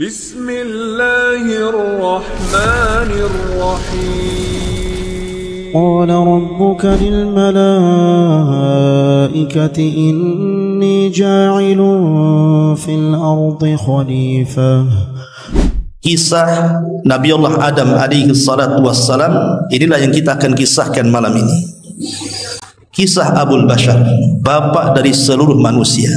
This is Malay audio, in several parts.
Bismillahirrahmanirrahim. Qala rabbuka lil malaikati inni ja'ilun fil ardi khalifah. Kisah Nabiullah Adam alaihi salatu wassalam, inilah yang kita akan kisahkan malam ini. Kisah Abul Bashar, bapak dari seluruh manusia.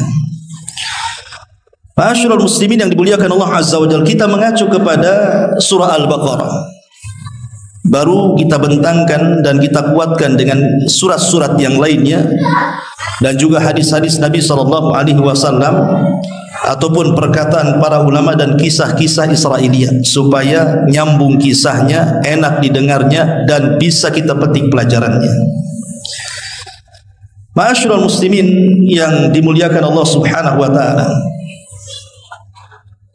Ma'asyiral muslimin yang dimuliakan Allah Azza wa Jalla, kita mengacu kepada surah Al-Baqarah. Baru kita bentangkan dan kita kuatkan dengan surat-surat yang lainnya dan juga hadis-hadis Nabi sallallahu alaihi wasallam ataupun perkataan para ulama dan kisah-kisah Israiliyat supaya nyambung kisahnya, enak didengarnya dan bisa kita petik pelajarannya. Ma'asyiral muslimin yang dimuliakan Allah Subhanahu wa taala,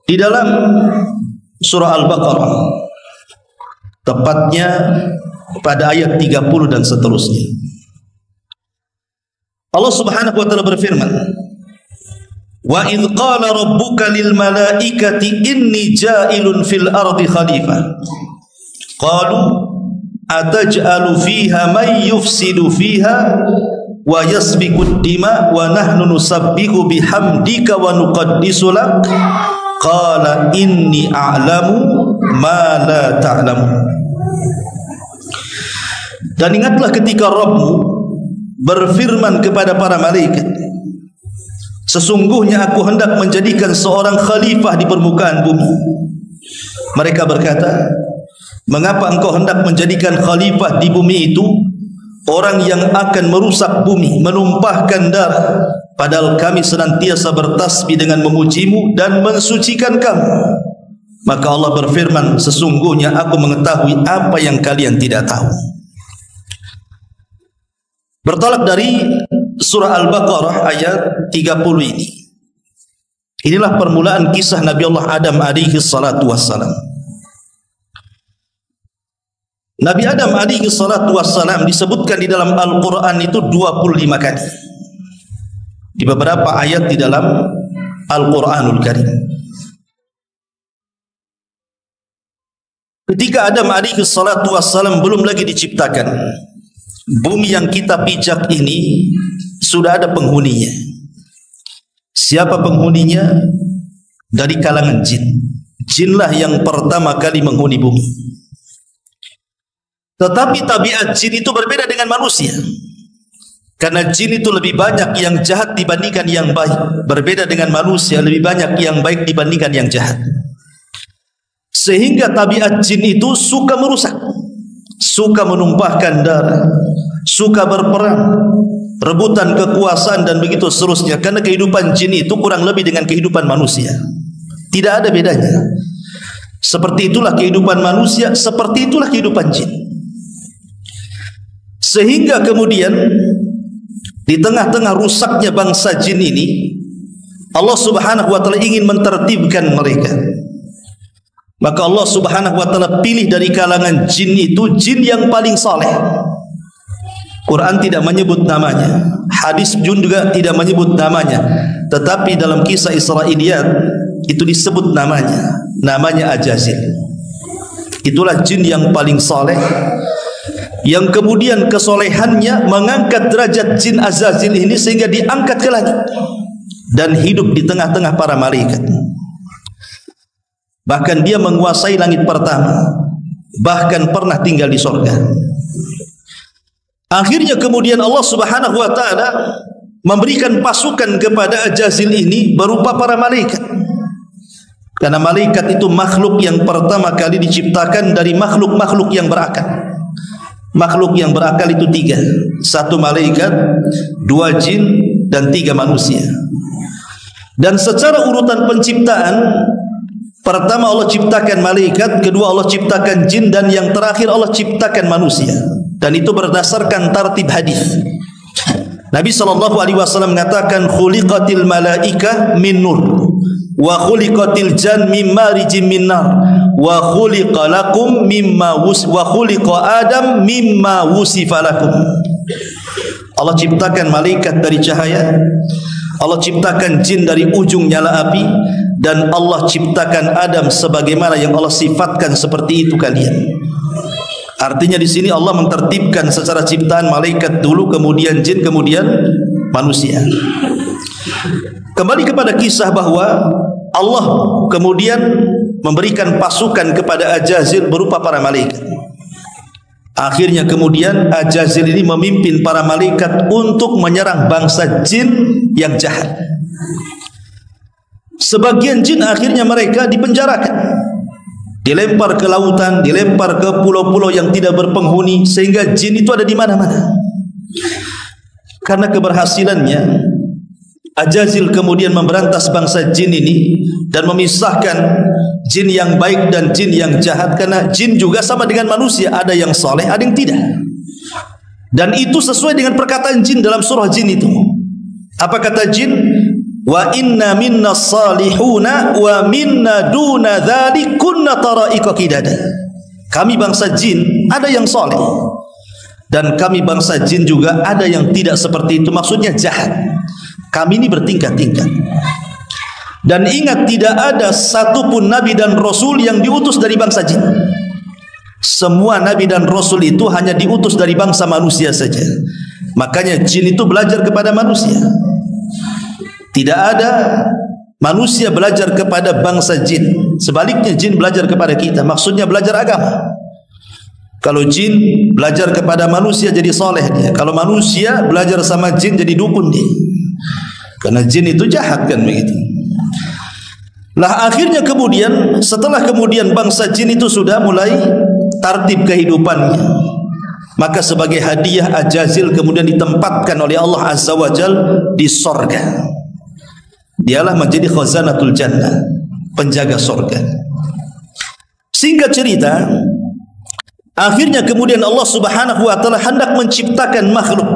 di dalam surah Al-Baqarah, tepatnya pada ayat 30 dan seterusnya, Allah Subhanahu wa taala berfirman, "Wa idz qala rabbuka lil malaikati inni ja'ilun fil ardi khalifah." Qalu ataj'alu fiha may yufsidu fiha wa yasfiku ad-dima wa nahnu nusabbihu bihamdika wa nuqaddisu lak. Qala inni a'lamu ma la ta'lamu. Dan ingatlah ketika Rabbmu berfirman kepada para malaikat, sesungguhnya aku hendak menjadikan seorang khalifah di permukaan bumi. Mereka berkata, mengapa engkau hendak menjadikan khalifah di bumi itu orang yang akan merusak bumi, menumpahkan darah, padahal kami senantiasa bertasbih dengan memujimu dan mensucikan kamu. Maka Allah berfirman, sesungguhnya aku mengetahui apa yang kalian tidak tahu. Bertolak dari surah Al-Baqarah ayat 30 ini. Inilah permulaan kisah Nabi Allah Adam alaihi salatu wassalam. Nabi Adam alaihi salatu wassalam disebutkan di dalam Al-Quran itu 25 kali. Di beberapa ayat di dalam Al-Quranul Karim. Ketika Adam alaihi salatu wassalam belum lagi diciptakan, bumi yang kita pijak ini sudah ada penghuninya. Siapa penghuninya? Dari kalangan jin. Jinlah yang pertama kali menghuni bumi. Tetapi tabiat jin itu berbeda dengan manusia. Karena jin itu lebih banyak yang jahat dibandingkan yang baik. Berbeda dengan manusia, lebih banyak yang baik dibandingkan yang jahat. Sehingga tabiat jin itu suka merusak, suka menumpahkan darah, suka berperang, rebutan kekuasaan dan begitu seterusnya. Karena kehidupan jin itu kurang lebih dengan kehidupan manusia, tidak ada bedanya. Seperti itulah kehidupan manusia, seperti itulah kehidupan jin. Sehingga kemudian di tengah-tengah rusaknya bangsa jin ini, Allah Subhanahu wa taala ingin mentertibkan mereka. Maka Allah Subhanahu wa taala pilih dari kalangan jin itu jin yang paling saleh. Quran tidak menyebut namanya, hadis juga tidak menyebut namanya, tetapi dalam kisah Israiliyat itu disebut namanya, namanya Ajazil. Itulah jin yang paling saleh, yang kemudian kesolehannya mengangkat derajat jin Azazil ini sehingga diangkat ke langit dan hidup di tengah-tengah para malaikat. Bahkan dia menguasai langit pertama, bahkan pernah tinggal di surga. Akhirnya kemudian Allah Subhanahu wa taala memberikan pasukan kepada Ajazil ini berupa para malaikat. Karena malaikat itu makhluk yang pertama kali diciptakan dari makhluk-makhluk yang berakal. Makhluk yang berakal itu 3. 1 malaikat, 2 jin, dan 3 manusia. Dan secara urutan penciptaan, pertama Allah ciptakan malaikat, kedua Allah ciptakan jin, dan yang terakhir Allah ciptakan manusia. Dan itu berdasarkan tartib hadis. Nabi SAW mengatakan, khuliqatil malaika min nur, wa khuliqatil jan min marijim min nar, wa khuliqa lakum mimma wa khuliqa Adam mimma wusifa lakum. Allah ciptakan malaikat dari cahaya, Allah ciptakan jin dari ujung nyala api, dan Allah ciptakan Adam sebagaimana yang Allah sifatkan seperti itu kalian. Artinya di sini Allah mentertibkan secara ciptaan malaikat dulu, kemudian jin, kemudian manusia. Kembali kepada kisah bahwa Allah kemudian memberikan pasukan kepada Ajazil berupa para malaikat. Akhirnya kemudian Ajazil ini memimpin para malaikat untuk menyerang bangsa jin yang jahat. Sebagian jin akhirnya mereka dipenjarakan, dilempar ke lautan, dilempar ke pulau-pulau yang tidak berpenghuni, sehingga jin itu ada di mana-mana. Karena keberhasilannya, Ajazil kemudian memberantas bangsa jin ini dan memisahkan jin yang baik dan jin yang jahat. Karena jin juga sama dengan manusia, ada yang soleh, ada yang tidak. Dan itu sesuai dengan perkataan jin dalam surah jin itu. Apa kata jin? Wa inna minna salihuna wa minna duna dzalik kunna tara'iqa qidada. Kami bangsa jin ada yang soleh, dan kami bangsa jin juga ada yang tidak seperti itu, maksudnya jahat. Kami ini bertingkat-tingkat. Dan ingat, tidak ada satupun nabi dan rasul yang diutus dari bangsa jin. Semua nabi dan rasul itu hanya diutus dari bangsa manusia saja. Makanya jin itu belajar kepada manusia. Tidak ada manusia belajar kepada bangsa jin. Sebaliknya jin belajar kepada kita. Maksudnya belajar agama. Kalau jin belajar kepada manusia jadi soleh dia. Kalau manusia belajar sama jin jadi dukun dia. Karena jin itu jahat kan begitu. Lah akhirnya kemudian, setelah kemudian bangsa jin itu sudah mulai tertib kehidupannya, maka sebagai hadiah Ajazil kemudian ditempatkan oleh Allah Azza wa Jal di sorga. Dialah menjadi khazanatul jannah, penjaga sorga. Singkat cerita, akhirnya kemudian Allah Subhanahu wa taala hendak menciptakan makhluk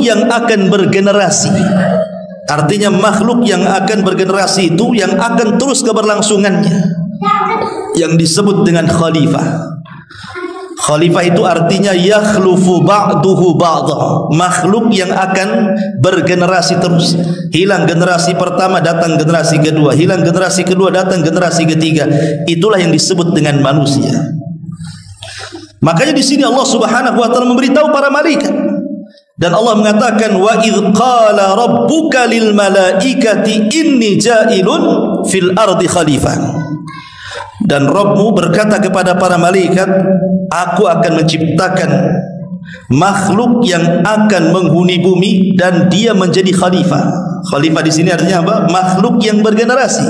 yang akan bergenerasi. Artinya makhluk yang akan bergenerasi itu yang akan terus keberlangsungannya, yang disebut dengan khalifah. Khalifah itu artinya yakhlufu ba'duhu ba'dha, makhluk yang akan bergenerasi terus. Hilang generasi pertama, datang generasi kedua, hilang generasi kedua, datang generasi ketiga. Itulah yang disebut dengan manusia. Makanya di sini Allah Subhanahu wa taala memberitahu para malaikat, dan Allah mengatakan wa idz qala rabbuka lil malaikati inni ja'ilun fil ardi khalifah. Dan Rabbmu berkata kepada para malaikat, aku akan menciptakan makhluk yang akan menghuni bumi dan dia menjadi khalifah. Khalifah di sini artinya apa? Makhluk yang bergenerasi,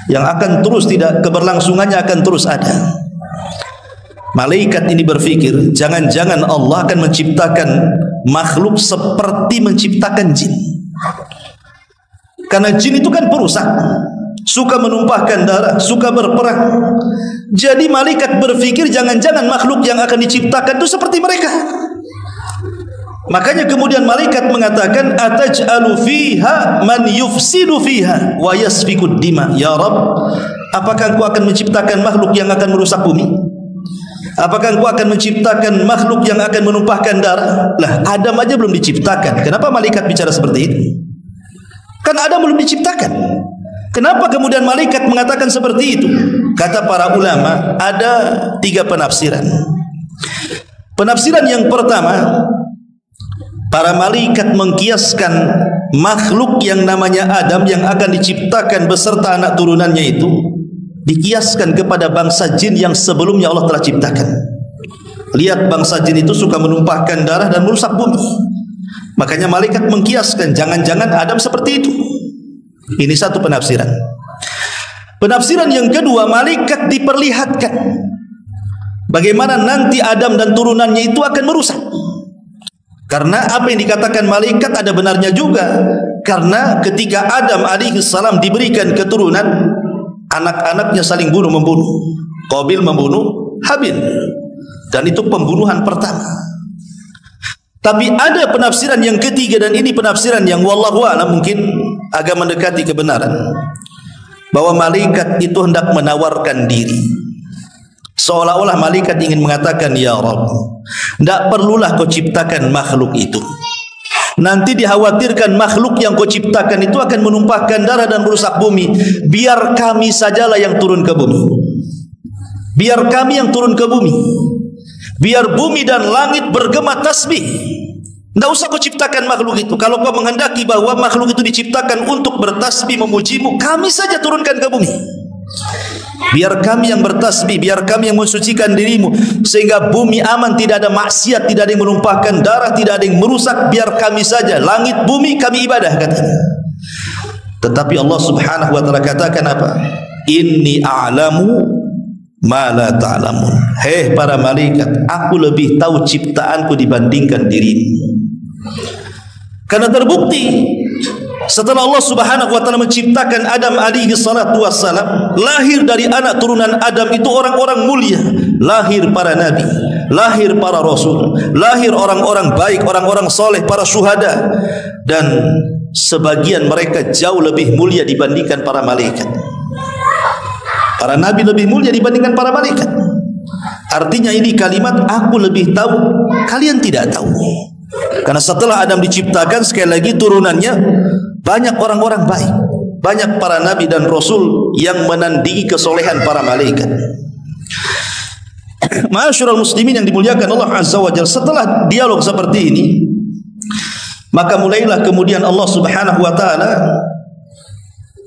yang akan terus, tidak keberlangsungannya akan terus ada. Malaikat ini berpikir, jangan-jangan Allah akan menciptakan makhluk seperti menciptakan jin. Karena jin itu kan perusak, suka menumpahkan darah, suka berperang. Jadi malaikat berpikir jangan-jangan makhluk yang akan diciptakan itu seperti mereka. Makanya kemudian malaikat mengatakan, ataj'alu fiha man yufsidu fiha wa yasfikud dima. Ya Rabb, apakah engkau akan menciptakan makhluk yang akan merusak bumi? Apakah engkau akan menciptakan makhluk yang akan menumpahkan darah? Lah, Adam aja belum diciptakan. Kenapa malaikat bicara seperti itu? Kan Adam belum diciptakan. Kenapa kemudian malaikat mengatakan seperti itu? Kata para ulama, ada 3 penafsiran. Penafsiran yang pertama, para malaikat mengkiaskan makhluk yang namanya Adam yang akan diciptakan beserta anak turunannya itu, dikiaskan kepada bangsa jin yang sebelumnya Allah telah ciptakan. Lihat, bangsa jin itu suka menumpahkan darah dan merusak bumi. Makanya malaikat mengkiaskan, jangan-jangan Adam seperti itu. Ini satu penafsiran. Penafsiran yang kedua, malaikat diperlihatkan bagaimana nanti Adam dan turunannya itu akan merusak. Karena apa yang dikatakan malaikat ada benarnya juga. Karena ketika Adam alaihissalam diberikan keturunan, anak-anaknya saling bunuh-membunuh. Qabil membunuh Habil, dan itu pembunuhan pertama. Tapi ada penafsiran yang ketiga, dan ini penafsiran yang wallahu a'lam mungkin agak mendekati kebenaran, bahwa malaikat itu hendak menawarkan diri, seolah-olah malaikat ingin mengatakan, ya Rabb, tidak perlulah kau ciptakan makhluk itu. Nanti dikhawatirkan makhluk yang kau ciptakan itu akan menumpahkan darah dan merusak bumi. Biar kami sajalah yang turun ke bumi. Biar kami yang turun ke bumi. Biar bumi dan langit bergema tasbih. Tidak usah kau ciptakan makhluk itu. Kalau kau menghendaki bahwa makhluk itu diciptakan untuk bertasbih memujimu, kami saja turunkan ke bumi. Biar kami yang bertasbih, biar kami yang mensucikan dirimu, sehingga bumi aman, tidak ada maksiat, tidak ada yang menumpahkan darah, tidak ada yang merusak. Biar kami saja, langit bumi kami ibadah, katanya. Tetapi Allah Subhanahu wa taala katakan apa? Inni a'lamu ma la ta'lamun. Hei para malaikat, aku lebih tahu ciptaanku dibandingkan dirimu. Karena terbukti setelah Allah Subhanahu wa taala menciptakan Adam alaihi salatu wassalam, lahir dari anak turunan Adam itu orang-orang mulia, lahir para nabi, lahir para rasul, lahir orang-orang baik, orang-orang soleh, para syuhada, dan sebagian mereka jauh lebih mulia dibandingkan para malaikat. Para nabi lebih mulia dibandingkan para malaikat. Artinya ini kalimat aku lebih tahu, kalian tidak tahu. Karena setelah Adam diciptakan, sekali lagi turunannya banyak orang-orang baik, banyak para nabi dan rasul yang menandingi kesolehan para malaikat. Ma'asyiral muslimin yang dimuliakan Allah Azza wa Jalla, setelah dialog seperti ini, maka mulailah kemudian Allah Subhanahu wa taala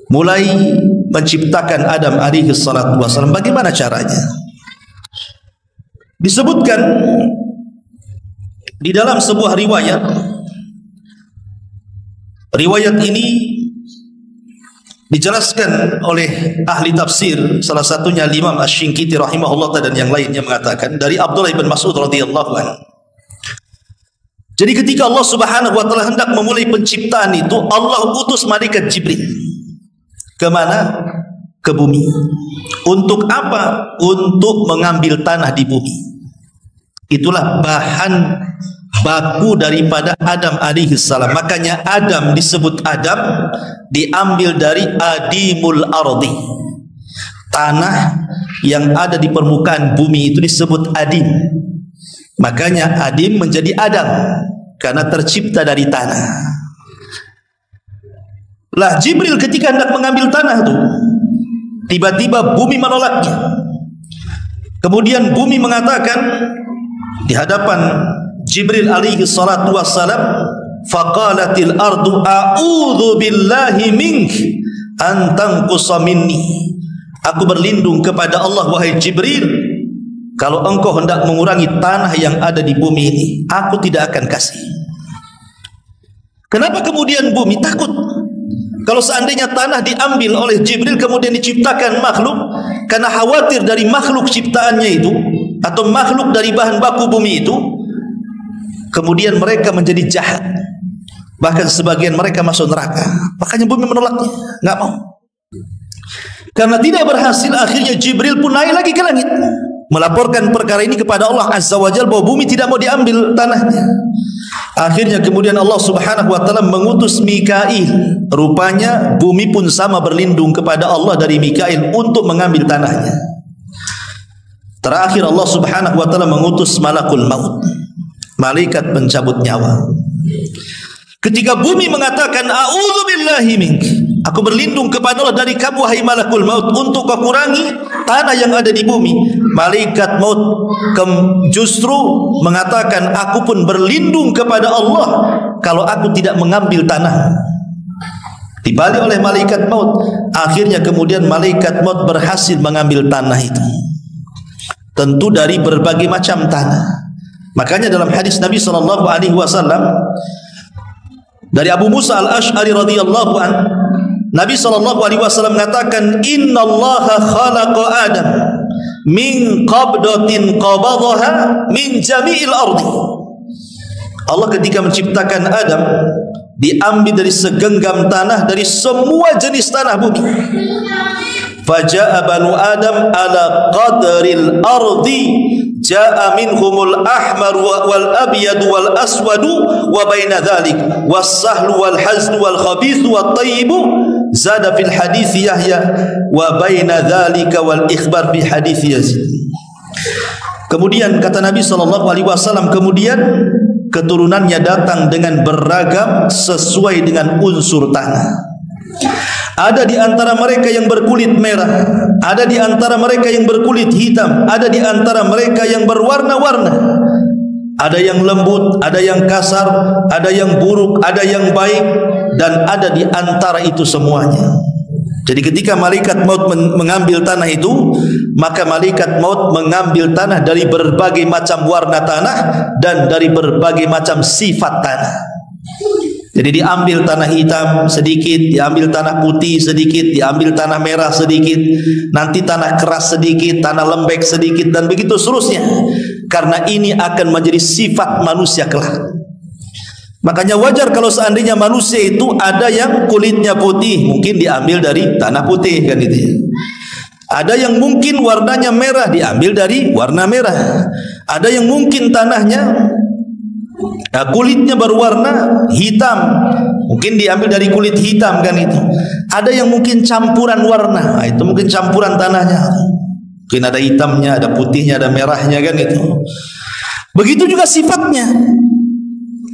mulai menciptakan Adam alaihi salatu wasallam. Bagaimana caranya? Disebutkan di dalam sebuah riwayat. Riwayat ini dijelaskan oleh ahli tafsir, salah satunya Imam Asy-Syinkiti rahimahullah dan yang lainnya, mengatakan dari Abdullah bin Mas'ud radhiyallahu anhu. Jadi ketika Allah Subhanahu wa taala hendak memulai penciptaan itu, Allah utus malaikat Jibril. Ke mana? Ke bumi. Untuk apa? Untuk mengambil tanah di bumi. Itulah bahan baku daripada Adam alaihi salam. Makanya Adam disebut Adam, diambil dari adimul ardi. Tanah yang ada di permukaan bumi itu disebut adim. Makanya adim menjadi Adam, karena tercipta dari tanah. Lah Jibril ketika hendak mengambil tanah itu, tiba-tiba bumi menolaknya. Kemudian bumi mengatakan di hadapan Jibril alaihi salatu wassalam, faqalatil ardu a'udzu billahi mink an tanqusa minni. Aku berlindung kepada Allah wahai Jibril, kalau engkau hendak mengurangi tanah yang ada di bumi ini, aku tidak akan kasih. Kenapa kemudian bumi takut? Kalau seandainya tanah diambil oleh Jibril kemudian diciptakan makhluk, karena khawatir dari makhluk ciptaannya itu atau makhluk dari bahan baku bumi itu, kemudian mereka menjadi jahat, bahkan sebagian mereka masuk neraka. Makanya bumi menolaknya, nggak mau. Karena tidak berhasil, akhirnya Jibril pun naik lagi ke langit, melaporkan perkara ini kepada Allah Azza wa Jalla bahwa bumi tidak mau diambil tanahnya. Akhirnya kemudian Allah Subhanahu wa taala mengutus Mikail. Rupanya bumi pun sama berlindung kepada Allah dari Mikail untuk mengambil tanahnya. Terakhir Allah Subhanahu wa taala mengutus malakul maut, malaikat pencabut nyawa. Ketika bumi mengatakan a'udzu billahi mink, aku berlindung kepada Allah dari kamu wahai malakul maut, untuk kau kurangi tanah yang ada di bumi. Malaikat maut justru mengatakan aku pun berlindung kepada Allah kalau aku tidak mengambil tanah. Dibalik oleh malaikat maut. Akhirnya kemudian malaikat maut berhasil mengambil tanah itu, tentu dari berbagai macam tanah. Makanya dalam hadis Nabi SAW dari Abu Musa al-Ash'ari radhiyallahu an, Nabi SAW mengatakan, innallaha khalaqa Adam min qabdatin qabadaha min jami'il ardi. Allah ketika menciptakan Adam diambil dari segenggam tanah dari semua jenis tanah bumi. Faja'a banu Adam ala qadril ardi, ja'a minhumul ahmar wal abyad wal aswadu wa baina dhalik was sahlu wal hazlu wal khabithu wat tayyibu, zada fil hadits Yahya wa baina dhalika wal ikhbar fi hadits Yazid. Kemudian kata Nabi SAW, kemudian keturunannya datang dengan beragam sesuai dengan unsur tanah. Ada di antara mereka yang berkulit merah, ada di antara mereka yang berkulit hitam, ada di antara mereka yang berwarna-warna. Ada yang lembut, ada yang kasar, ada yang buruk, ada yang baik, dan ada di antara itu semuanya. Jadi ketika malaikat maut mengambil tanah itu, maka malaikat maut mengambil tanah dari berbagai macam warna tanah dan dari berbagai macam sifat tanah. Jadi diambil tanah hitam sedikit, diambil tanah putih sedikit, diambil tanah merah sedikit, nanti tanah keras sedikit, tanah lembek sedikit, dan begitu seterusnya. Karena ini akan menjadi sifat manusia kelak. Makanya wajar kalau seandainya manusia itu ada yang kulitnya putih, mungkin diambil dari tanah putih, kan itu ya. Ada yang mungkin warnanya merah, diambil dari warna merah. Ada yang mungkin tanahnya kulitnya berwarna hitam, mungkin diambil dari kulit hitam, kan itu. Ada yang mungkin campuran warna, itu mungkin campuran tanahnya. Mungkin ada hitamnya, ada putihnya, ada merahnya, kan itu. Begitu juga sifatnya.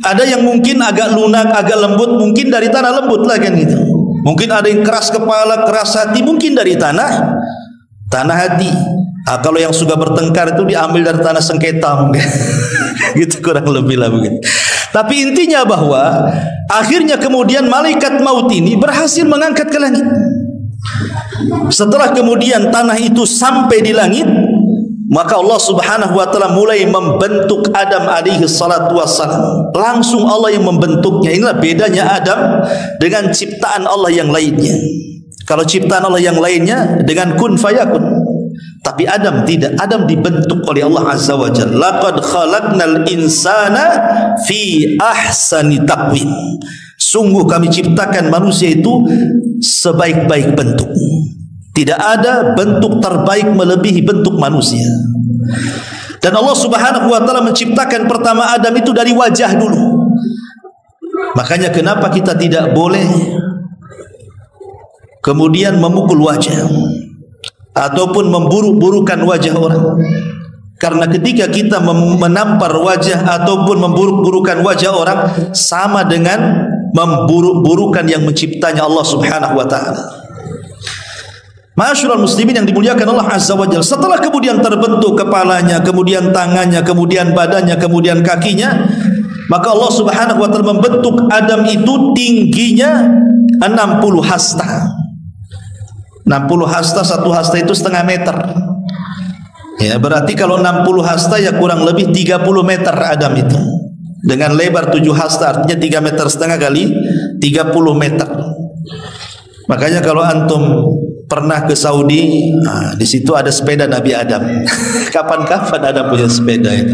Ada yang mungkin agak lunak, agak lembut, mungkin dari tanah lembut lah, kan itu. Mungkin ada yang keras kepala, keras hati, mungkin dari tanah hati. Kalau yang suka bertengkar itu diambil dari tanah sengketa, mungkin. Gitu kurang lebih lah begitu. Tapi intinya bahwa akhirnya kemudian malaikat maut ini berhasil mengangkat ke langit. Setelah kemudian tanah itu sampai di langit, maka Allah Subhanahu wa taala mulai membentuk Adam alaihi salatu wassalam. Langsung Allah yang membentuknya. Inilah bedanya Adam dengan ciptaan Allah yang lainnya. Kalau ciptaan Allah yang lainnya dengan kun fayakun, tapi Adam tidak. Adam dibentuk oleh Allah Azza wa Jalla. Laqad khalaqnal insana fi ahsani taqwim. Sungguh kami ciptakan manusia itu sebaik-baik bentuk. Tidak ada bentuk terbaik melebihi bentuk manusia. Dan Allah Subhanahu wa taala menciptakan pertama Adam itu dari wajah dulu. Makanya kenapa kita tidak boleh kemudian memukul wajah ataupun memburuk-burukan wajah orang. Karena ketika kita menampar wajah ataupun memburuk-burukan wajah orang, sama dengan memburuk-burukan yang menciptanya Allah Subhanahu wa taala. Ma'asyiral muslimin yang dimuliakan Allah Azza wa Jalla, setelah kemudian terbentuk kepalanya, kemudian tangannya, kemudian badannya, kemudian kakinya, maka Allah Subhanahu wa taala membentuk Adam itu tingginya 60 hasta. 60 hasta, satu hasta itu setengah meter. Ya, berarti kalau 60 hasta ya kurang lebih 30 meter Adam itu. Dengan lebar 7 hasta artinya 3 meter setengah kali 30 meter. Makanya kalau antum pernah ke Saudi, di situ ada sepeda Nabi Adam. Kapan-kapan ada punya sepeda itu.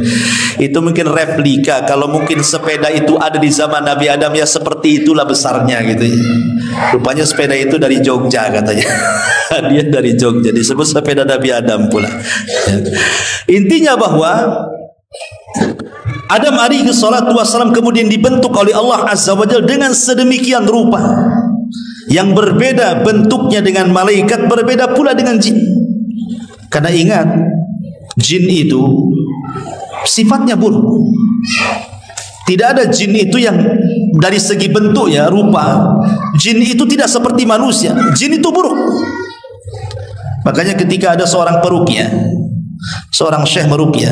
Itu mungkin replika. Kalau mungkin sepeda itu ada di zaman Nabi Adam, ya seperti itulah besarnya gitu ya. Rupanya sepeda itu dari Jogja katanya. Dia dari Jogja, disebut sepeda Nabi Adam pula. Intinya bahwa Adam alaihi salatu wassalam kemudian dibentuk oleh Allah Azza wa Jalla dengan sedemikian rupa, yang berbeda bentuknya dengan malaikat, berbeda pula dengan jin. Karena ingat, jin itu sifatnya buruk. Tidak ada jin itu yang dari segi bentuk ya, rupa, jin itu tidak seperti manusia. Jin itu buruk. Makanya ketika ada seorang peruqyah, seorang syekh meruqyah,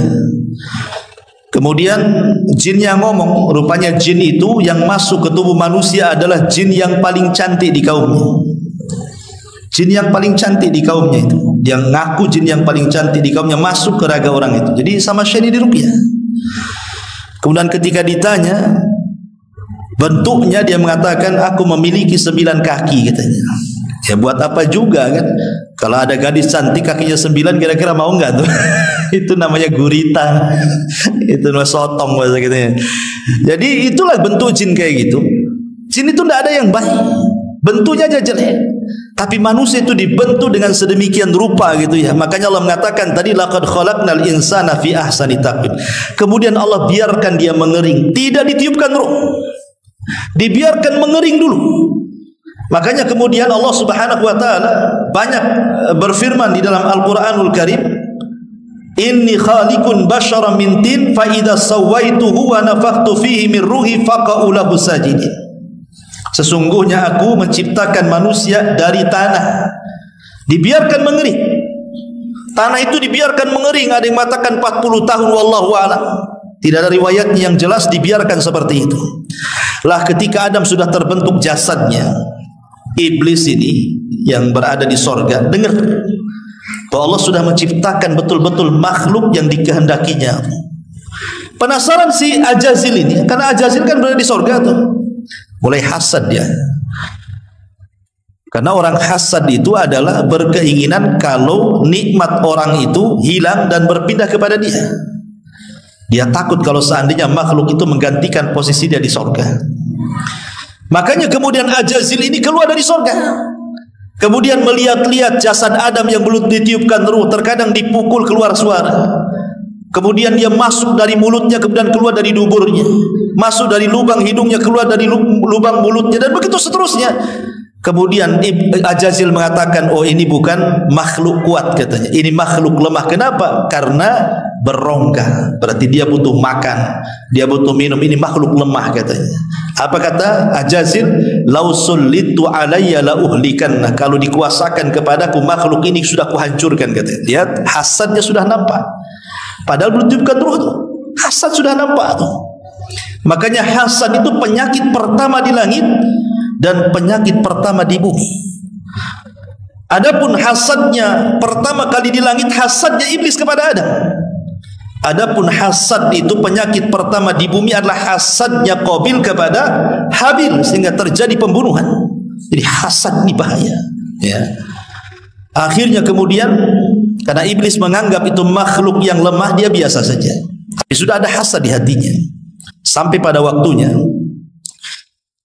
kemudian jinnya ngomong, rupanya jin itu yang masuk ke tubuh manusia adalah jin yang paling cantik di kaumnya. Jin yang paling cantik di kaumnya itu, yang ngaku jin yang paling cantik di kaumnya, masuk ke raga orang itu. Jadi sama syekh diruqyah. Kemudian ketika ditanya bentuknya, dia mengatakan, aku memiliki 9 kaki katanya. Ya buat apa juga kan? Kalau ada gadis cantik kakinya 9, kira-kira mau enggak tuh? Itu namanya gurita. Itu namanya sotong bahasa gitu ya. Jadi itulah bentuk jin kayak gitu. Jin itu tidak ada yang baik, bentuknya aja jelek. Tapi manusia itu dibentuk dengan sedemikian rupa gitu ya. Makanya Allah mengatakan tadi, laqad khalaqnal insana fi ahsani taqwim. Kemudian Allah biarkan dia mengering, tidak ditiupkan ruh, dibiarkan mengering dulu. Makanya kemudian Allah Subhanahu wa taala banyak berfirman di dalam Al-Qur'anul Karim, inni khaliqun basyaran min tin fa idza sawaituhu wa nafakhtu fihi min ruhi faqa'u lahu sajidin. Sesungguhnya aku menciptakan manusia dari tanah, dibiarkan mengering. Tanah itu dibiarkan mengering, ada yang mengatakan 40 tahun, wallahu a'lam. Tidak ada riwayat yang jelas, dibiarkan seperti itu. Lah ketika Adam sudah terbentuk jasadnya, iblis ini yang berada di sorga dengar bahwa Allah sudah menciptakan betul-betul makhluk yang dikehendakinya. Penasaran si Ajazil ini, karena Ajazil kan berada di sorga tuh, mulai hasad dia. Karena orang hasad itu adalah berkeinginan kalau nikmat orang itu hilang dan berpindah kepada dia. Dia takut kalau seandainya makhluk itu menggantikan posisi dia di sorga. Makanya kemudian Ajazil ini keluar dari sorga, kemudian melihat-lihat jasad Adam yang belum ditiupkan ruh, terkadang dipukul keluar suara. Kemudian dia masuk dari mulutnya, kemudian keluar dari duburnya, masuk dari lubang hidungnya, keluar dari lubang mulutnya, dan begitu seterusnya. Kemudian Ajazil mengatakan, oh ini bukan makhluk kuat katanya, ini makhluk lemah. Kenapa? Karena berongga, berarti dia butuh makan, dia butuh minum, ini makhluk lemah katanya. Apa kata Ajazil? Lau sullitu alayya la uhlikanna, kalau dikuasakan kepadaku makhluk ini sudah kuhancurkan katanya. Lihat, hasadnya sudah nampak, padahal belum ditiupkan ruh tuh, hasad sudah nampak tuh. Makanya hasad itu penyakit pertama di langit dan penyakit pertama di bumi. Adapun hasadnya pertama kali di langit, hasadnya iblis kepada Adam. Adapun hasad itu penyakit pertama di bumi adalah hasadnya Qabil kepada Habil, sehingga terjadi pembunuhan. Jadi hasad ini bahaya, ya. Akhirnya kemudian karena iblis menganggap itu makhluk yang lemah, dia biasa saja. Tapi sudah ada hasad di hatinya. Sampai pada waktunya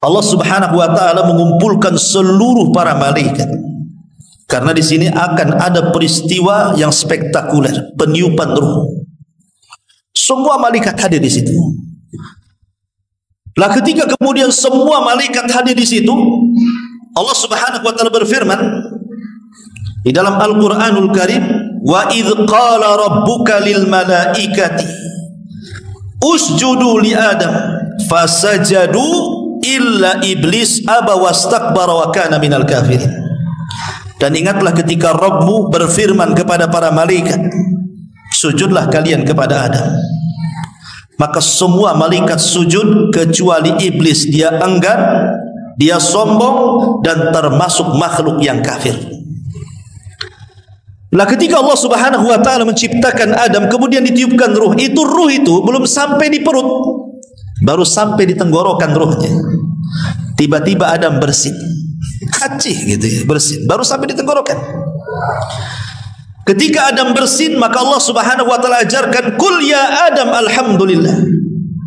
Allah Subhanahu wa taala mengumpulkan seluruh para malaikat. Karena di sini akan ada peristiwa yang spektakuler, peniupan ruh. Semua malaikat hadir di situ. Lah ketika kemudian semua malaikat hadir di situ, Allah Subhanahu wa taala berfirman di dalam Al-Qur'anul Karim, wa idz qala rabbuka lil malaikati usjudu li Adam fasajadu illa iblis aba wastakbara wa kana minal kafirin. Dan ingatlah ketika Rabbmu berfirman kepada para malaikat, sujudlah kalian kepada Adam. Maka semua malaikat sujud kecuali iblis. Dia enggan, dia sombong, dan termasuk makhluk yang kafir. Lah ketika Allah Subhanahu wa taala menciptakan Adam, kemudian ditiupkan ruh, itu ruh itu belum sampai di perut, baru sampai di tenggorokan ruhnya. Tiba-tiba Adam bersin, kacih gitu ya, bersin, baru sampai di tenggorokan. Ketika Adam bersin, maka Allah Subhanahu wa taala ajarkan, kul ya Adam alhamdulillah,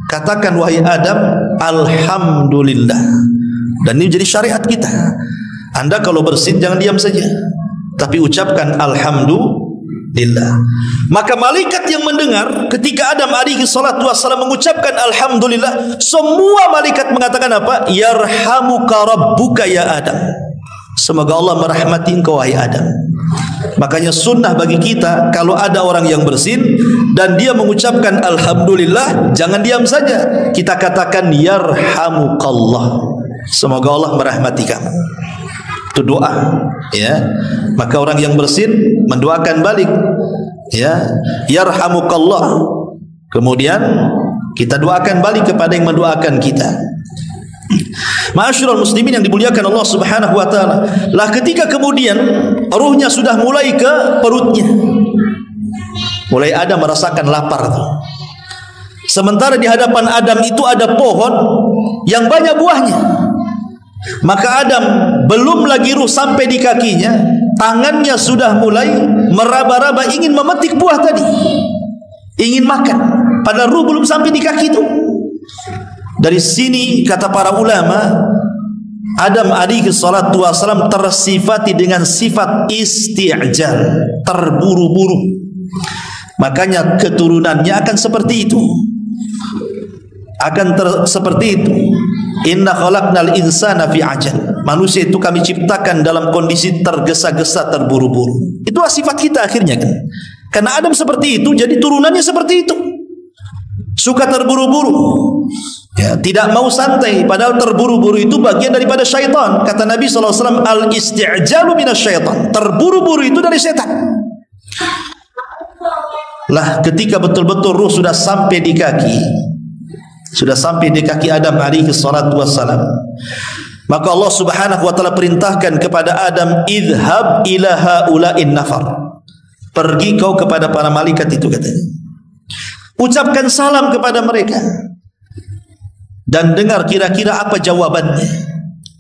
katakan wahai Adam alhamdulillah. Dan ini jadi syariat kita. Anda kalau bersin jangan diam saja, tapi ucapkan alhamdulillah. Maka malaikat yang mendengar ketika Adam alaihi salatu wassalam mengucapkan alhamdulillah, semua malaikat mengatakan apa? Yarhamuka rabbuka ya Adam, semoga Allah merahmati engkau wahai Adam. Makanya sunnah bagi kita, kalau ada orang yang bersin dan dia mengucapkan alhamdulillah, jangan diam saja, kita katakan yarhamukallah, semoga Allah merahmati kamu. Itu doa, ya. Maka orang yang bersin mendoakan balik, ya, yarhamukallah. Kemudian kita doakan balik kepada yang mendoakan kita. Ma'asyiral muslimin yang dimuliakan Allah Subhanahu wa taala. Lah ketika kemudian ruhnya sudah mulai ke perutnya, mulai Adam merasakan lapar tuh. Sementara di hadapan Adam itu ada pohon yang banyak buahnya. Maka Adam belum lagi ruh sampai di kakinya, tangannya sudah mulai meraba-raba ingin memetik buah tadi, ingin makan, padahal ruh belum sampai di kaki itu. Dari sini kata para ulama, Adam alaihi salatu wasalam tersifati dengan sifat isti'jal, terburu-buru. Makanya keturunannya akan seperti itu, akan seperti itu. Inna khalaqnal insana fi ajal, manusia itu kami ciptakan dalam kondisi tergesa-gesa, terburu-buru. Itulah sifat kita akhirnya kan. Karena Adam seperti itu, jadi turunannya seperti itu. Suka terburu-buru, ya, tidak mau santai, padahal terburu-buru itu bagian daripada syaitan. Kata Nabi SAW, al-isti'jalu minasyaitan. Terburu-buru itu dari syaitan. Lah ketika betul-betul ruh sudah sampai di kaki, Adam alaihi salatu wassalam, maka Allah Subhanahu wa taala perintahkan kepada Adam, idhab ila haula'in nafar. Pergi kau kepada para malaikat itu, katanya. Ucapkan salam kepada mereka dan dengar kira-kira apa jawabannya.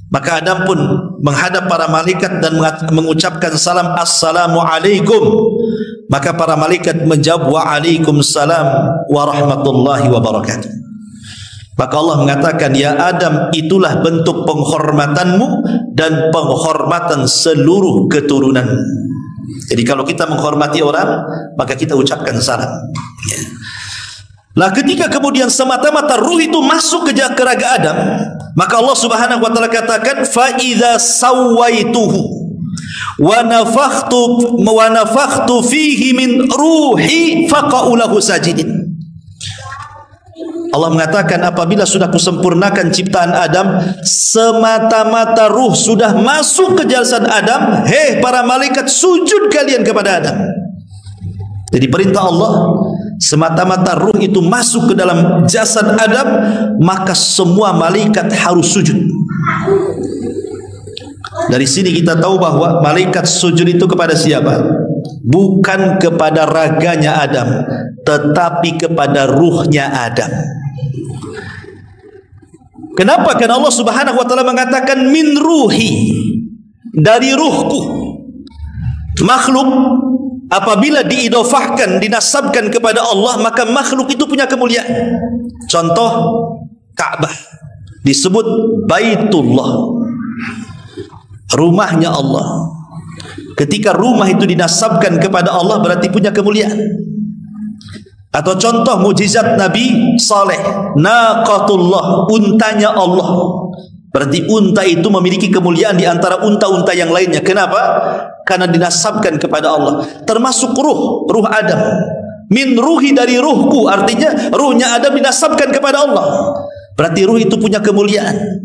Maka Adam pun menghadap para malaikat dan mengucapkan salam, assalamu alaikum. Maka para malaikat menjawab, waalaikumsalam warahmatullahi wabarakatuh. Maka Allah mengatakan, ya Adam, itulah bentuk penghormatanmu dan penghormatan seluruh keturunanmu. Jadi kalau kita menghormati orang, maka kita ucapkan salam. Ya. Lah ketika kemudian semata-mata ruh itu masuk ke raga Adam, maka Allah Subhanahu wa taala katakan, fa idza sawaituhu wa nafakhtu fihi min ruhi faqa'u lahu sajidin. Allah mengatakan, apabila sudah kusempurnakan ciptaan Adam, semata-mata ruh sudah masuk ke jasad Adam, hei para malaikat, sujud kalian kepada Adam. Jadi perintah Allah, semata-mata ruh itu masuk ke dalam jasad Adam, maka semua malaikat harus sujud. Dari sini kita tahu bahwa malaikat sujud itu kepada siapa? Bukan kepada raganya Adam, tetapi kepada ruhnya Adam. Kenapa? Karena Allah Subhanahu wa taala mengatakan min ruhi, dari ruhku. Makhluk apabila diidofahkan, dinasabkan kepada Allah, maka makhluk itu punya kemuliaan. Contoh Ka'bah disebut Baitullah, rumahnya Allah. Ketika rumah itu dinasabkan kepada Allah, berarti punya kemuliaan. Atau contoh mujizat Nabi Saleh, naqatullah, untanya Allah. Berarti unta itu memiliki kemuliaan di antara unta-unta yang lainnya. Kenapa? Karena dinasabkan kepada Allah. Termasuk ruh Adam. Min ruhi, dari ruhku, artinya ruhnya Adam dinasabkan kepada Allah. Berarti ruh itu punya kemuliaan.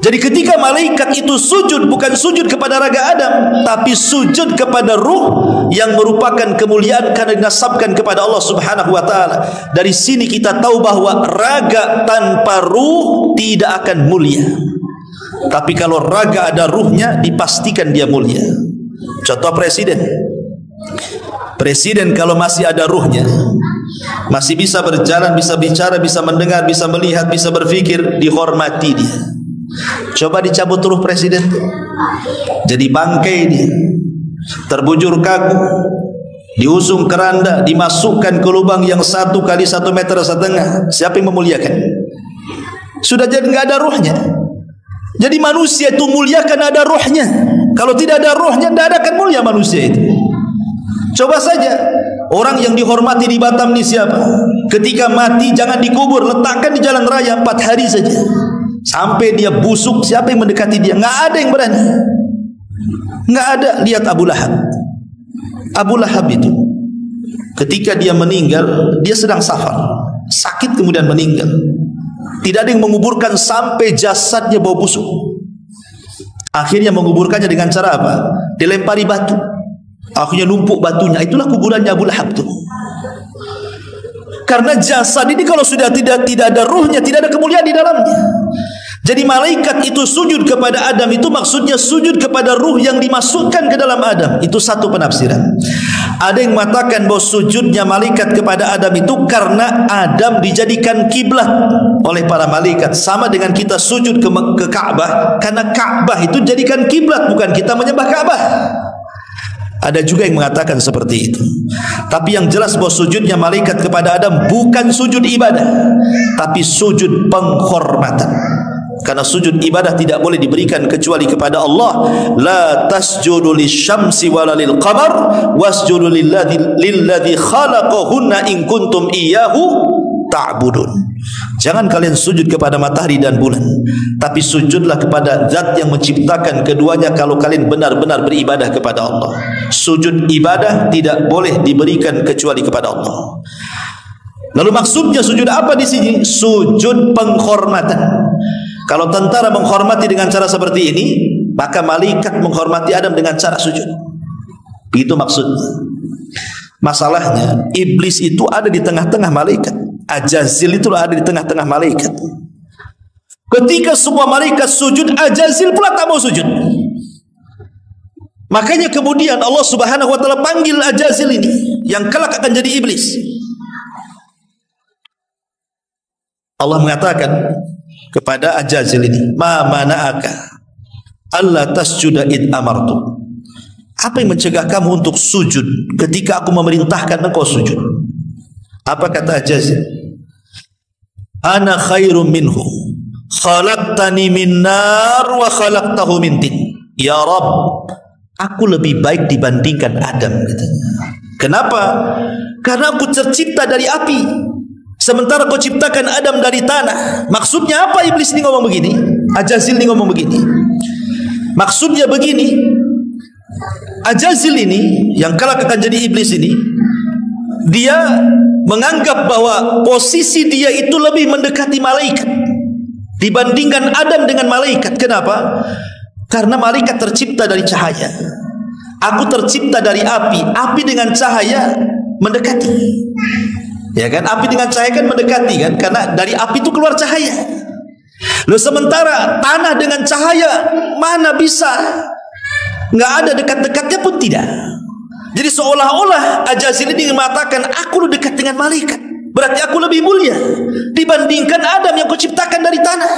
Jadi ketika malaikat itu sujud, bukan sujud kepada raga Adam, tapi sujud kepada ruh yang merupakan kemuliaan karena dinasabkan kepada Allah Subhanahu wa taala. Dari sini kita tahu bahwa raga tanpa ruh tidak akan mulia. Tapi kalau raga ada ruhnya, dipastikan dia mulia. Contoh presiden. Presiden kalau masih ada ruhnya, masih bisa berjalan, bisa bicara, bisa mendengar, bisa melihat, bisa berpikir, dihormati dia. Coba dicabut ruh presiden, jadi bangkai dia, terbujur kaku, diusung keranda, dimasukkan ke lubang yang 1 kali 1,5 meter. Siapa yang memuliakan? Sudah jadi nggak ada ruhnya. Jadi manusia itu mulia karena ada ruhnya. Kalau tidak ada ruhnya, tidak akan mulia manusia itu. Coba saja orang yang dihormati di Batam ini siapa? Ketika mati jangan dikubur, letakkan di jalan raya 4 hari saja. Sampai dia busuk, siapa yang mendekati dia? Nggak ada yang berani. Nggak ada. Lihat Abu Lahab. Abu Lahab itu ketika dia meninggal, dia sedang safar, sakit kemudian meninggal. Tidak ada yang menguburkan sampai jasadnya bau busuk. Akhirnya menguburkannya dengan cara apa? Dilempari batu. Akhirnya numpuk batunya. Itulah kuburannya Abu Lahab itu. Karena jasad ini kalau sudah tidak ada ruhnya, tidak ada kemuliaan di dalamnya. Jadi malaikat itu sujud kepada Adam, itu maksudnya sujud kepada ruh yang dimasukkan ke dalam Adam. Itu satu penafsiran. Ada yang mengatakan bahwa sujudnya malaikat kepada Adam itu karena Adam dijadikan kiblat oleh para malaikat. Sama dengan kita sujud ke Ka'bah, karena Ka'bah itu jadikan kiblat, bukan kita menyembah Ka'bah. Ada juga yang mengatakan seperti itu. Tapi yang jelas bahwa sujudnya malaikat kepada Adam bukan sujud ibadah, tapi sujud penghormatan. Karena sujud ibadah tidak boleh diberikan kecuali kepada Allah. La tasjudu lisyamsi wala lil qamar wasjudu lilladzi khalaqahunna in kuntum iyyahu ta'budun. Jangan kalian sujud kepada matahari dan bulan, tapi sujudlah kepada zat yang menciptakan keduanya kalau kalian benar-benar beribadah kepada Allah. Sujud ibadah tidak boleh diberikan kecuali kepada Allah. Lalu maksudnya sujud apa di sini? Sujud penghormatan. Kalau tentara menghormati dengan cara seperti ini, maka malaikat menghormati Adam dengan cara sujud. Begitu maksudnya. Masalahnya iblis itu ada di tengah-tengah malaikat. Ajazil itu ada di tengah-tengah malaikat. Ketika semua malaikat sujud, Ajazil pula tak mau sujud. Makanya kemudian Allah Subhanahu wa taala panggil Ajazil ini yang kelak akan jadi iblis. Allah mengatakan kepada Ajazil ini, "Ma mana'aka alla tasjuda id amartu." Apa yang mencegah kamu untuk sujud ketika aku memerintahkan engkau sujud? Apa kata Ajazil? Ana khairum minhu, khalaqtani min nar wa khalaqtahu min tin. Ya Rabb, aku lebih baik dibandingkan Adam, katanya. Kenapa? Karena aku tercipta dari api, sementara kau ciptakan Adam dari tanah. Maksudnya apa iblis ini ngomong begini? Ajazil ini ngomong begini. Maksudnya begini, Ajazil ini yang kelak akan jadi iblis ini, dia menganggap bahwa posisi dia itu lebih mendekati malaikat dibandingkan Adam dengan malaikat. Kenapa? Karena malaikat tercipta dari cahaya, aku tercipta dari api. Api dengan cahaya mendekati, ya kan? Api dengan cahaya kan mendekati kan, karena dari api itu keluar cahaya. Loh, sementara tanah dengan cahaya mana bisa? Nggak ada dekat-dekatnya pun tidak. Jadi seolah-olah Ajazil ini mengatakan aku lebih dekat dengan malaikat, berarti aku lebih mulia dibandingkan Adam yang kau ciptakan dari tanah.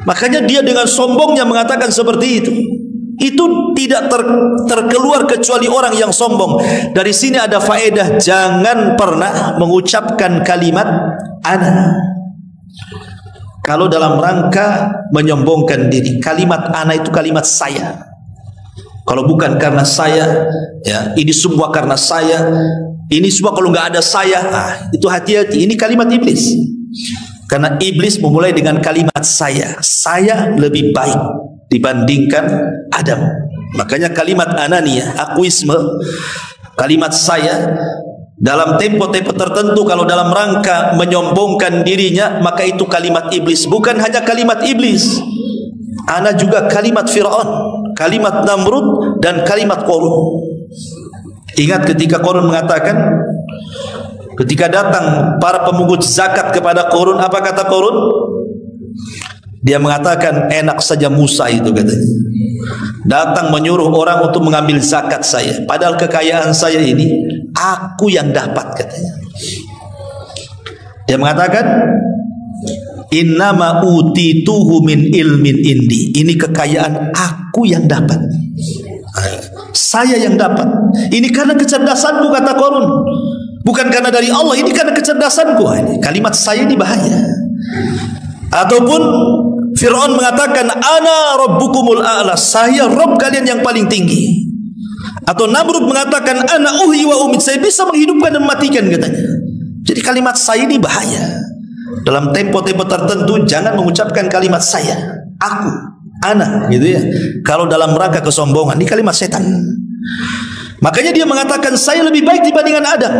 Makanya dia dengan sombongnya mengatakan seperti itu. Itu tidak terkeluar kecuali orang yang sombong. Dari sini ada faedah, jangan pernah mengucapkan kalimat ana kalau dalam rangka menyombongkan diri. Kalimat ana itu kalimat saya. Kalau bukan karena saya, ya, ini semua karena saya, ini semua kalau nggak ada saya, itu hati-hati. Ini kalimat iblis. Karena iblis memulai dengan kalimat saya. Saya lebih baik dibandingkan Adam. Makanya kalimat ananiyah, akuisme, kalimat saya, dalam tempo-tempo tertentu kalau dalam rangka menyombongkan dirinya, maka itu kalimat iblis. Bukan hanya kalimat iblis, ana juga kalimat Fir'aun, kalimat Namrud, dan kalimat Qarun. Ingat ketika Qarun mengatakan, ketika datang para pemungut zakat kepada Qarun, apa kata Qarun? Dia mengatakan, enak saja Musa itu, katanya, datang menyuruh orang untuk mengambil zakat saya, padahal kekayaan saya ini aku yang dapat, katanya. Dia mengatakan, innama utituhu min ilmin indi. Ini kekayaan aku yang dapat, saya yang dapat. Ini karena kecerdasanku, kata Qarun. Bukan karena dari Allah, ini karena kecerdasanku. Ini kalimat saya ini bahaya. Ataupun Fir'aun mengatakan, ana rabbukumul a'la, saya Rabb kalian yang paling tinggi. Atau Namrud mengatakan, ana uhyi wa umit, saya bisa menghidupkan dan mematikan, katanya. Jadi kalimat saya ini bahaya. Dalam tempo-tempo tertentu jangan mengucapkan kalimat saya, aku, ana, gitu ya. Kalau dalam rangka kesombongan, ini kalimat setan. Makanya dia mengatakan, saya lebih baik dibandingkan Adam.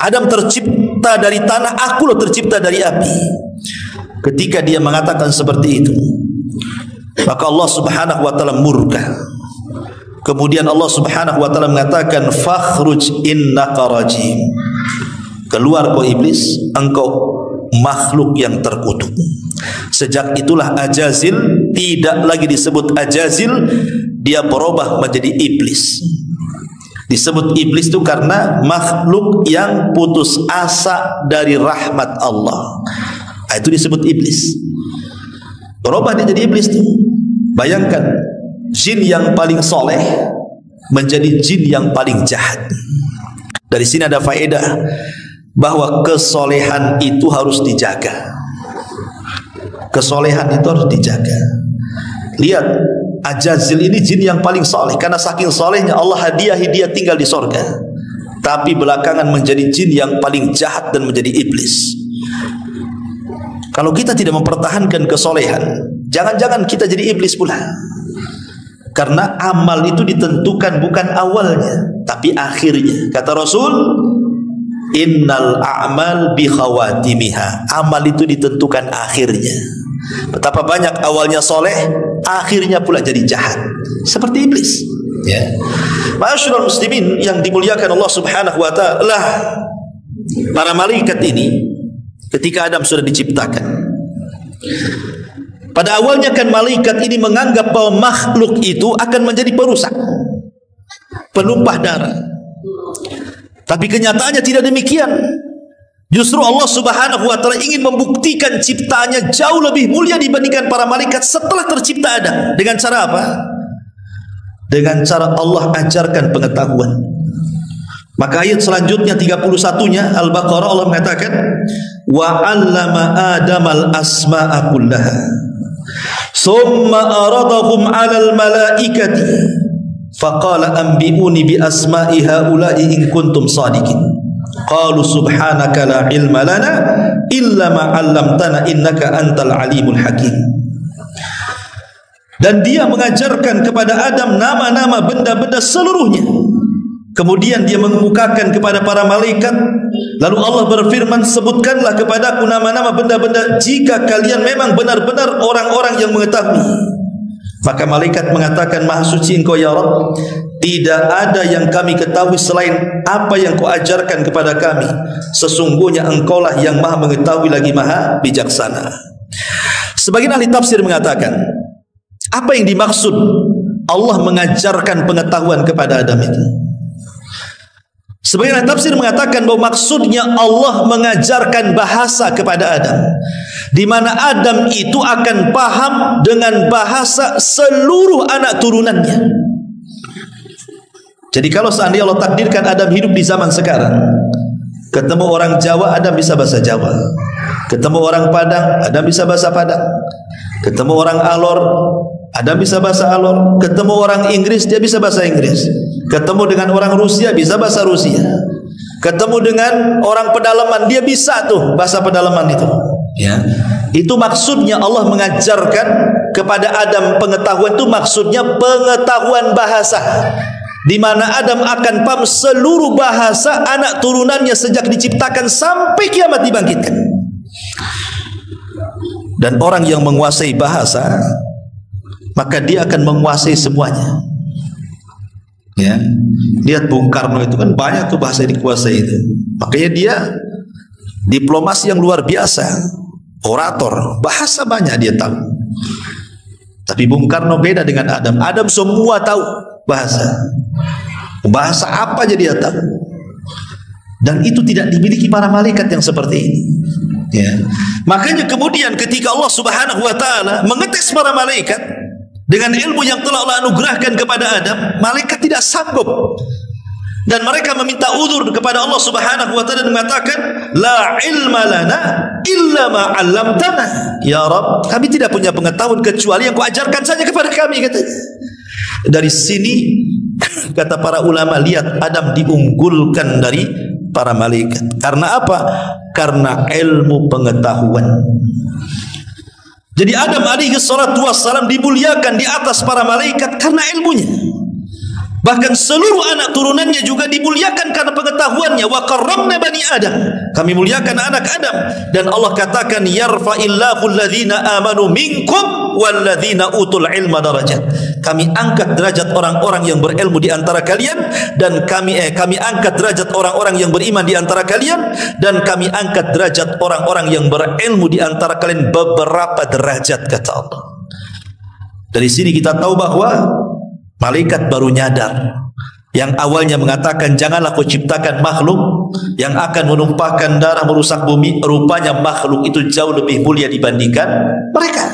Adam tercipta dari tanah, aku loh tercipta dari api. Ketika dia mengatakan seperti itu, maka Allah Subhanahu wa taala murka. Kemudian Allah Subhanahu wa taala mengatakan, fakhruj innaka rajim. Keluar kau iblis, engkau makhluk yang terkutuk. Sejak itulah Ajazil tidak lagi disebut Ajazil, dia berubah menjadi iblis. Disebut iblis itu karena makhluk yang putus asa dari rahmat Allah. Itu disebut iblis. Berubah dia jadi iblis tuh. Bayangkan, jin yang paling soleh menjadi jin yang paling jahat. Dari sini ada faedah bahwa kesolehan itu harus dijaga. Kesolehan itu harus dijaga. Lihat, Ajazil ini jin yang paling soleh. Karena saking solehnya Allah hadiahi dia tinggal di sorga. Tapi belakangan menjadi jin yang paling jahat dan menjadi iblis. Kalau kita tidak mempertahankan kesolehan, jangan-jangan kita jadi iblis pula. Karena amal itu ditentukan bukan awalnya, tapi akhirnya. Kata Rasul, innal a'mal bi khawatimiha. Amal itu ditentukan akhirnya. Betapa banyak awalnya soleh, akhirnya pula jadi jahat, seperti iblis. Ya, ma'asyiral muslimin yang dimuliakan Allah Subhanahu wa ta'ala, para malaikat ini ketika Adam sudah diciptakan, pada awalnya kan malaikat ini menganggap bahwa makhluk itu akan menjadi perusak, penumpah darah. Tapi kenyataannya tidak demikian. Justru Allah Subhanahu wa ta'ala ingin membuktikan ciptaannya jauh lebih mulia dibandingkan para malaikat setelah tercipta Adam. Dengan cara apa? Dengan cara Allah ajarkan pengetahuan. Maka ayat selanjutnya 31-nya Al-Baqarah, Allah mengatakan, wa 'allama Adamal asma'a kullaha summa aradahum 'alal malaikati faqala anbi'uni bi asma'i haula'i in kuntum shadiqin. Qalu subhanaka la ilma lana illa ma 'allamtana innaka antal alimul hakim. Dan dia mengajarkan kepada Adam nama-nama benda-benda seluruhnya. Kemudian dia mengemukakan kepada para malaikat. Lalu Allah berfirman, sebutkanlah kepadaku nama-nama benda-benda jika kalian memang benar-benar orang-orang yang mengetahui. Maka malaikat mengatakan, maha suci engkau ya Rabb, tidak ada yang kami ketahui selain apa yang kau ajarkan kepada kami. Sesungguhnya engkaulah yang maha mengetahui lagi maha bijaksana. Sebagian ahli tafsir mengatakan, apa yang dimaksud Allah mengajarkan pengetahuan kepada Adam itu? Sebagian ahli tafsir mengatakan bahwa maksudnya Allah mengajarkan bahasa kepada Adam, di mana Adam itu akan paham dengan bahasa seluruh anak turunannya. Jadi kalau seandainya Allah takdirkan Adam hidup di zaman sekarang, ketemu orang Jawa, Adam bisa bahasa Jawa. Ketemu orang Padang, Adam bisa bahasa Padang. Ketemu orang Alor, Adam bisa bahasa Alor. Ketemu orang Inggris, dia bisa bahasa Inggris. Ketemu dengan orang Rusia, bisa bahasa Rusia. Ketemu dengan orang pedalaman, dia bisa tuh bahasa pedalaman itu. Ya, itu maksudnya Allah mengajarkan kepada Adam pengetahuan itu maksudnya pengetahuan bahasa, di mana Adam akan paham seluruh bahasa anak turunannya sejak diciptakan sampai kiamat dibangkitkan. Dan orang yang menguasai bahasa, maka dia akan menguasai semuanya. Ya, lihat Bung Karno itu kan banyak tuh bahasa yang dikuasai itu. Makanya dia diplomasi yang luar biasa, orator, bahasa banyak dia tahu. Tapi Bung Karno beda dengan Adam. Adam semua tahu bahasa. Bahasa apa aja dia tahu. Dan itu tidak dimiliki para malaikat yang seperti ini. Ya. Makanya kemudian ketika Allah Subhanahu wa ta'ala mengetes para malaikat dengan ilmu yang telah Allah anugerahkan kepada Adam, malaikat tidak sanggup. Dan mereka meminta uzur kepada Allah Subhanahu wa ta'ala dan mengatakan, la ilma lana illa ma 'allamtana. Ya Rabb, kami tidak punya pengetahuan kecuali yang kau ajarkan saja kepada kami, katanya. Dari sini kata para ulama, lihat Adam diunggulkan dari para malaikat. Karena apa? Karena ilmu pengetahuan. Jadi Adam alaihi salatu wassalam dimuliakan di atas para malaikat karena ilmunya. Bahkan seluruh anak turunannya juga dimuliakan karena pengetahuannya. Wa karramna bani Adam, kami muliakan anak Adam. Dan Allah katakan, yarfa'illahu alladhina amanu minkum walladhina utul ilma darajat. Kami angkat derajat orang-orang yang berilmu di antara kalian, dan kami angkat derajat orang-orang yang beriman di antara kalian, dan kami angkat derajat orang-orang yang berilmu di antara kalian beberapa derajat, kata Allah. Dari sini kita tahu bahwa malaikat baru nyadar. Yang awalnya mengatakan janganlah kau ciptakan makhluk yang akan menumpahkan darah, merusak bumi. Rupanya makhluk itu jauh lebih mulia dibandingkan mereka,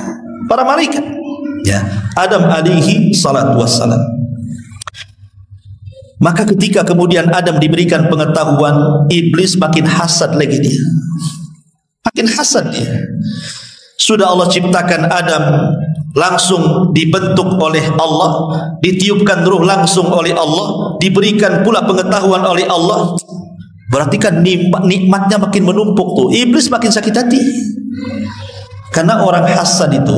para malaikat. Ya, Adam alaihi salatu wassalam. Maka ketika kemudian Adam diberikan pengetahuan, iblis makin hasad lagi dia. Makin hasad dia. Sudah Allah ciptakan Adam, langsung dibentuk oleh Allah, ditiupkan ruh langsung oleh Allah, diberikan pula pengetahuan oleh Allah. Berarti kan nikmatnya makin menumpuk tuh. Iblis makin sakit hati. Karena orang hasad itu,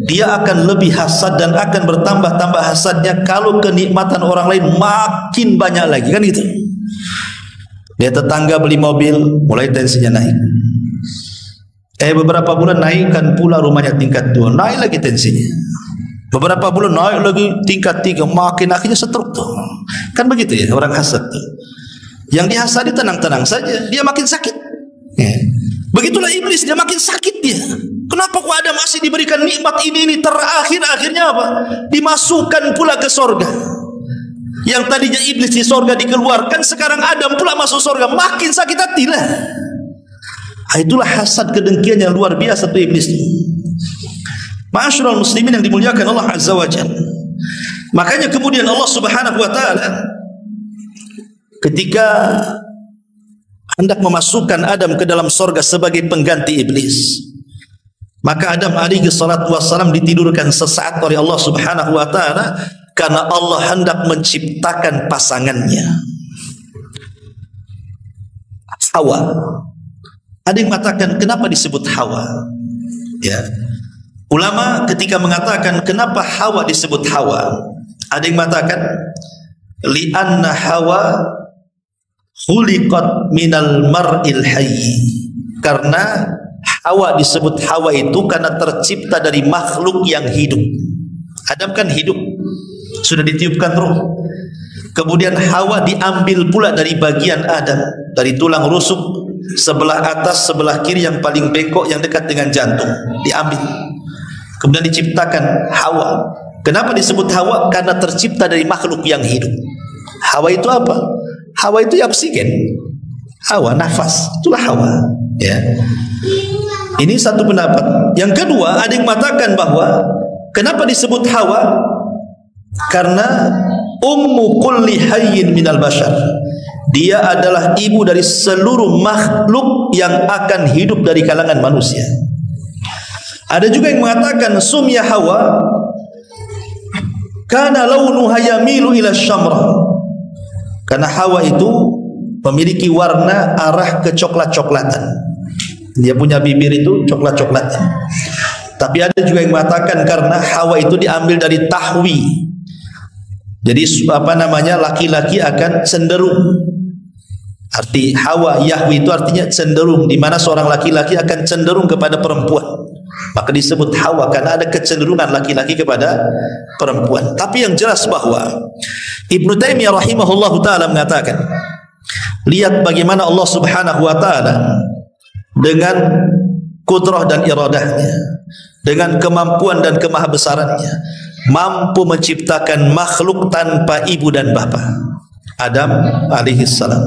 dia akan lebih hasad dan akan bertambah-tambah hasadnya kalau kenikmatan orang lain makin banyak lagi, kan gitu. Dia tetangga beli mobil, mulai tensinya naik. Beberapa bulan naikkan pula rumahnya tingkat 2, naik lagi tensinya. Beberapa bulan naik lagi tingkat 3, makin akhirnya stroke tuh. Kan begitu ya orang hasad tuh. Yang dihasadi tenang-tenang saja, dia makin sakit. Begitulah iblis, dia makin sakit dia. Kenapa kok Adam masih diberikan nikmat ini akhirnya apa? Dimasukkan pula ke sorga. Yang tadinya iblis di sorga dikeluarkan, sekarang Adam pula masuk sorga, makin sakit hati lah. Itulah hasad, kedengkian yang luar biasa tuh iblis. Ma'asyiral muslimin yang dimuliakan Allah Azza wa Jalla. Makanya kemudian Allah Subhanahu wa taala ketika hendak memasukkan Adam ke dalam sorga sebagai pengganti iblis, maka Adam alaihi salatu wassalam ditidurkan sesaat oleh Allah Subhanahu wa taala karena Allah hendak menciptakan pasangannya, Hawa. Ada yang mengatakan kenapa disebut Hawa? Ya. Ulama ketika mengatakan kenapa Hawa disebut Hawa, ada yang mengatakan li'anna Hawa khuliqat minal mar'il hayy. Karena Hawa disebut Hawa itu karena tercipta dari makhluk yang hidup. Adam kan hidup, sudah ditiupkan ruh. Kemudian Hawa diambil pula dari bagian Adam, dari tulang rusuk sebelah atas, sebelah kiri yang paling bengkok yang dekat dengan jantung, diambil. Kemudian diciptakan Hawa. Kenapa disebut Hawa? Karena tercipta dari makhluk yang hidup. Hawa itu apa? Hawa itu ya oksigen. Hawa nafas, itulah Hawa. Ya. Ini satu pendapat. Yang kedua, ada yang mengatakan bahwa kenapa disebut Hawa? Karena ummu kulli hayyin minal bashar. Dia adalah ibu dari seluruh makhluk yang akan hidup dari kalangan manusia. Ada juga yang mengatakan sumya Hawa kana launuha yamilu ila syamra. Karena Hawa itu memiliki warna arah ke coklat-coklatan. Dia punya bibir itu coklat-coklatan. Tapi ada juga yang mengatakan karena Hawa itu diambil dari tahwi. Jadi laki-laki akan cenderung. Arti Hawa Yahwi itu artinya cenderung, di mana seorang laki-laki akan cenderung kepada perempuan. Maka disebut Hawa karena ada kecenderungan laki-laki kepada perempuan. Tapi yang jelas bahwa Ibnu Taimiyah rahimahullahu taala mengatakan, lihat bagaimana Allah Subhanahu wa taala dengan kudrah dan iradahnya, dengan kemampuan dan kemahabesarannya, mampu menciptakan makhluk tanpa ibu dan bapa, Adam alaihi salam.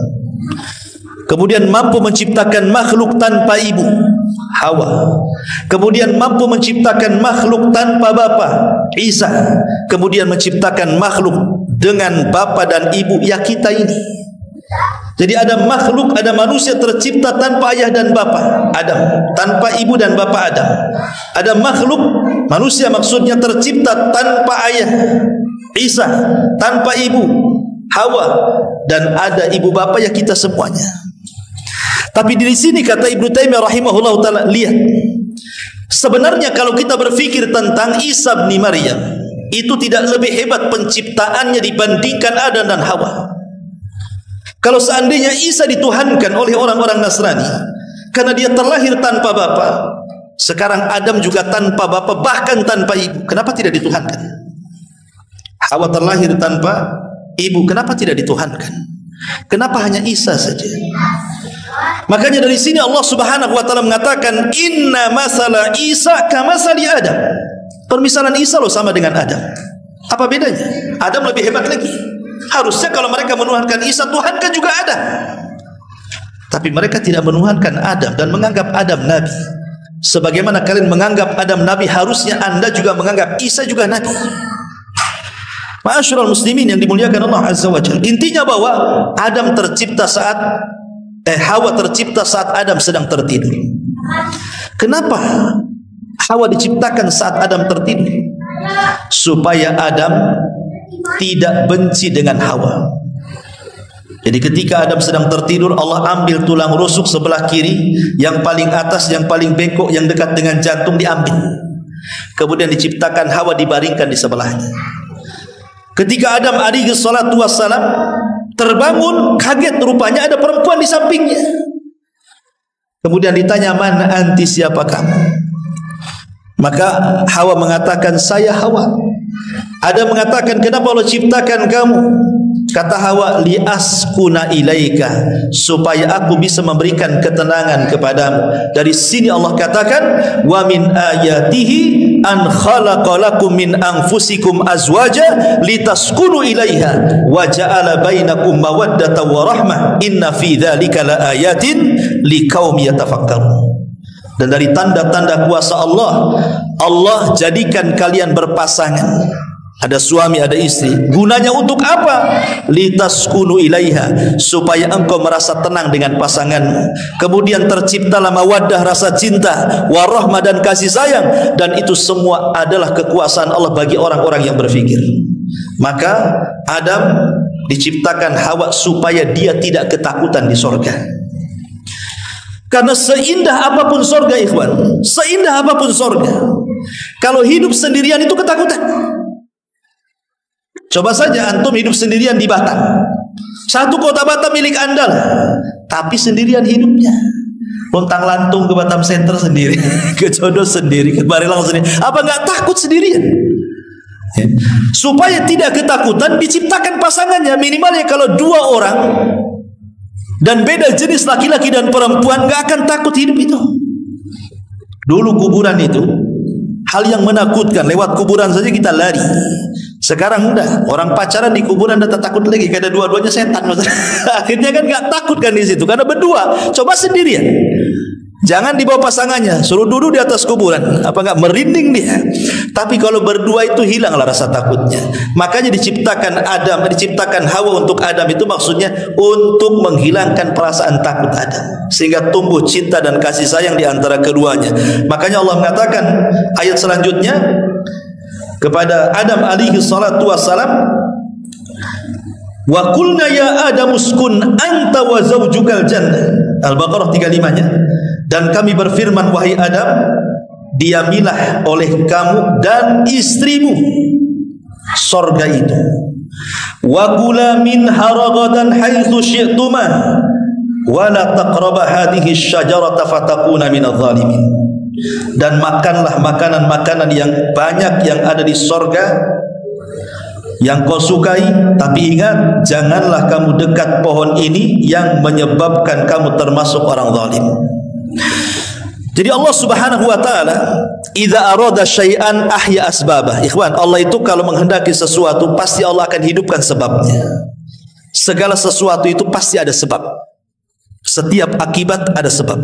Kemudian mampu menciptakan makhluk tanpa ibu, Hawa. Kemudian mampu menciptakan makhluk tanpa bapa, Isa. Kemudian menciptakan makhluk dengan bapa dan ibu, ya kita ini. Jadi ada makhluk, ada manusia tercipta tanpa ayah dan bapa, Adam, tanpa ibu dan bapa Adam. Ada makhluk, manusia maksudnya tercipta tanpa ayah, Isa, tanpa ibu, Hawa, dan ada ibu bapa, ya kita semuanya. Tapi di sini kata Ibnu Taimiyah rahimahullah taala, lihat, sebenarnya kalau kita berpikir tentang Isa bin Maryam, itu tidak lebih hebat penciptaannya dibandingkan Adam dan Hawa. Kalau seandainya Isa dituhankan oleh orang-orang Nasrani karena dia terlahir tanpa bapa, sekarang Adam juga tanpa bapa, bahkan tanpa ibu, kenapa tidak dituhankan? Hawa terlahir tanpa ibu, kenapa tidak dituhankan? Kenapa hanya Isa saja? Makanya dari sini Allah Subhanahu wa taala mengatakan inna masala Isa kamasali Adam. Permisalan Isa loh sama dengan Adam. Apa bedanya? Adam lebih hebat lagi. Harusnya kalau mereka menuhankan Isa, tuhankan juga Adam. Tapi mereka tidak menuhankan Adam dan menganggap Adam nabi. Sebagaimana kalian menganggap Adam nabi, harusnya Anda juga menganggap Isa juga nabi. Ma'asyiral muslimin yang dimuliakan Allah Azza wa Jalla. Intinya bahwa Adam tercipta saat Hawa tercipta saat Adam sedang tertidur. Kenapa Hawa diciptakan saat Adam tertidur? Supaya Adam tidak benci dengan Hawa. Jadi ketika Adam sedang tertidur, Allah ambil tulang rusuk sebelah kiri, yang paling atas, yang paling bengkok, yang dekat dengan jantung diambil. Kemudian diciptakan Hawa dibaringkan di sebelahnya. Ketika Adam alaihi salatu wassalam terbangun, kaget rupanya ada perempuan di sampingnya. Kemudian ditanya, "Man anti, siapa kamu?" Maka Hawa mengatakan, "Saya Hawa." Adam mengatakan, "Kenapa Allah ciptakan kamu?" Kata Hawa, "Liaskuna ilaika," supaya aku bisa memberikan ketenangan kepadamu. Dari sini Allah katakan, "Wa min ayatihi an khalaqalakum min anfusikum azwaja litaskunu ilaiha wa ja'ala bainakum mawaddatan wa rahmah inna fi dzalika laayatin liqaumin yatafakkarun." Dan dari tanda-tanda kuasa Allah, Allah jadikan kalian berpasangan. Ada suami, ada istri. Gunanya untuk apa? Litaskunu ilaiha, supaya engkau merasa tenang dengan pasanganmu. Kemudian terciptalah mawaddah, rasa cinta, warahmah, dan kasih sayang. Dan itu semua adalah kekuasaan Allah bagi orang-orang yang berfikir. Maka Adam diciptakan Hawa supaya dia tidak ketakutan di sorga. Karena seindah apapun sorga, ikhwan, seindah apapun sorga, kalau hidup sendirian itu ketakutan. Coba saja antum hidup sendirian di Batam. Satu kota Batam milik anda lah, tapi sendirian hidupnya. Lontang lantung ke Batam Center sendiri, ke Jodoh sendiri, ke Barelang sendiri. Apa nggak takut sendirian? Ya. Supaya tidak ketakutan, diciptakan pasangannya. Minimalnya kalau dua orang dan beda jenis laki-laki dan perempuan, nggak akan takut hidup itu. Dulu kuburan itu hal yang menakutkan. Lewat kuburan saja kita lari. Sekarang udah, orang pacaran di kuburan udah tak takut lagi, karena dua-duanya setan. Akhirnya kan nggak takut kan di situ, karena berdua. Coba sendirian, jangan dibawa pasangannya, suruh duduk di atas kuburan, apa nggak merinding dia? Tapi kalau berdua itu hilanglah rasa takutnya. Makanya diciptakan Adam, diciptakan Hawa untuk Adam itu maksudnya untuk menghilangkan perasaan takut Adam, sehingga tumbuh cinta dan kasih sayang di antara keduanya. Makanya Allah mengatakan ayat selanjutnya kepada Adam alaihi salatu wassalam, "Wa qulna ya Adam uskun anta wa zawjukal jannah." Al-Baqarah 35-nya. Dan kami berfirman, wahai Adam, diamilah oleh kamu dan istrimu sorga itu. Wa kula minha ragadan haitsu syi'tuma wa la taqraba hadhihi asy-syajarata fatakuna minadh dhalimin. Dan makanlah makanan-makanan yang banyak yang ada di sorga yang kau sukai, tapi ingat, janganlah kamu dekat pohon ini yang menyebabkan kamu termasuk orang zalim. Jadi Allah Subhanahu wa taala idza arada syai'an ahya asbabah. Ikhwan, Allah itu kalau menghendaki sesuatu pasti Allah akan hidupkan sebabnya. Segala sesuatu itu pasti ada sebab. Setiap akibat ada sebab.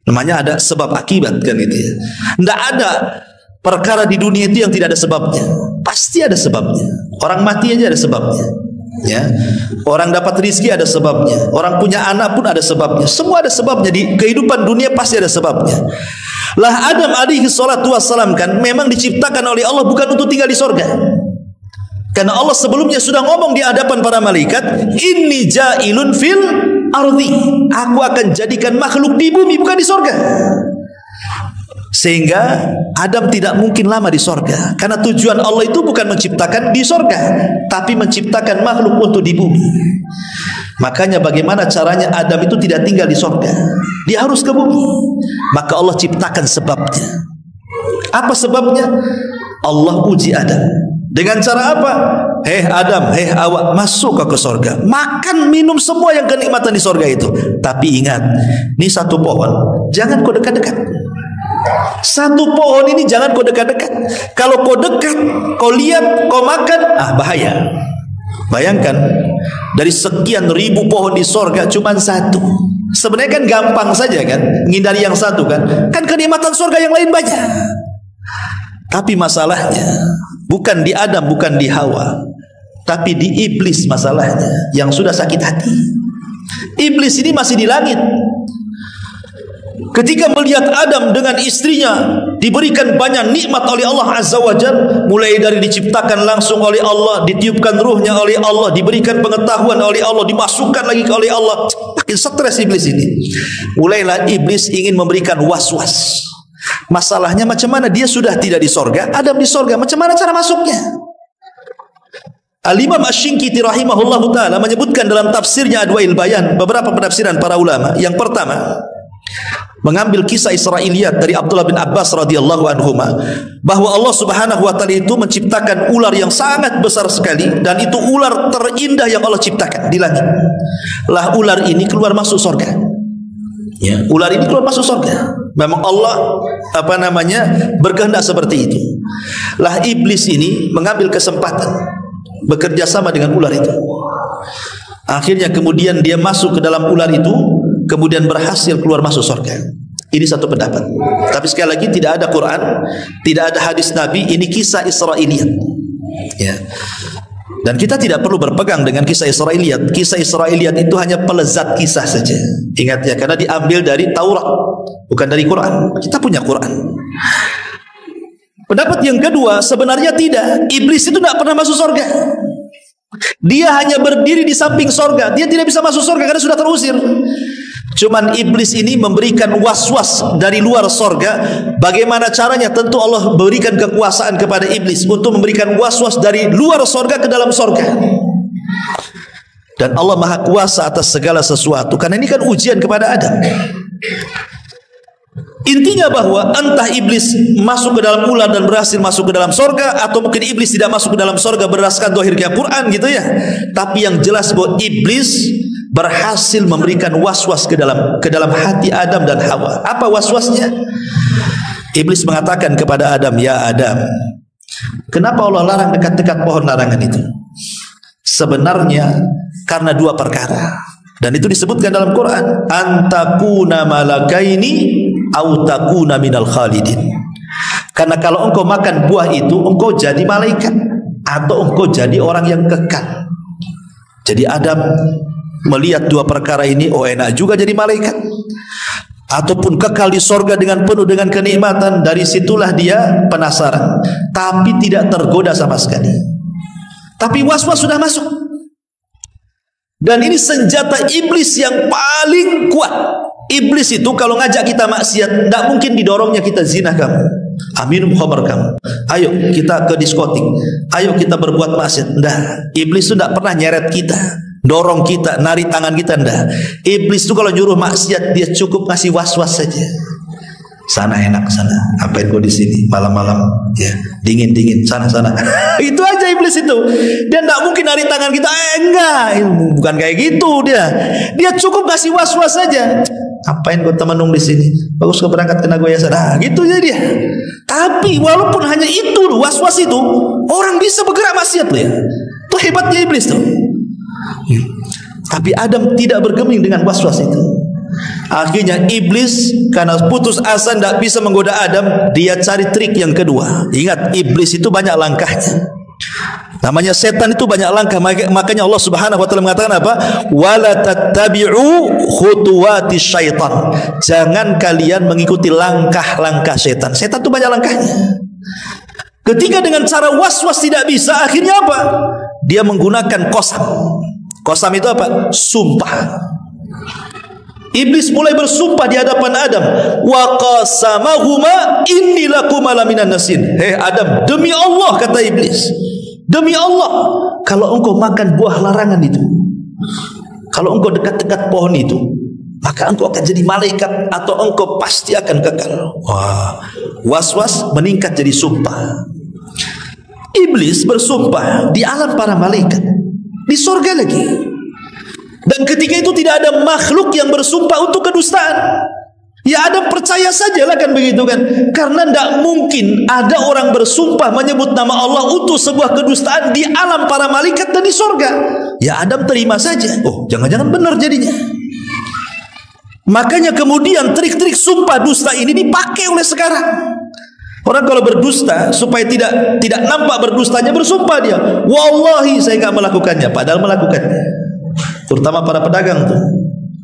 Namanya ada sebab akibat kan gitu ya. Tidak ada perkara di dunia itu yang tidak ada sebabnya. Pasti ada sebabnya. Orang mati aja ada sebabnya. Ya. Orang dapat rizki ada sebabnya. Orang punya anak pun ada sebabnya. Semua ada sebabnya. Di kehidupan dunia pasti ada sebabnya. Lah Adam alaihi salatu wassalam kan memang diciptakan oleh Allah bukan untuk tinggal di sorga. Karena Allah sebelumnya sudah ngomong di hadapan para malaikat, inni ja'ilun fil ardi, aku akan jadikan makhluk di bumi bukan di sorga. Sehingga Adam tidak mungkin lama di sorga, karena tujuan Allah itu bukan menciptakan di sorga, tapi menciptakan makhluk untuk di bumi. Makanya bagaimana caranya Adam itu tidak tinggal di sorga, dia harus ke bumi. Maka Allah ciptakan sebabnya. Apa sebabnya? Allah uji Adam. Dengan cara apa? Hei Adam, hei Hawa, masuk ke sorga, makan minum semua yang kenikmatan di sorga itu. Tapi ingat, ini satu pohon, jangan kau dekat-dekat. Satu pohon ini jangan kau dekat-dekat. Kalau kau dekat, kau lihat, kau makan, bahaya. Bayangkan, dari sekian ribu pohon di sorga cuma satu. Sebenarnya kan gampang saja kan, menghindari yang satu kan. Kan kenikmatan sorga yang lain banyak. Tapi masalahnya bukan di Adam, bukan di Hawa, tapi di iblis masalahnya yang sudah sakit hati. Iblis ini masih di langit. ketika melihat Adam dengan istrinya diberikan banyak nikmat oleh Allah Azza wa Jalla, mulai dari diciptakan langsung oleh Allah, ditiupkan ruhnya oleh Allah, diberikan pengetahuan oleh Allah, dimasukkan lagi oleh Allah, makin stres iblis ini. Mulailah iblis ingin memberikan was-was. Masalahnya macam mana, dia sudah tidak di sorga, Adam di sorga, macam mana cara masuknya? Al-Imam Asy-Syinkiti rahimahullahu ta'ala menyebutkan dalam tafsirnya Adwail Bayan beberapa penafsiran para ulama. Yang pertama, mengambil kisah Israiliyat dari Abdullah bin Abbas radhiyallahu anhuma, bahwa Allah Subhanahu wa taala itu menciptakan ular yang sangat besar sekali, dan itu ular terindah yang Allah ciptakan di langit. Lah ular ini keluar masuk surga. Ya, ular ini keluar masuk surga. Memang Allah berkehendak seperti itu. Lah iblis ini mengambil kesempatan bekerja sama dengan ular itu. Akhirnya kemudian dia masuk ke dalam ular itu, kemudian berhasil keluar masuk surga. Ini satu pendapat. Tapi sekali lagi tidak ada Quran, tidak ada hadis Nabi, ini kisah Israiliyat. Ya. Dan kita tidak perlu berpegang dengan kisah Israiliyat. Kisah Israiliyat itu hanya pelezat kisah saja. Ingat ya, karena diambil dari Taurat, bukan dari Quran. Kita punya Quran. Pendapat yang kedua, sebenarnya tidak. Iblis itu tidak pernah masuk surga. Dia hanya berdiri di samping surga. Dia tidak bisa masuk surga karena sudah terusir. Cuman iblis ini memberikan was-was dari luar surga. Bagaimana caranya? Tentu Allah berikan kekuasaan kepada iblis untuk memberikan was-was dari luar surga ke dalam surga. Dan Allah Maha Kuasa atas segala sesuatu. Karena ini kan ujian kepada Adam. Intinya bahwa entah iblis masuk ke dalam ular dan berhasil masuk ke dalam sorga, atau mungkin iblis tidak masuk ke dalam sorga berdasarkan zahirnya Quran gitu ya. Tapi yang jelas bahwa iblis berhasil memberikan was-was ke dalam hati Adam dan Hawa. Apa was-wasnya? Iblis mengatakan kepada Adam, "Ya Adam, kenapa Allah larang dekat-dekat pohon larangan itu?" Sebenarnya karena dua perkara. Dan itu disebutkan dalam Quran, "Antakuna malakaini au takuna minal khalidin." Karena kalau engkau makan buah itu, engkau jadi malaikat atau engkau jadi orang yang kekal. Jadi Adam melihat dua perkara ini, oh enak juga jadi malaikat, ataupun kekal di sorga dengan penuh dengan kenikmatan. Dari situlah dia penasaran, tapi tidak tergoda sama sekali. Tapi was-was sudah masuk. Dan ini senjata iblis yang paling kuat. Iblis itu kalau ngajak kita maksiat, tidak mungkin didorongnya kita zina kamu, minum khamar kamu, ayo kita ke diskotik, ayo kita berbuat maksiat. Tidak. Iblis itu tidak pernah nyeret kita, dorong kita, narik tangan kita. Tidak. Iblis itu kalau nyuruh maksiat, dia cukup ngasih was-was saja. Sana enak, sana. Apain kau di sini malam-malam? Ya, dingin. Sana. Itu aja iblis itu. Dia tidak mungkin narik tangan kita. Enggak, bukan kayak gitu dia. Dia cukup ngasih was-was saja. Apain kau temenung di sini? Bagus kau berangkat ke Nagoya sana. Gitu aja dia. Tapi walaupun hanya itu, was-was itu, orang bisa bergerak maksiat loh ya. Itu hebatnya iblis tuh. Tapi Adam tidak bergeming dengan was-was itu. Akhirnya iblis karena putus asa tidak bisa menggoda Adam, dia cari trik yang kedua. Ingat, iblis itu banyak langkahnya. Namanya setan itu banyak langkah. Makanya Allah Subhanahu wa taala mengatakan apa? Wala tattabi'u khutuwati syaitan. Jangan kalian mengikuti langkah-langkah setan. Setan itu banyak langkahnya. Ketika dengan cara was-was tidak bisa, akhirnya apa? Dia menggunakan qasam. Qasam itu apa? Sumpah. Iblis mulai bersumpah di hadapan Adam. Wa qasamahuma inni lakuma laminan nasin. Hei Adam, demi Allah, kata iblis, demi Allah, kalau engkau makan buah larangan itu, kalau engkau dekat-dekat pohon itu, maka engkau akan jadi malaikat atau engkau pasti akan kekal. Wah, was-was meningkat jadi sumpah. Iblis bersumpah di alam para malaikat, di surga lagi. Dan ketika itu tidak ada makhluk yang bersumpah untuk kedustaan. Ya Adam percaya sajalah kan begitu kan. Karena tidak mungkin ada orang bersumpah menyebut nama Allah untuk sebuah kedustaan di alam para malaikat dan di surga. Ya Adam terima saja. Oh, jangan-jangan benar jadinya. Makanya kemudian trik-trik sumpah dusta ini dipakai oleh sekarang. Orang kalau berdusta supaya tidak nampak berdustanya, bersumpah dia, wallahi saya nggak melakukannya, padahal melakukannya. Terutama para pedagang tuh.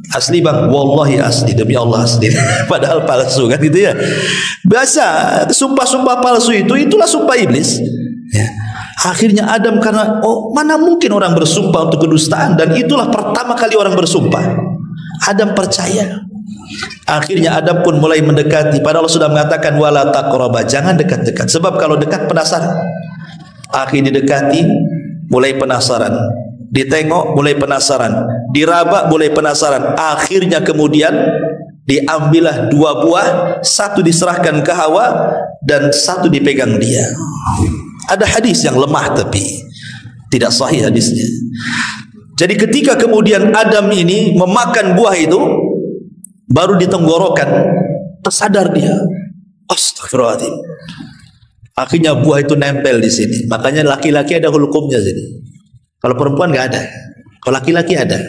Asli bang, wallahi asli, demi Allah asli. Padahal palsu kan gitu ya. Biasa sumpah-sumpah palsu itulah sumpah iblis. Ya. Akhirnya Adam karena mana mungkin orang bersumpah untuk kedustaan, dan itulah pertama kali orang bersumpah. Adam percaya. Akhirnya Adam pun mulai mendekati. Padahal Allah sudah mengatakan wala taqraba, jangan dekat-dekat. Sebab kalau dekat penasaran. Akhirnya didekati, mulai penasaran. Ditengok mulai penasaran, diraba mulai penasaran. Akhirnya kemudian diambillah 2 buah, satu diserahkan ke Hawa dan satu dipegang dia. Ada hadis yang lemah tapi tidak sahih hadisnya. Jadi ketika kemudian Adam ini memakan buah itu, baru di tenggorokan tersadar dia, astagfirullahaladzim. Akhirnya buah itu nempel di sini. Makanya laki-laki ada hukumnya sini. Kalau perempuan nggak ada, kalau laki-laki ada.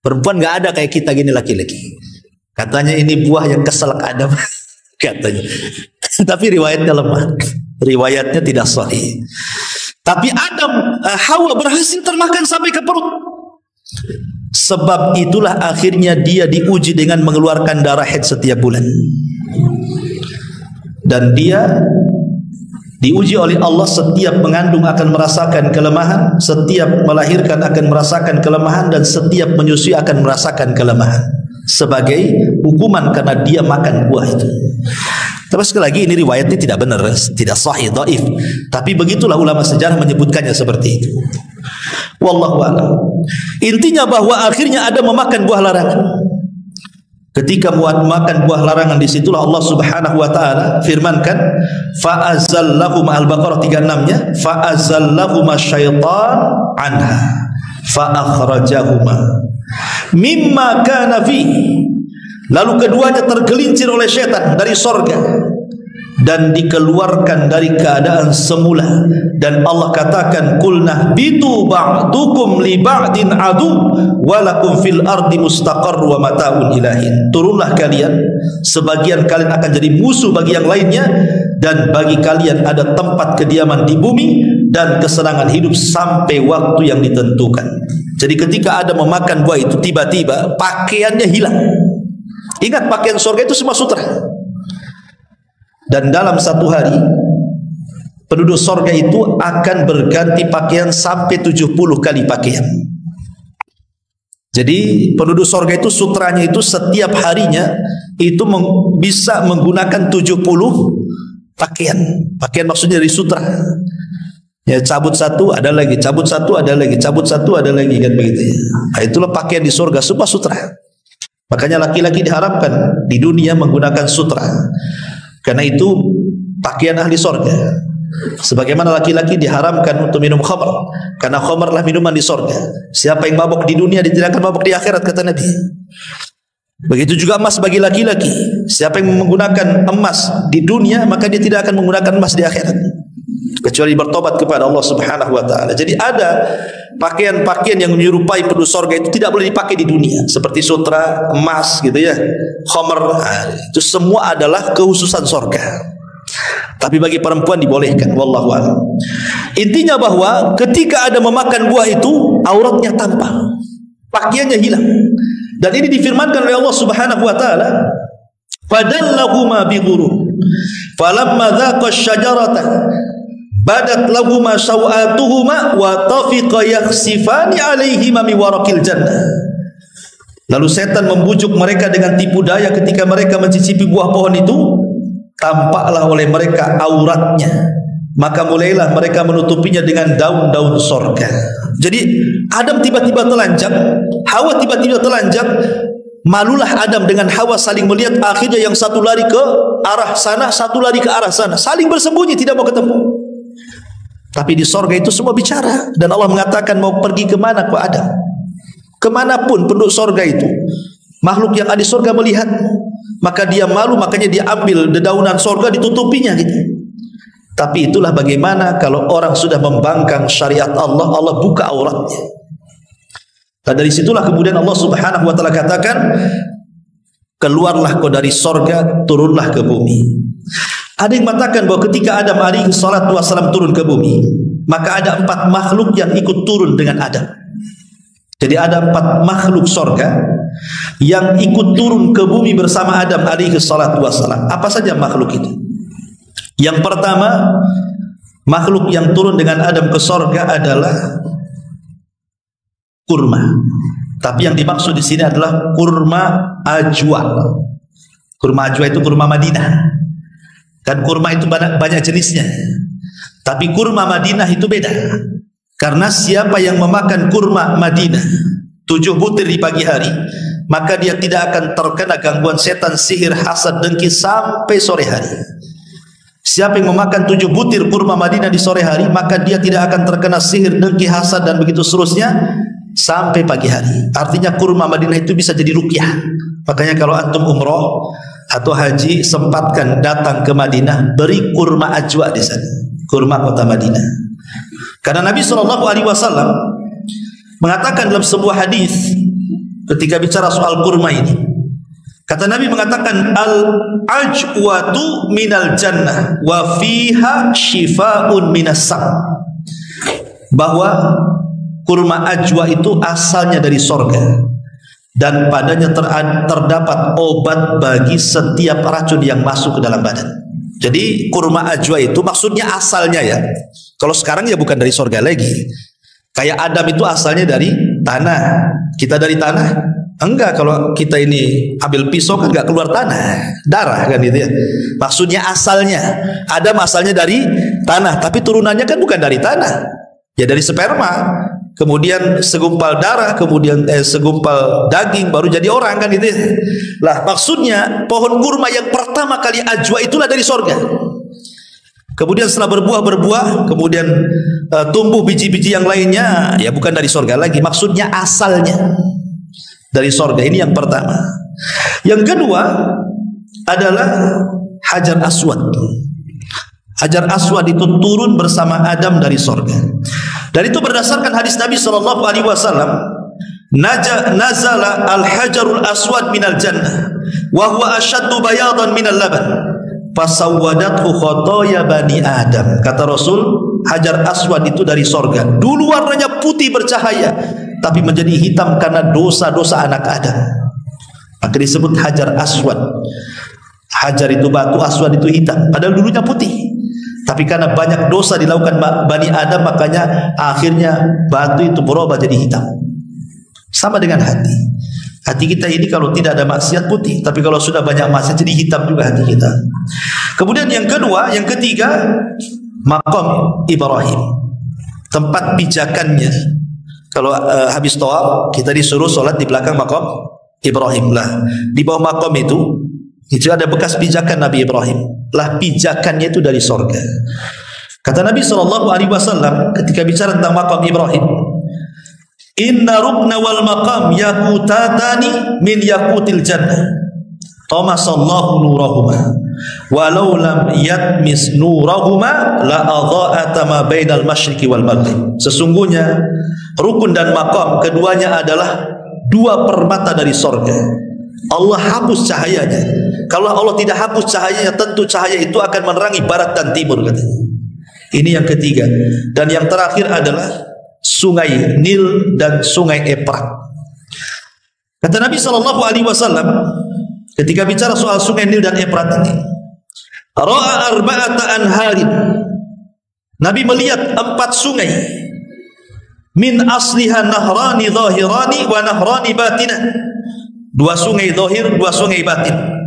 Perempuan nggak ada kayak kita gini laki-laki. Katanya ini buah yang keselak Adam, katanya. Tapi riwayatnya lemah, riwayatnya tidak sahih. Tapi Hawa berhasil termakan sampai ke perut. Sebab itulah akhirnya dia diuji dengan mengeluarkan darah haid setiap bulan. Dan dia diuji oleh Allah, setiap mengandung akan merasakan kelemahan, setiap melahirkan akan merasakan kelemahan, dan setiap menyusui akan merasakan kelemahan sebagai hukuman karena dia makan buah itu. Tapi sekali lagi ini riwayatnya tidak benar, tidak sahih, dhaif. Tapi begitulah ulama sejarah menyebutkannya seperti itu. Wallahu a'lam. Intinya bahwa akhirnya ada memakan buah larangan. Ketika makan buah larangan, disitulah Allah Subhanahu wa taala firmankan, fa'azallahum, Al-Baqarah 36-nya, fa'azallahum syaitan anha fa'akhrajahuma mimma kana fi. Lalu keduanya tergelincir oleh syaitan dari sorga dan dikeluarkan dari keadaan semula. Dan Allah katakan, qulna bitu ba'dukum li ba'din adu walakum fil ardi mustaqarr wa mata'un ilahin. Turunlah kalian, sebagian kalian akan jadi musuh bagi yang lainnya, dan bagi kalian ada tempat kediaman di bumi dan kesenangan hidup sampai waktu yang ditentukan. Jadi ketika ada memakan buah itu, tiba-tiba pakaiannya hilang. Ingat, pakaian surga itu semua sutra. Dan dalam satu hari penduduk sorga itu akan berganti pakaian sampai 70 kali pakaian. Jadi penduduk sorga itu sutranya itu setiap harinya itu bisa menggunakan 70 pakaian. Pakaian maksudnya dari sutra. Ya, cabut satu ada lagi, cabut satu ada lagi, cabut satu ada lagi, kan begitu ya. Nah, itulah pakaian di sorga, semua sutra. Makanya laki-laki diharapkan di dunia menggunakan sutra. Karena itu pakaian ahli sorga. Sebagaimana laki-laki diharamkan untuk minum khamr, karena khamrlah minuman di sorga. Siapa yang mabuk di dunia, dia tidak akan mabuk di akhirat, kata Nabi. Begitu juga emas bagi laki-laki. Siapa yang menggunakan emas di dunia, maka dia tidak akan menggunakan emas di akhirat, kecuali bertobat kepada Allah Subhanahu wa taala. Jadi ada pakaian-pakaian yang menyerupai penduduk sorga itu tidak boleh dipakai di dunia, seperti sutra, emas gitu ya, khamr. Itu semua adalah kekhususan sorga. Tapi bagi perempuan dibolehkan, wallahu a'lam. Intinya bahwa ketika ada memakan buah itu, auratnya tampak, pakaiannya hilang. Dan ini difirmankan oleh Allah Subhanahu wa taala, fadallahuma bighurur falamma dhaqa asy-syajarata badat lahuma sawatuhuma wa tafiqa yakhsifani alaihima min waraqil jannah. Lalu setan membujuk mereka dengan tipu daya. Ketika mereka mencicipi buah pohon itu, tampaklah oleh mereka auratnya, maka mulailah mereka menutupinya dengan daun-daun sorga. Jadi Adam tiba-tiba telanjang, Hawa tiba-tiba telanjang. Malulah Adam dengan Hawa saling melihat. Akhirnya yang satu lari ke arah sana, satu lari ke arah sana, saling bersembunyi, tidak mau ketemu. Tapi di sorga itu semua bicara. Dan Allah mengatakan, mau pergi kemana kau Adam? Kemanapun penduduk sorga itu, makhluk yang ada di sorga melihat, maka dia malu, makanya dia ambil dedaunan sorga, ditutupinya gitu. Tapi itulah bagaimana kalau orang sudah membangkang syariat Allah, Allah buka auratnya. Dan dari situlah kemudian Allah Subhanahu wa taala katakan, keluarlah kau dari sorga, turunlah ke bumi. Ada yang mengatakan bahwa ketika Adam alaihi salatu wassalam turun ke bumi, maka ada 4 makhluk yang ikut turun dengan Adam. Jadi ada 4 makhluk sorga yang ikut turun ke bumi bersama Adam alaihi salatu wassalam. Apa saja makhluk itu? Yang pertama, makhluk yang turun dengan Adam ke sorga adalah kurma. Tapi yang dimaksud di sini adalah kurma ajwa. Kurma ajwa itu kurma Madinah. Kan kurma itu banyak jenisnya. Tapi kurma Madinah itu beda. Karena siapa yang memakan kurma Madinah 7 butir di pagi hari, maka dia tidak akan terkena gangguan setan, sihir, hasad, dengki sampai sore hari. Siapa yang memakan 7 butir kurma Madinah di sore hari, maka dia tidak akan terkena sihir, dengki, hasad, dan begitu seterusnya sampai pagi hari. Artinya kurma Madinah itu bisa jadi ruqyah. Makanya kalau antum umroh atau haji, sempatkan datang ke Madinah, beri kurma ajwa di sana, kurma kota Madinah. Karena Nabi SAW mengatakan dalam sebuah hadis ketika bicara soal kurma ini, kata Nabi mengatakan al-ajwatu minal jannah wa fiha shifaun minas sam, bahwa kurma ajwa itu asalnya dari sorga dan padanya terdapat obat bagi setiap racun yang masuk ke dalam badan. Jadi kurma ajwa itu maksudnya asalnya ya. Kalau sekarang ya bukan dari sorga lagi. Kayak Adam itu asalnya dari tanah. Kita dari tanah? Enggak, kalau kita ini ambil pisau kan enggak keluar tanah, darah kan gitu ya. Maksudnya asalnya, Adam asalnya dari tanah, tapi turunannya kan bukan dari tanah. Ya dari sperma. Kemudian segumpal darah, kemudian segumpal daging, baru jadi orang kan gitu ya. Lah maksudnya pohon kurma yang pertama kali ajwa itulah dari sorga. Kemudian setelah berbuah, kemudian tumbuh biji-biji yang lainnya, ya bukan dari sorga lagi. Maksudnya asalnya dari sorga. Ini yang pertama. Yang kedua adalah Hajar Aswad. Hajar Aswad itu turun bersama Adam dari sorga. Dan itu berdasarkan hadis Nabi SAW, nazala al-hajarul aswad minal jannah wa huwa ashaddu bayadan minal laban fasawwadathu khotoya bani Adam. Kata Rasul, Hajar Aswad itu dari sorga. Dulu warnanya putih bercahaya, tapi menjadi hitam karena dosa-dosa anak Adam. Maka disebut Hajar Aswad. Hajar itu batu, aswad itu hitam. Padahal dulunya putih. Tapi karena banyak dosa dilakukan Bani Adam, makanya akhirnya batu itu berubah jadi hitam. Sama dengan hati. Hati kita ini kalau tidak ada maksiat putih, tapi kalau sudah banyak maksiat jadi hitam juga hati kita. Kemudian yang kedua, yang ketiga, Maqam Ibrahim, tempat pijakannya. Kalau habis tawaf kita disuruh sholat di belakang Maqam Ibrahim. Lah di bawah Maqam itu ada bekas pijakan Nabi Ibrahim. Lah pijakannya itu dari sorga. Kata Nabi SAW ketika bicara tentang Maqam Ibrahim, inna rukna wal maqam yakutatani min yakutil jannah tamasallahu nurahuma walau lam yatmis nurahuma la adha'ata ma bainal masyriqi wal maghrib. Sesungguhnya rukun dan maqam keduanya adalah 2 permata dari sorga. Allah hapus cahayanya. Kalau Allah tidak hapus cahayanya, tentu cahaya itu akan menerangi barat dan timur, katanya. Ini yang ketiga. Dan yang terakhir adalah sungai Nil dan sungai Efrat. Kata Nabi SAW ketika bicara soal sungai Nil dan Efrat ini, ra'a arba'ata anharin. Nabi melihat 4 sungai. Min asliha nahrani zahirani wa nahrani batinah. 2 sungai zahir, 2 sungai batin.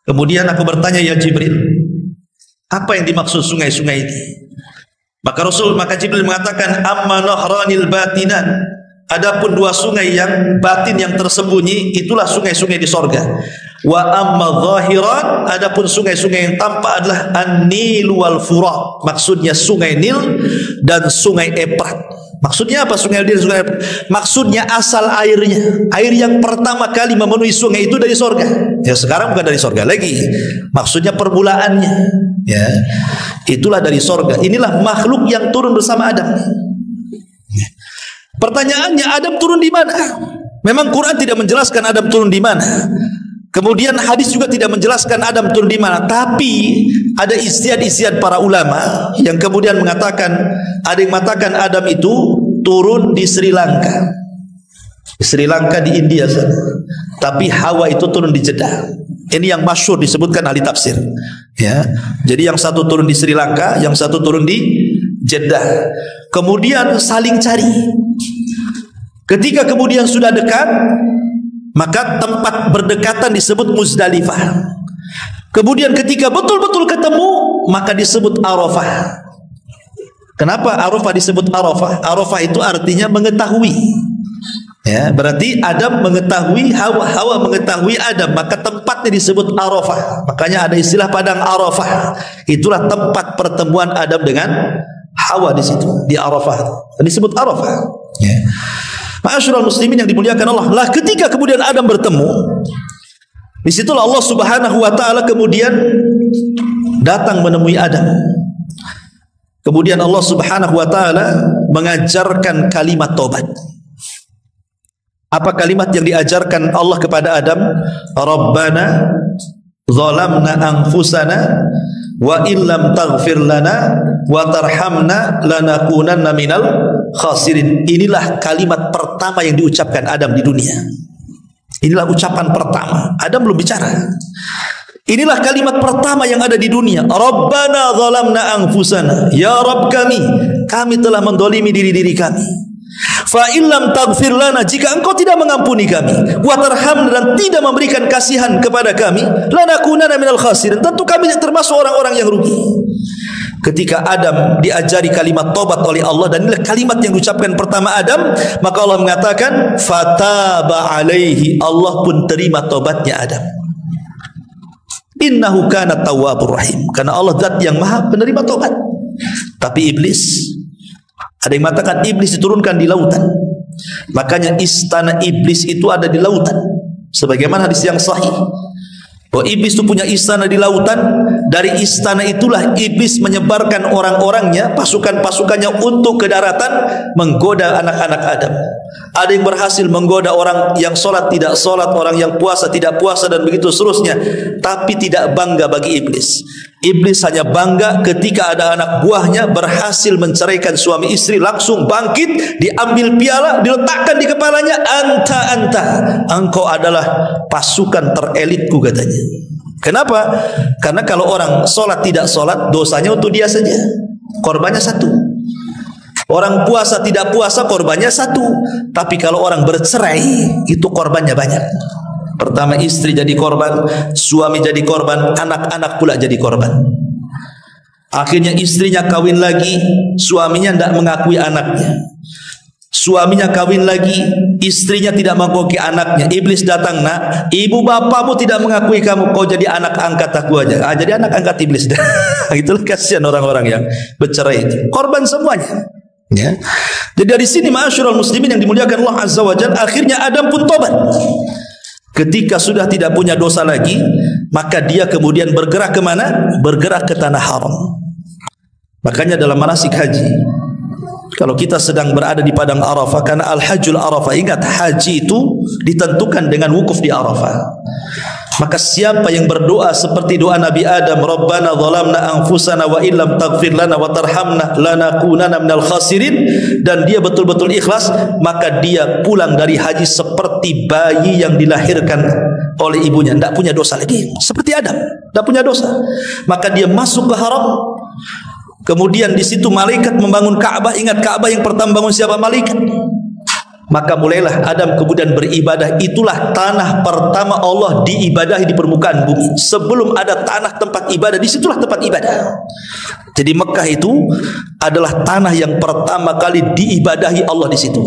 Kemudian aku bertanya, ya Jibril, apa yang dimaksud sungai-sungai ini? Maka Jibril mengatakan, amma nahranil batinan, adapun 2 sungai yang batin yang tersembunyi, itulah sungai-sungai di sorga. Wa amma zahiran, adapun sungai-sungai yang tampak adalah an-Nil wal Furat. Maksudnya sungai Nil dan sungai Efrat. Maksudnya apa sungai Nil dan sungai Efrat? Maksudnya asal airnya. Air yang pertama kali memenuhi sungai itu dari sorga. Ya sekarang bukan dari sorga lagi. Maksudnya permulaannya. Ya, itulah dari sorga. Inilah makhluk yang turun bersama Adam. Pertanyaannya, Adam turun di mana? Memang Quran tidak menjelaskan Adam turun di mana. Kemudian hadis juga tidak menjelaskan Adam turun di mana. Tapi ada istiad-istiad para ulama yang kemudian mengatakan, ada yang mengatakan Adam itu turun di Sri Lanka. Sri Lanka di India sana. Tapi Hawa itu turun di Jeddah. Ini yang masyhur disebutkan ahli tafsir. Ya. Jadi yang satu turun di Sri Lanka, yang satu turun di Jeddah. Kemudian saling cari. Ketika kemudian sudah dekat, maka tempat berdekatan disebut Muzdalifah. Kemudian ketika betul-betul ketemu, maka disebut Arafah. Kenapa Arafah disebut Arafah? Arafah itu artinya mengetahui. Ya, berarti Adam mengetahui, Hawa mengetahui Adam, maka tempatnya disebut Arafah. Makanya ada istilah padang Arafah. Itulah tempat pertemuan Adam dengan Hawa di situ, di Arafah. Disebut Arafah. Ya. Ma'asyiral muslimin yang dimuliakan Allah, lah ketika kemudian Adam bertemu, di situlah Allah Subhanahu wa taala kemudian datang menemui Adam. Kemudian Allah Subhanahu wa taala mengajarkan kalimat taubat. Apa kalimat yang diajarkan Allah kepada Adam? Rabbana zalamna anfusana wa illam taghfir lana wa tarhamna lanakunanna minal khasirin. Inilah kalimat pertama yang diucapkan Adam di dunia. Inilah ucapan pertama. Adam belum bicara. Inilah kalimat pertama yang ada di dunia. Rabbana zalamna anfusana. Ya Rabb kami telah mendolimi diri-diri kami. Fa illam taghfir lana, jika engkau tidak mengampuni kami, wa tarhamna, dan tidak memberikan kasihan kepada kami, lanakunanna minal khasirin, tentu kami termasuk orang-orang yang rugi. Ketika Adam diajari kalimat taubat oleh Allah, dan inilah kalimat yang diucapkan pertama Adam, maka Allah mengatakan fataba alaihi, Allah pun terima taubatnya Adam. Innahu kana tawwabur rahim, karena Allah zat yang maha penerima taubat. Tapi iblis, ada yang mengatakan iblis diturunkan di lautan. Makanya istana iblis itu ada di lautan. Sebagaimana hadis yang sahih, bahwa iblis itu punya istana di lautan. Dari istana itulah iblis menyebarkan orang-orangnya, pasukan-pasukannya untuk ke daratan menggoda anak-anak Adam. Ada yang berhasil menggoda orang yang sholat tidak sholat, orang yang puasa tidak puasa, dan begitu seterusnya. Tapi tidak bangga bagi iblis. Iblis hanya bangga ketika ada anak buahnya berhasil menceraikan suami istri, langsung bangkit, diambil piala, diletakkan di kepalanya, anta, engkau adalah pasukan terelitku, katanya. Kenapa? Karena kalau orang sholat tidak sholat, dosanya untuk dia saja, korbannya satu. Orang puasa tidak puasa, korbannya satu. Tapi kalau orang bercerai, itu korbannya banyak. Pertama istri jadi korban, suami jadi korban, anak-anak pula jadi korban. Akhirnya istrinya kawin lagi, suaminya tidak mengakui anaknya. Suaminya kawin lagi, istrinya tidak mengakui anaknya. Iblis datang, nak, ibu bapakmu tidak mengakui kamu, kau jadi anak angkat aku aja. Jadi anak angkat iblis. Itulah kasihan orang-orang yang bercerai itu. Korban semuanya. Ya. Jadi dari sini ma'asyiral muslimin yang dimuliakan Allah Azza wa Jalla, akhirnya Adam pun tobat. Ketika sudah tidak punya dosa lagi, maka dia kemudian bergerak ke mana? Bergerak ke tanah haram. Makanya dalam manasik haji, kalau kita sedang berada di padang Arafah, karena al-hajjul Arafah, ingat haji itu ditentukan dengan wukuf di Arafah. Maka siapa yang berdoa seperti doa Nabi Adam, Rabbana zalamna anfusana wa illam taghfir lana wa tarhamna lanakunanna minal khasirin, dan dia betul-betul ikhlas, maka dia pulang dari haji seperti bayi yang dilahirkan oleh ibunya, tidak punya dosa lagi, seperti Adam, tidak punya dosa. Maka dia masuk ke haram. Kemudian di situ malaikat membangun Ka'bah. Ingat, Ka'bah yang pertama bangun siapa? Malaikat. Maka mulailah Adam kemudian beribadah. Itulah tanah pertama Allah diibadahi di permukaan bumi. Sebelum ada tanah tempat ibadah, disitulah tempat ibadah. Jadi Mekah itu adalah tanah yang pertama kali diibadahi Allah di situ.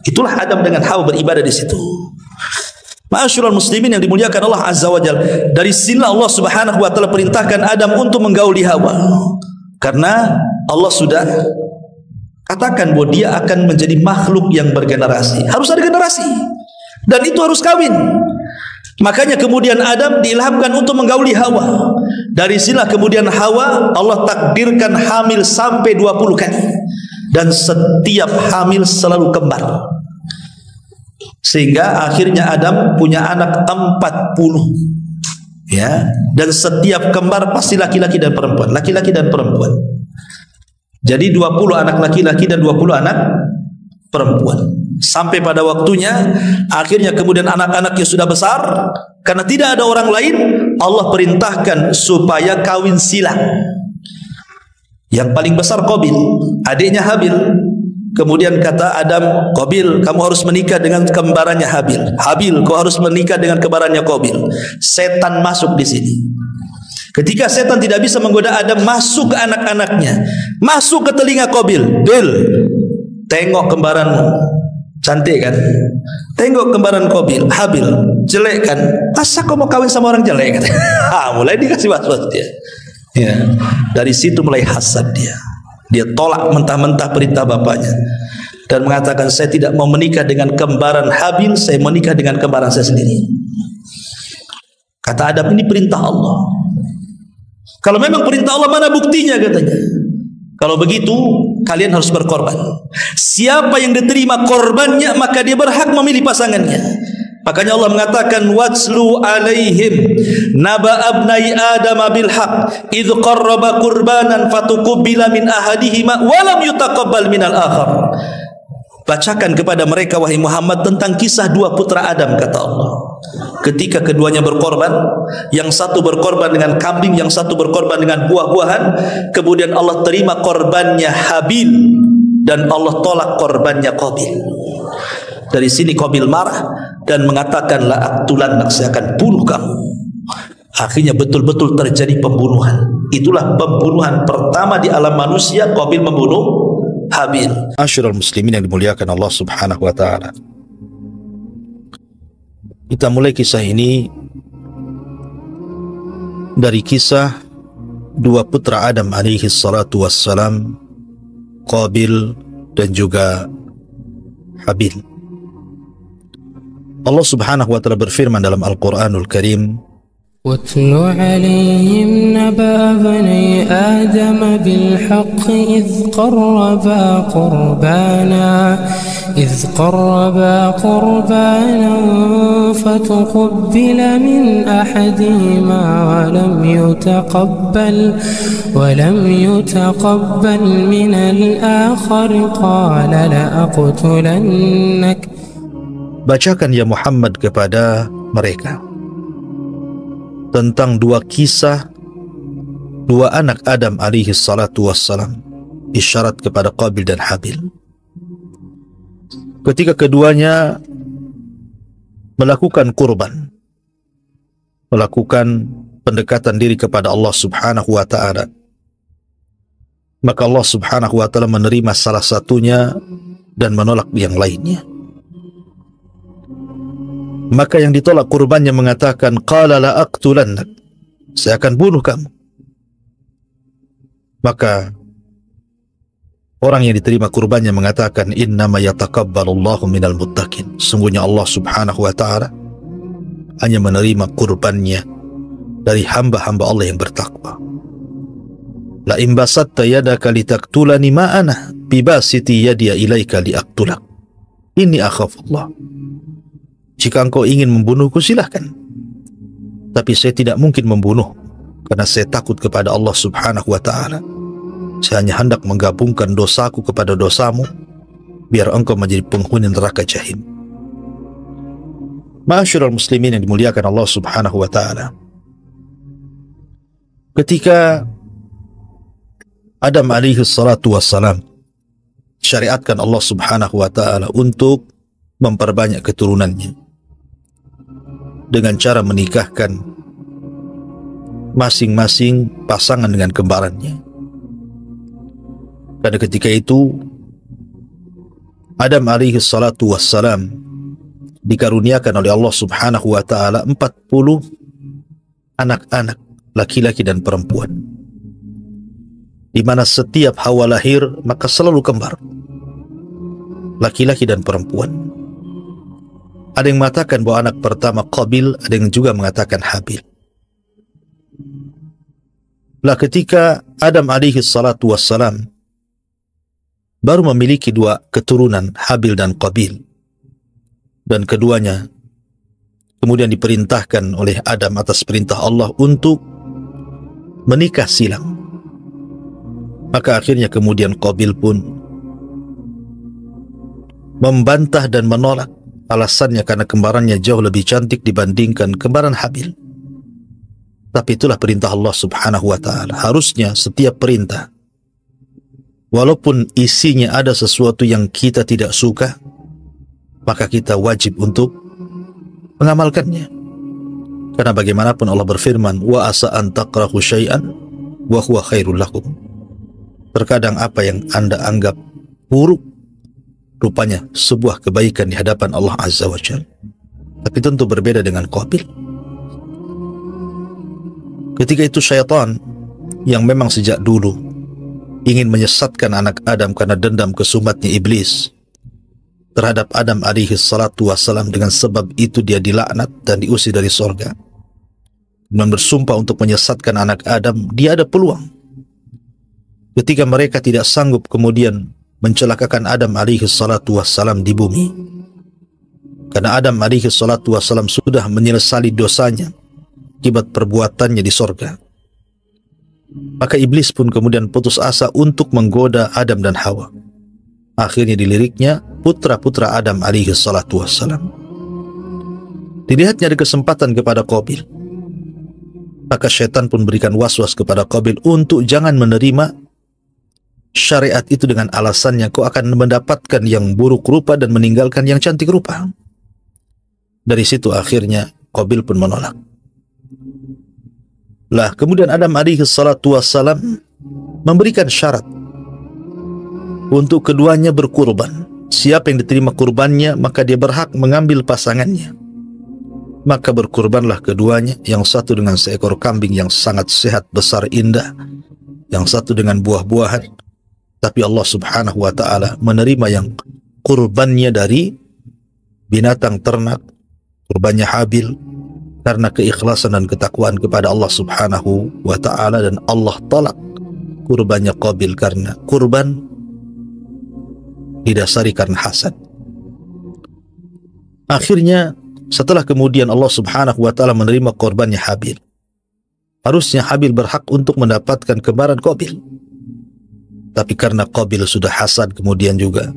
Itulah Adam dengan Hawa beribadah di situ. Ma'asyiral muslimin yang dimuliakan Allah Azza wa Jalla, dari sini Allah Subhanahu wa taala perintahkan Adam untuk menggauli Hawa. Karena Allah sudah katakan bahwa dia akan menjadi makhluk yang bergenerasi. Harus ada generasi. Dan itu harus kawin. Makanya kemudian Adam diilhamkan untuk menggauli Hawa. Dari sinilah kemudian Hawa Allah takdirkan hamil sampai 20 kali. Dan setiap hamil selalu kembar. Sehingga akhirnya Adam punya anak 40. Ya, dan setiap kembar pasti laki-laki dan perempuan, laki-laki dan perempuan. Jadi 20 anak laki-laki dan 20 anak perempuan. sampai pada waktunya. Akhirnya kemudian anak-anaknya sudah besar, karena tidak ada orang lain, Allah perintahkan supaya kawin silang. Yang paling besar Qabil, adiknya Habil. Kemudian kata Adam, Qabil, kamu harus menikah dengan kembarannya Habil. Habil, kau harus menikah dengan kembarannya Qabil. Setan masuk di sini. Ketika setan tidak bisa menggoda Adam, masuk ke anak-anaknya, masuk ke telinga Qabil. Bil, tengok kembaranmu, cantik kan? Tengok kembaran Qabil, Habil, jelek kan? Asa kau mau kawin sama orang jelek kan? Mulai dikasih was-was dia. Ya, dari situ mulai hasad dia. Dia tolak mentah-mentah perintah bapaknya dan mengatakan, saya tidak mau menikah dengan kembaran Habil, saya menikah dengan kembaran saya sendiri. Kata Adam, ini perintah Allah. Kalau memang perintah Allah, mana buktinya katanya? Kalau begitu, kalian harus berkorban. Siapa yang diterima korbannya, maka dia berhak memilih pasangannya. Makanya Allah mengatakan, watslu alaihim naba abnai adam bil haq idh qarraba qurbanan fatuqbila min ahadihima wa lam yutaqabbal minal akhar. Bacakan kepada mereka wahai Muhammad tentang kisah dua putra Adam, kata Allah. Ketika keduanya berkorban, yang satu berkorban dengan kambing, yang satu berkorban dengan buah-buahan, kemudian Allah terima korbannya Habil dan Allah tolak korbannya Qabil. Dari sini Qabil marah dan mengatakan, la aqtulannak, saya akan bunuh kamu. Akhirnya betul-betul terjadi pembunuhan. Itulah pembunuhan pertama di alam manusia, Qabil membunuh Habil. Asyiral muslimin yang dimuliakan Allah Subhanahu wa taala. Kita mulai kisah ini dari kisah dua putra Adam alaihi salatu wassalam, Qabil dan juga Habil. Allah Subhanahu wa taala berfirman dalam Al-Qur'anul Karim, وَاتْلُ عَلَيْهِمْ نَبَأَ بَنِي آدَمَ بِالْحَقِّ إِذْ قَرَّبَا قُرْبَانًا فَتُقُبِّلَ مِنْ أَحَدِهِمَا وَلَمْ يُتَقَبَّلْ مِنَ الْآخَرِ قَالَ لَأَقْتُلَنَّكَ. Bacakan ya Muhammad kepada mereka tentang dua kisah dua anak Adam alaihi salatu wassalam, isyarat kepada Qabil dan Habil. Ketika keduanya melakukan kurban, melakukan pendekatan diri kepada Allah Subhanahu wa taala, maka Allah Subhanahu wa taala menerima salah satunya dan menolak yang lainnya. Maka yang ditolak kurbannya mengatakan, qala la aqtulannak, saya akan bunuh kamu. Maka orang yang diterima kurbannya mengatakan, innama yataqabbalullahu minal muttaqin, sungguhnya Allah Subhanahu wa taala hanya menerima kurbannya dari hamba-hamba Allah yang bertakwa. La in basatta yadaka litaqtulani ma ana bibasiti yadiya ilaika liaqtulak inni akhafullah. Jika engkau ingin membunuhku, silahkan, tapi saya tidak mungkin membunuh karena saya takut kepada Allah Subhanahu wa taala. Saya hanya hendak menggabungkan dosaku kepada dosamu biar engkau menjadi penghuni neraka jahim. Ma'asyiral muslimin yang dimuliakan Allah Subhanahu wa taala, ketika Adam alaihi salatu wassalam syariatkan Allah Subhanahu wa taala untuk memperbanyak keturunannya dengan cara menikahkan masing-masing pasangan dengan kembarannya. Pada ketika itu Adam alaihi salatu wassalam dikaruniakan oleh Allah Subhanahu wa taala 40 anak-anak laki-laki dan perempuan, di mana setiap hawa lahir maka selalu kembar, laki-laki dan perempuan. Ada yang mengatakan bahwa anak pertama Qabil, ada yang juga mengatakan Habil. Lah ketika Adam alaihi salatu wassalam baru memiliki dua keturunan, Habil dan Qabil, dan keduanya kemudian diperintahkan oleh Adam atas perintah Allah untuk menikah silang, maka akhirnya kemudian Qabil pun membantah dan menolak. Alasannya karena kembarannya jauh lebih cantik dibandingkan kembaran Habil. Tapi itulah perintah Allah Subhanahu wa ta'ala. Harusnya setiap perintah, walaupun isinya ada sesuatu yang kita tidak suka, maka kita wajib untuk mengamalkannya. Karena bagaimanapun Allah berfirman, wa asa an takrahu syai'an wa huwa khairul lakum. Terkadang apa yang Anda anggap buruk, rupanya sebuah kebaikan di hadapan Allah Azza wa Jalla. Tapi tentu berbeda dengan Qabil. Ketika itu syaitan yang memang sejak dulu ingin menyesatkan anak Adam karena dendam kesumatnya iblis terhadap Adam alaihi salatu wassalam, dengan sebab itu dia dilaknat dan diusir dari sorga, dan bersumpah untuk menyesatkan anak Adam. Dia ada peluang ketika mereka tidak sanggup kemudian mencelakakan Adam alaihi salatu wassalam di bumi, karena Adam alaihi salatu wassalam sudah menyesali dosanya akibat perbuatannya di sorga. Maka iblis pun kemudian putus asa untuk menggoda Adam dan Hawa. Akhirnya diliriknya putra-putra Adam alaihi salatu wassalam. Dilihatnya ada kesempatan kepada Qabil, maka syaitan pun berikan waswas kepada Qabil untuk jangan menerima syariat itu dengan alasannya kau akan mendapatkan yang buruk rupa dan meninggalkan yang cantik rupa. Dari situ akhirnya Qabil pun menolak. Lah kemudian Adam alaihi salatu wassalam memberikan syarat untuk keduanya berkurban. Siapa yang diterima kurbannya maka dia berhak mengambil pasangannya. Maka berkurbanlah keduanya, yang satu dengan seekor kambing yang sangat sehat, besar, indah, yang satu dengan buah-buahan. Tapi Allah Subhanahu wa ta'ala menerima yang kurbannya dari binatang ternak, kurbannya Habil, karena keikhlasan dan ketakwaan kepada Allah Subhanahu wa ta'ala. Dan Allah tolak kurbannya Qabil karena kurban didasari karena hasad. Akhirnya setelah kemudian Allah Subhanahu wa ta'ala menerima korbannya Habil, harusnya Habil berhak untuk mendapatkan kembaran Qabil. Tapi karena Qabil sudah hasad, kemudian juga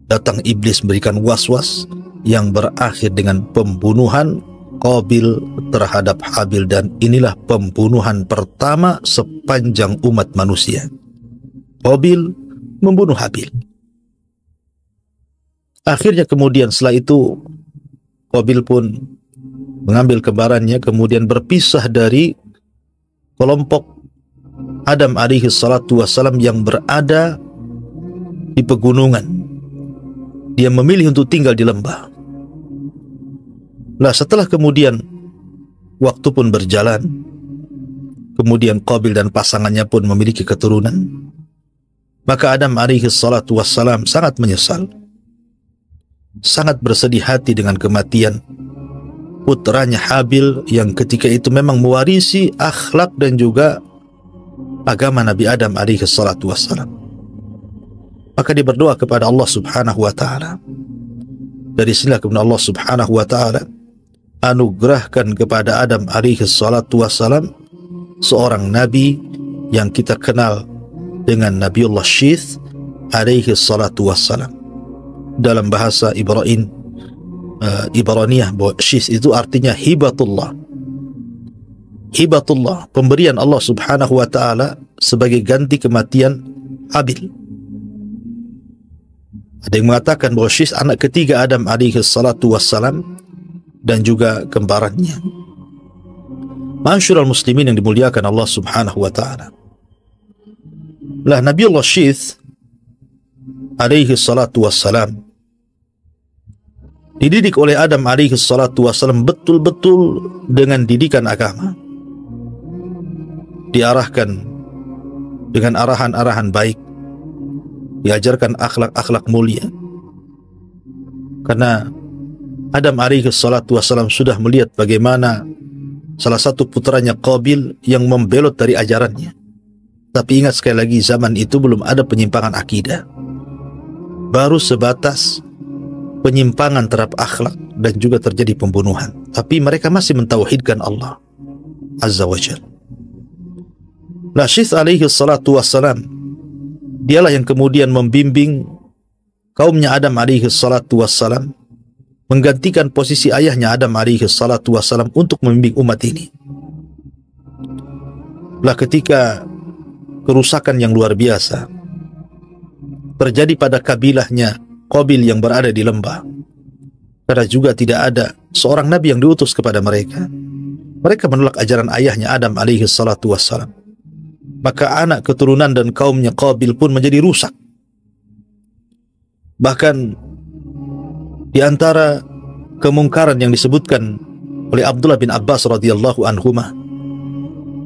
datang iblis memberikan was-was yang berakhir dengan pembunuhan Qabil terhadap Habil. Dan inilah pembunuhan pertama sepanjang umat manusia. Qabil membunuh Habil. Akhirnya kemudian setelah itu Qabil pun mengambil kembarannya, kemudian berpisah dari kelompok Adam alaihi salatu wassalam yang berada di pegunungan. Dia memilih untuk tinggal di lembah. Nah setelah kemudian waktu pun berjalan, kemudian Qabil dan pasangannya pun memiliki keturunan, maka Adam alaihi salatu wassalam sangat menyesal, sangat bersedih hati dengan kematian putranya Habil yang ketika itu memang mewarisi akhlak dan juga agama Nabi Adam alaihi salatu wassalam. Maka dia berdoa kepada Allah Subhanahu wa ta'ala. Dari sinilah kemudian Allah Subhanahu wa ta'ala anugerahkan kepada Adam alaihi salatu wassalam seorang nabi yang kita kenal dengan Nabiullah Syith alaihi salatu wassalam. Dalam bahasa Ibraniyah, Syith itu artinya hibatullah. Hibatullah, pemberian Allah Subhanahu wa ta'ala sebagai ganti kematian Habil. Ada yang mengatakan bahwa Syith anak ketiga Adam alaihi salatu wassalam dan juga kembarannya. Ma'asyiral muslimin yang dimuliakan Allah Subhanahu wa ta'ala. Lah Nabiullah Syith alaihi salatu wassalam dididik oleh Adam alaihi salatu wassalam betul-betul dengan didikan agama. Diarahkan dengan arahan-arahan baik, diajarkan akhlak-akhlak mulia. Karena Adam alaihi salatu wassalam sudah melihat bagaimana salah satu putranya Qabil yang membelot dari ajarannya. Tapi ingat sekali lagi, zaman itu belum ada penyimpangan akidah, baru sebatas penyimpangan terhadap akhlak dan juga terjadi pembunuhan. Tapi mereka masih mentauhidkan Allah Azza wa Jalla. Nah Syith alaihi salatu wassalam, dialah yang kemudian membimbing kaumnya Adam alaihi salatu wassalam menggantikan posisi ayahnya Adam alaihi salatu wassalam untuk membimbing umat ini. Lah ketika kerusakan yang luar biasa terjadi pada kabilahnya Qabil yang berada di lembah, karena juga tidak ada seorang nabi yang diutus kepada mereka. Mereka menolak ajaran ayahnya Adam alaihi salatu wassalam. Maka anak keturunan dan kaumnya Qabil pun menjadi rusak. Bahkan di antara kemungkaran yang disebutkan oleh Abdullah bin Abbas radhiyallahu anhuma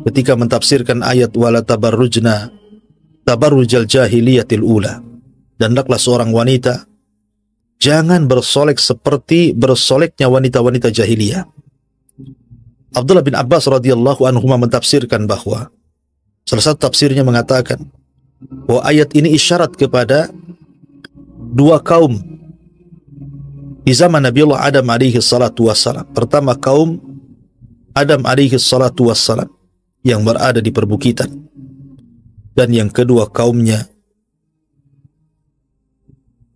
ketika mentafsirkan ayat wala tabarrujna tabarrujal jahiliyatil ula, dan hendaklah seorang wanita jangan bersolek seperti bersoleknya wanita-wanita jahiliyah. Abdullah bin Abbas radhiyallahu anhuma mentafsirkan bahwa salah satu tafsirnya mengatakan bahwa ayat ini isyarat kepada dua kaum di zaman Nabiullah Adam alaihi salatu wassalam. Pertama kaum Adam alaihi salatu wassalam yang berada di perbukitan, dan yang kedua kaumnya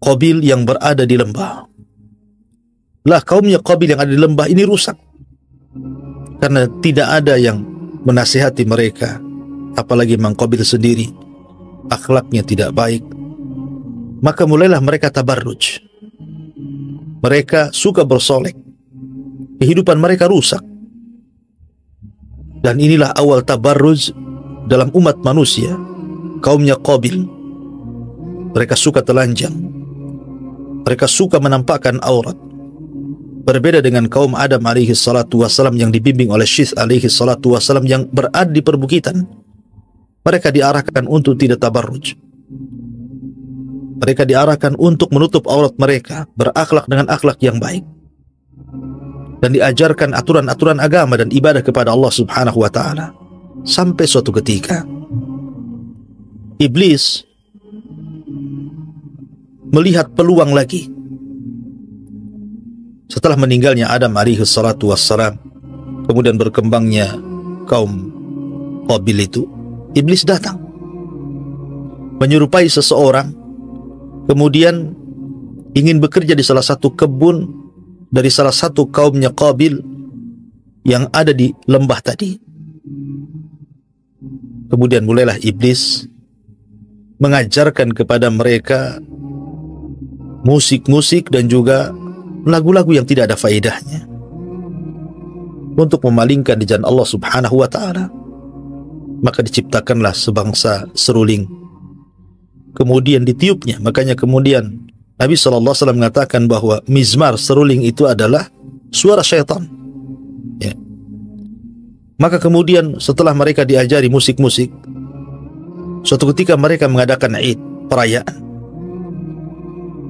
Qabil yang berada di lembah. Lah kaumnya Qabil yang ada di lembah ini rusak karena tidak ada yang menasihati mereka, apalagi Mang Qabil sendiri akhlaknya tidak baik. Maka mulailah mereka tabarruj. Mereka suka bersolek. Kehidupan mereka rusak. Dan inilah awal tabarruj dalam umat manusia, kaumnya Qabil. Mereka suka telanjang. Mereka suka menampakkan aurat. Berbeda dengan kaum Adam alaihi salatu wassalam yang dibimbing oleh Syith alaihi salatu wassalam yang berada di perbukitan. Mereka diarahkan untuk tidak tabarruj. Mereka diarahkan untuk menutup aurat mereka, berakhlak dengan akhlak yang baik, dan diajarkan aturan-aturan agama dan ibadah kepada Allah subhanahu wa ta'ala. Sampai suatu ketika Iblis melihat peluang lagi. Setelah meninggalnya Adam alaihi salatu wassalam, kemudian berkembangnya kaum Qabil itu, Iblis datang menyerupai seseorang, kemudian ingin bekerja di salah satu kebun dari salah satu kaumnya Qabil yang ada di lembah tadi. Kemudian mulailah Iblis mengajarkan kepada mereka musik-musik dan juga lagu-lagu yang tidak ada faedahnya untuk memalingkan di jalan Allah subhanahu wa ta'ala. Maka diciptakanlah sebangsa seruling, kemudian ditiupnya. Makanya kemudian Nabi SAW mengatakan bahwa mizmar, seruling itu adalah suara syaitan, ya. Maka kemudian setelah mereka diajari musik-musik, suatu ketika mereka mengadakan Id, perayaan.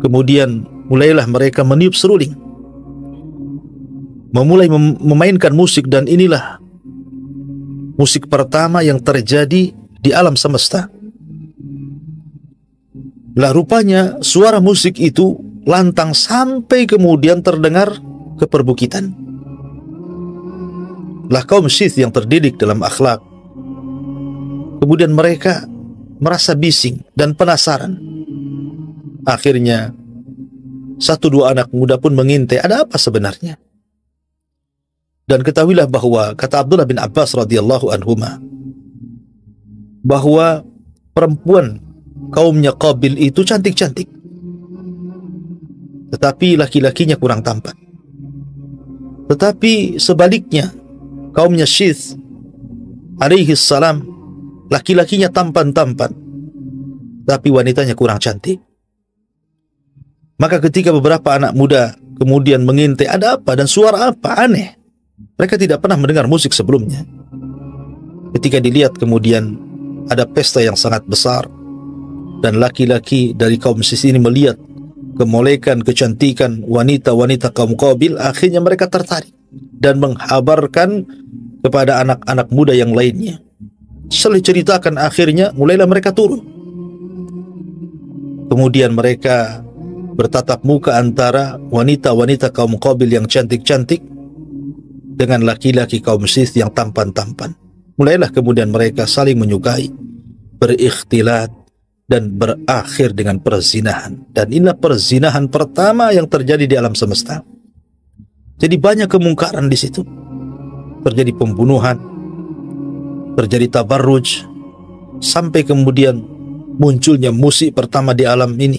Kemudian mulailah mereka meniup seruling, memulai memainkan musik, dan inilah musik pertama yang terjadi di alam semesta. Lah rupanya suara musik itu lantang sampai kemudian terdengar ke perbukitan. Lah kaum Syith yang terdidik dalam akhlak, kemudian mereka merasa bising dan penasaran. Akhirnya satu dua anak muda pun mengintai ada apa sebenarnya. Dan ketahuilah bahwa kata Abdullah bin Abbas radhiyallahu anhuma bahwa perempuan kaumnya Qabil itu cantik-cantik, tetapi laki-lakinya kurang tampan. Tetapi sebaliknya kaumnya Syith alaihi salam, laki-lakinya tampan-tampan, tapi wanitanya kurang cantik. Maka ketika beberapa anak muda kemudian mengintai ada apa dan suara apa aneh, mereka tidak pernah mendengar musik sebelumnya. Ketika dilihat kemudian ada pesta yang sangat besar, dan laki-laki dari kaum Syith ini melihat kemolekan, kecantikan wanita-wanita kaum Qabil, akhirnya mereka tertarik dan menghabarkan kepada anak-anak muda yang lainnya. Setelah ceritakan, akhirnya mulailah mereka turun. Kemudian mereka bertatap muka antara wanita-wanita kaum Qabil yang cantik-cantik dengan laki-laki kaum Syith yang tampan-tampan. Mulailah kemudian mereka saling menyukai, berikhtilat, dan berakhir dengan perzinahan. Dan inilah perzinahan pertama yang terjadi di alam semesta. Jadi banyak kemungkaran di situ. Terjadi pembunuhan, terjadi tabarruj, sampai kemudian munculnya musik pertama di alam ini,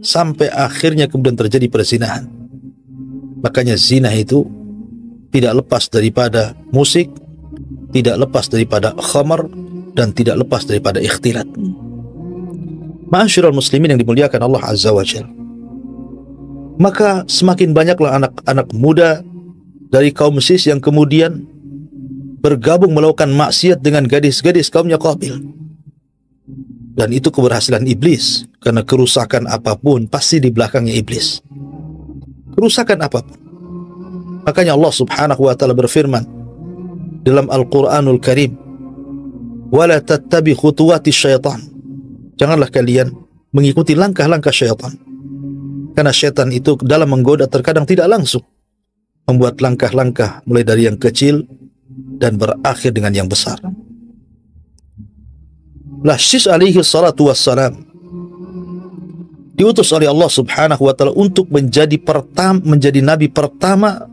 sampai akhirnya kemudian terjadi perzinahan. Makanya zina itu tidak lepas daripada musik, tidak lepas daripada khamar, dan tidak lepas daripada ikhtilat. Ma'asyiral muslimin yang dimuliakan Allah Azza wa Jalla, maka semakin banyaklah anak-anak muda dari kaum sis yang kemudian bergabung melakukan maksiat dengan gadis-gadis kaumnya Qabil. Dan itu keberhasilan iblis, karena kerusakan apapun pasti di belakangnya iblis. Kerusakan apapun. Makanya Allah Subhanahu wa taala berfirman dalam Al-Qur'anul Karim, "Wala tattabi khutuwati syaitan." Janganlah kalian mengikuti langkah-langkah syaitan. Karena syaitan itu dalam menggoda terkadang tidak langsung membuat langkah-langkah mulai dari yang kecil dan berakhir dengan yang besar. Syis alaihi salatu wassalam diutus oleh Allah Subhanahu wa taala untuk menjadi nabi pertama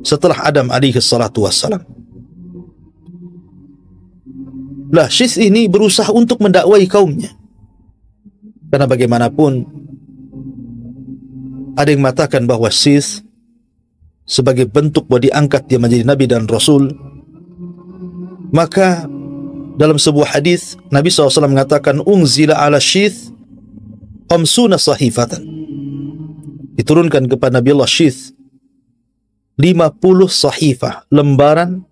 setelah Adam alaihi salatu wassalam. Syis ini berusaha untuk mendakwai kaumnya. Karena bagaimanapun ada yang mengatakan bahwa Syis sebagai bentuk bahwa diangkat dia menjadi nabi dan rasul. Maka dalam sebuah hadis Nabi SAW mengatakan, "Unzila ala Syith khamsuna sahifatan." Diturunkan kepada Nabi Allah Syith 50 sahifah, lembaran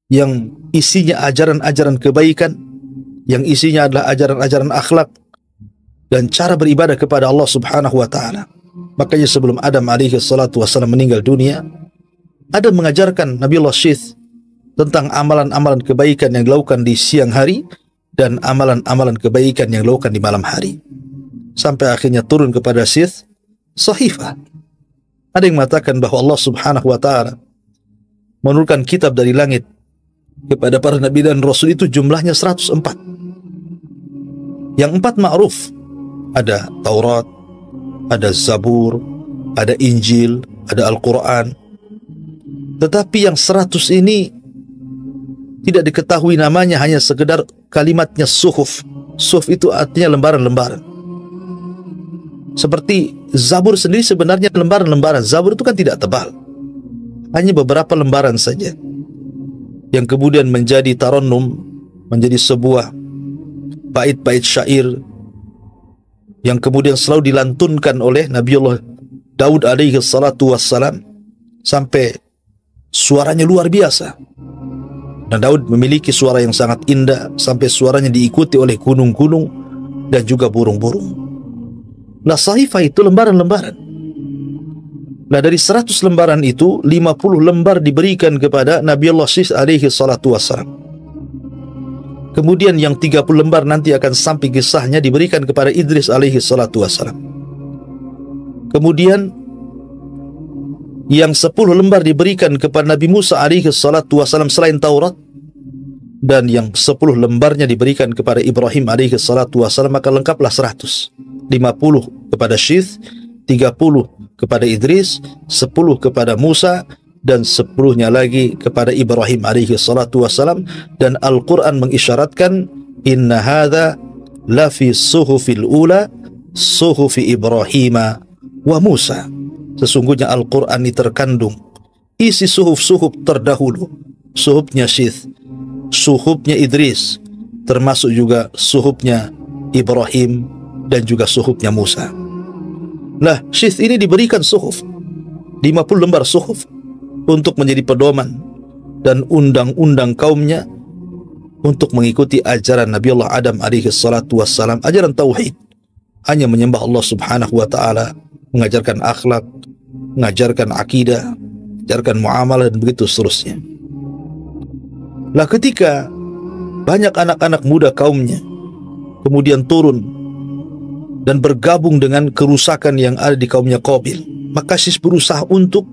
yang isinya ajaran-ajaran kebaikan, yang isinya adalah ajaran-ajaran akhlak dan cara beribadah kepada Allah Subhanahu wa taala. Makanya sebelum Adam alaihi salatu wassalam meninggal dunia, Adam mengajarkan Nabi Allah Syith tentang amalan-amalan kebaikan yang dilakukan di siang hari dan amalan-amalan kebaikan yang dilakukan di malam hari. Sampai akhirnya turun kepada Syith sahifah. Ada yang mengatakan bahwa Allah Subhanahu wa taala menurunkan kitab dari langit kepada para nabi dan rasul itu jumlahnya 104. Yang 4 ma'ruf. Ada Taurat, ada Zabur, ada Injil, ada Al-Quran. Tetapi yang 100 ini tidak diketahui namanya, hanya sekedar kalimatnya suhuf. Suhuf itu artinya lembaran-lembaran. Seperti Zabur sendiri sebenarnya lembaran-lembaran. Zabur itu kan tidak tebal, hanya beberapa lembaran saja, yang kemudian menjadi tarannum, menjadi sebuah bait-bait syair yang kemudian selalu dilantunkan oleh Nabiullah Daud alaihi salatu wassalam, sampai suaranya luar biasa. Dan Daud memiliki suara yang sangat indah, sampai suaranya diikuti oleh gunung-gunung dan juga burung-burung. Sahifah itu lembaran-lembaran. Dari 100 lembaran itu 50 lembar diberikan kepada Nabi Allah Syith alaihi salatu wassalam. Kemudian yang 30 lembar nanti akan sampai kisahnya diberikan kepada Idris alaihi salatu wassalam. Kemudian yang 10 lembar diberikan kepada Nabi Musa alaihi salatu wassalam selain Taurat, dan yang 10 lembarnya diberikan kepada Ibrahim alaihi salatu wassalam, maka lengkaplah 100. 50 kepada Syith, 30 kepada Idris, 10 kepada Musa, dan 10-nya lagi kepada Ibrahim alaihi salatu wassalam. Dan Al-Quran mengisyaratkan, "Inna hadha la fi suhufil ula suhufi Ibrahima wa Musa." Sesungguhnya Al-Quran ini terkandung isi suhuf-suhuf terdahulu, suhufnya Syith, suhufnya Idris, termasuk juga suhufnya Ibrahim dan juga suhufnya Musa. Syith ini diberikan suhuf, 50 lembar suhuf, untuk menjadi pedoman dan undang-undang kaumnya untuk mengikuti ajaran Nabi Allah Adam alaihi salatu wassalam, ajaran tauhid, hanya menyembah Allah Subhanahu wa taala, mengajarkan akhlak, mengajarkan akidah, mengajarkan muamalah, dan begitu seterusnya. Ketika banyak anak-anak muda kaumnya kemudian turun dan bergabung dengan kerusakan yang ada di kaumnya Qabil, maka Syith berusaha untuk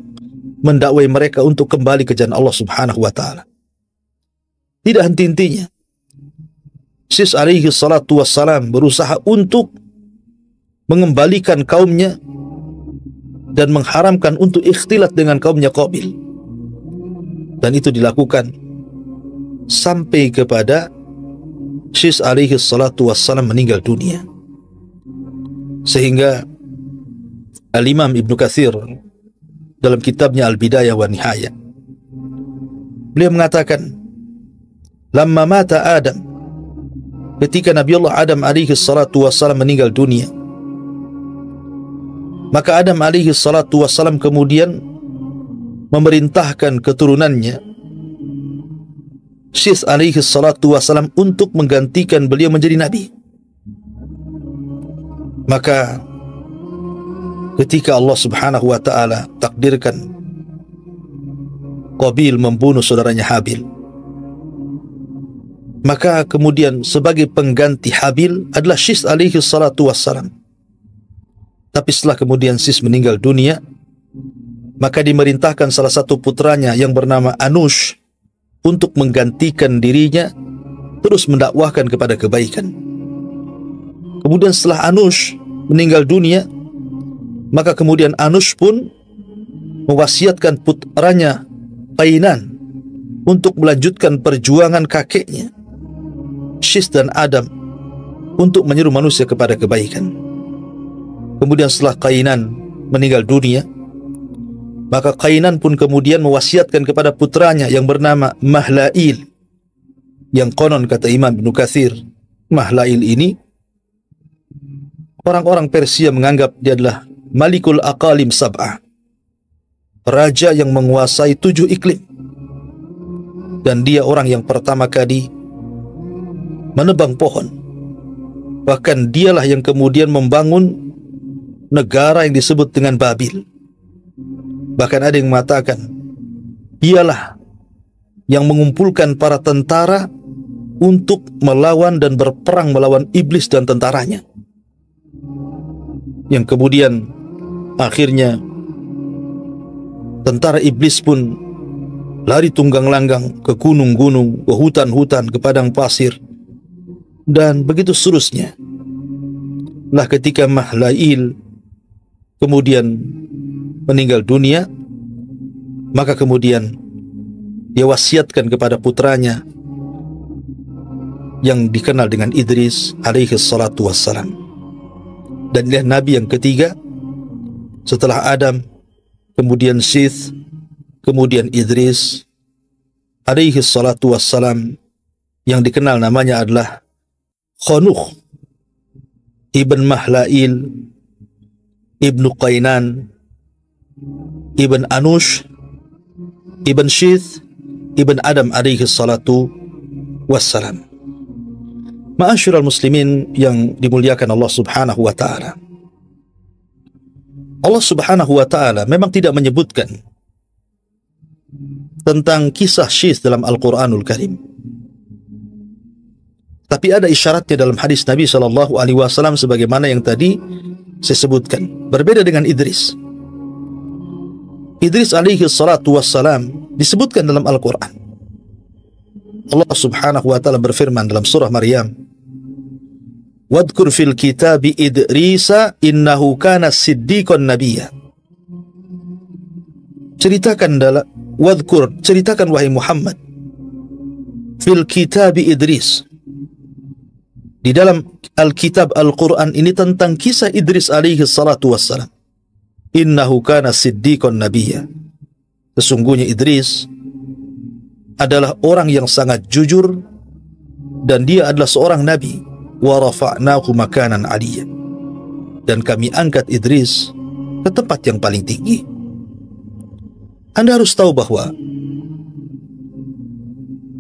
mendakwai mereka untuk kembali ke jalan Allah Subhanahu wa taala. Tidak henti-hentinya. Sis alaihi salatu wassalam berusaha untuk mengembalikan kaumnya dan mengharamkan untuk ikhtilat dengan kaumnya Qabil. Dan itu dilakukan sampai kepada Sis alaihi salatu wassalam meninggal dunia. Sehingga Al-Imam Ibnu Katsir dalam kitabnya Al-Bidayah wa Nihayah, beliau mengatakan, lamma mata Adam, ketika Nabi Allah Adam alaihi salatu wassalam meninggal dunia, maka Adam alaihi salatu wassalam kemudian memerintahkan keturunannya, Syith alaihi salatu wassalam, untuk menggantikan beliau menjadi Nabi. Maka ketika Allah subhanahu wa ta'ala takdirkan Qabil membunuh saudaranya Habil, maka kemudian sebagai pengganti Habil adalah Syith alaihi salatu wassalam. Tapi setelah kemudian Syith meninggal dunia, maka dimerintahkan salah satu putranya yang bernama Anush untuk menggantikan dirinya, terus mendakwahkan kepada kebaikan. Kemudian setelah Anush meninggal dunia, maka kemudian Anush pun mewasiatkan putranya Qainan untuk melanjutkan perjuangan kakeknya Syith dan Adam untuk menyeru manusia kepada kebaikan. Kemudian setelah Qainan meninggal dunia, maka Qainan pun kemudian mewasiatkan kepada putranya yang bernama Mahlail, yang konon kata Imam Ibnu Katsir, Mahlail ini orang-orang Persia menganggap dia adalah Malikul Aqalim Sab'ah, raja yang menguasai 7 iklim, dan dia orang yang pertama kali menebang pohon. Bahkan dialah yang kemudian membangun negara yang disebut dengan Babil. Bahkan ada yang mengatakan dialah yang mengumpulkan para tentara untuk melawan dan berperang melawan iblis dan tentaranya, yang kemudian akhirnya tentara iblis pun lari tunggang langgang ke gunung-gunung, ke hutan-hutan, ke padang pasir, dan begitu seterusnya. Nah, ketika Mahlail kemudian meninggal dunia, maka kemudian dia wasiatkan kepada putranya yang dikenal dengan Idris alaihi salatu wassalam. Dan dia Nabi yang ketiga setelah Adam, kemudian Syith, kemudian Idris alaihi salatu wassalam, yang dikenal namanya adalah Khanuh ibn Mahlail ibnu Qainan ibn Anush ibn Syith ibn Adam alaihi salatu wassalam. Ma'asyiral muslimin yang dimuliakan Allah subhanahu wa ta'ala, Allah subhanahu wa ta'ala memang tidak menyebutkan tentang kisah Syith dalam Al-Quranul Karim, tapi ada isyaratnya dalam hadis Nabi SAW sebagaimana yang tadi saya sebutkan. Berbeda dengan Idris. Idris alaihi salatu wassalam disebutkan dalam Al-Quran. Allah subhanahu wa ta'ala berfirman dalam surah Maryam, wadkur fil kitabi Idrisa innahu kana siddiqan nabiyya. Ceritakan dalam wadkur, ceritakan wahai Muhammad, fil kitabi Idris, di dalam Alkitab Al-Quran ini tentang kisah Idris alaihi salatu wassalam. Innahu kana siddiqan nabiyya. Sesungguhnya Idris adalah orang yang sangat jujur dan dia adalah seorang nabi. Wa rafa'nahu makanan aliyya. Dan kami angkat Idris ke tempat yang paling tinggi. Anda harus tahu bahwa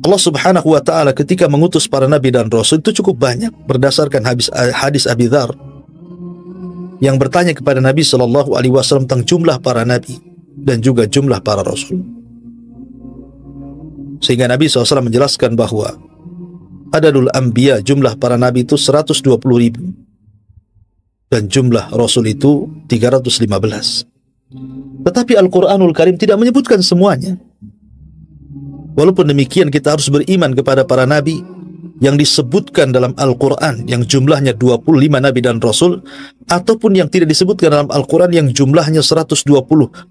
Allah subhanahu wa ta'ala ketika mengutus para nabi dan rasul itu cukup banyak, berdasarkan hadis Abi Dzar yang bertanya kepada Nabi SAW tentang jumlah para nabi dan juga jumlah para rasul, sehingga Nabi SAW menjelaskan bahwa adadul anbiya, jumlah para nabi itu 120.000 dan jumlah rasul itu 315. Tetapi Al-Quranul Karim tidak menyebutkan semuanya. Walaupun demikian kita harus beriman kepada para nabi yang disebutkan dalam Al-Quran yang jumlahnya 25 Nabi dan Rasul, ataupun yang tidak disebutkan dalam Al-Quran yang jumlahnya 120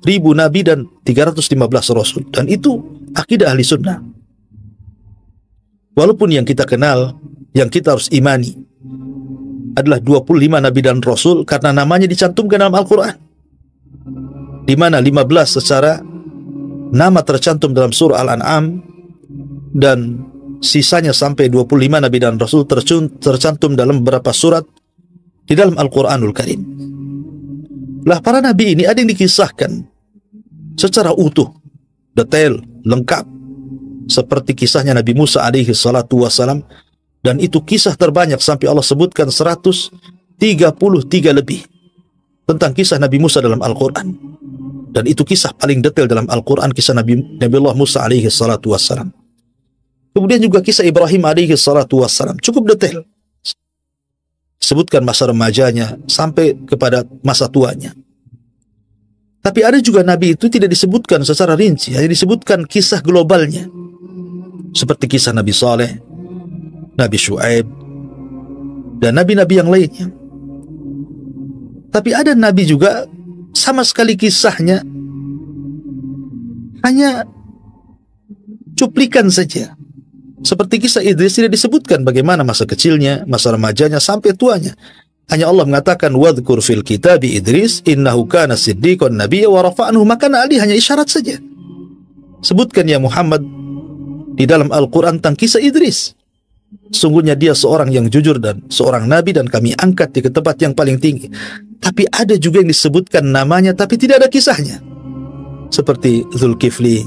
ribu Nabi dan 315 Rasul. Dan itu akidah ahli sunnah. Walaupun yang kita kenal, yang kita harus imani adalah 25 Nabi dan Rasul karena namanya dicantumkan dalam Al-Quran, di mana 15 secara nama tercantum dalam surah Al-An'am, dan sisanya sampai 25 Nabi dan Rasul tercantum dalam beberapa surat di dalam Al-Quranul Karim. Lah, para Nabi ini ada yang dikisahkan secara utuh, detail, lengkap, seperti kisahnya Nabi Musa alaihi salatu wassalam, dan itu kisah terbanyak sampai Allah sebutkan 133 lebih tentang kisah Nabi Musa dalam Al-Quran. Dan itu kisah paling detail dalam Al-Quran, kisah Nabi Allah Musa alaihi salatu wassalam. Kemudian juga kisah Ibrahim alaihi salatu wassalam, cukup detail, sebutkan masa remajanya sampai kepada masa tuanya. Tapi ada juga Nabi itu tidak disebutkan secara rinci, hanya disebutkan kisah globalnya, seperti kisah Nabi Saleh, Nabi Syuaib, dan nabi-nabi yang lainnya. Tapi ada Nabi juga sama sekali kisahnya hanya cuplikan saja, seperti kisah Idris tidak disebutkan bagaimana masa kecilnya, masa remajanya, sampai tuanya. Hanya Allah mengatakan wadhkur fil kitabi Idris innahu kana siddiqan nabiyya wa rafa'nahu makana ali, hanya isyarat saja. Sebutkan ya Muhammad di dalam Al-Quran tentang kisah Idris. Sungguhnya dia seorang yang jujur dan seorang nabi, dan kami angkat di tempat yang paling tinggi. Tapi ada juga yang disebutkan namanya tapi tidak ada kisahnya, seperti Zulkifli,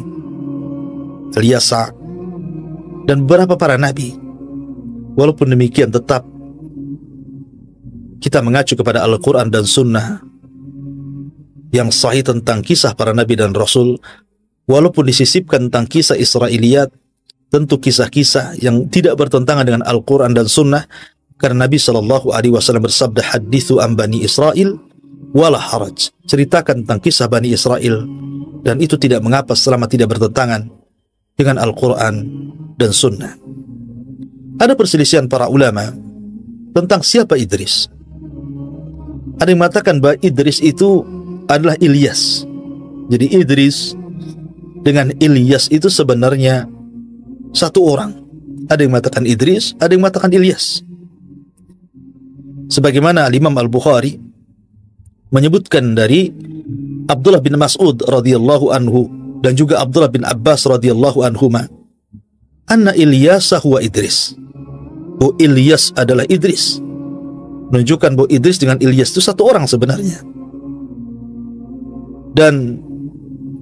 Al-Yasa, dan beberapa para nabi. Walaupun demikian, tetap kita mengacu kepada Al-Quran dan Sunnah yang sahih tentang kisah para nabi dan rasul. Walaupun disisipkan tentang kisah Israiliyat, tentu kisah-kisah yang tidak bertentangan dengan Al-Quran dan Sunnah, karena Nabi SAW bersabda, hadithu an Bani Israel wala haraj, ceritakan tentang kisah Bani Israel, dan itu tidak mengapa selama tidak bertentangan dengan Al-Quran dan Sunnah. Ada perselisihan para ulama tentang siapa Idris. Ada yang mengatakan bahwa Idris itu adalah Ilyas. Jadi Idris dengan Ilyas itu sebenarnya satu orang. Ada yang mengatakan Idris, ada yang mengatakan Ilyas. Sebagaimana Imam Al-Bukhari menyebutkan dari Abdullah bin Mas'ud radhiyallahu anhu dan juga Abdullah bin Abbas radhiyallahu anhuma, anna Ilyasa huwa Idris. Bahwa Ilyas adalah Idris. Menunjukkan bahwa Idris dengan Ilyas itu satu orang sebenarnya. Dan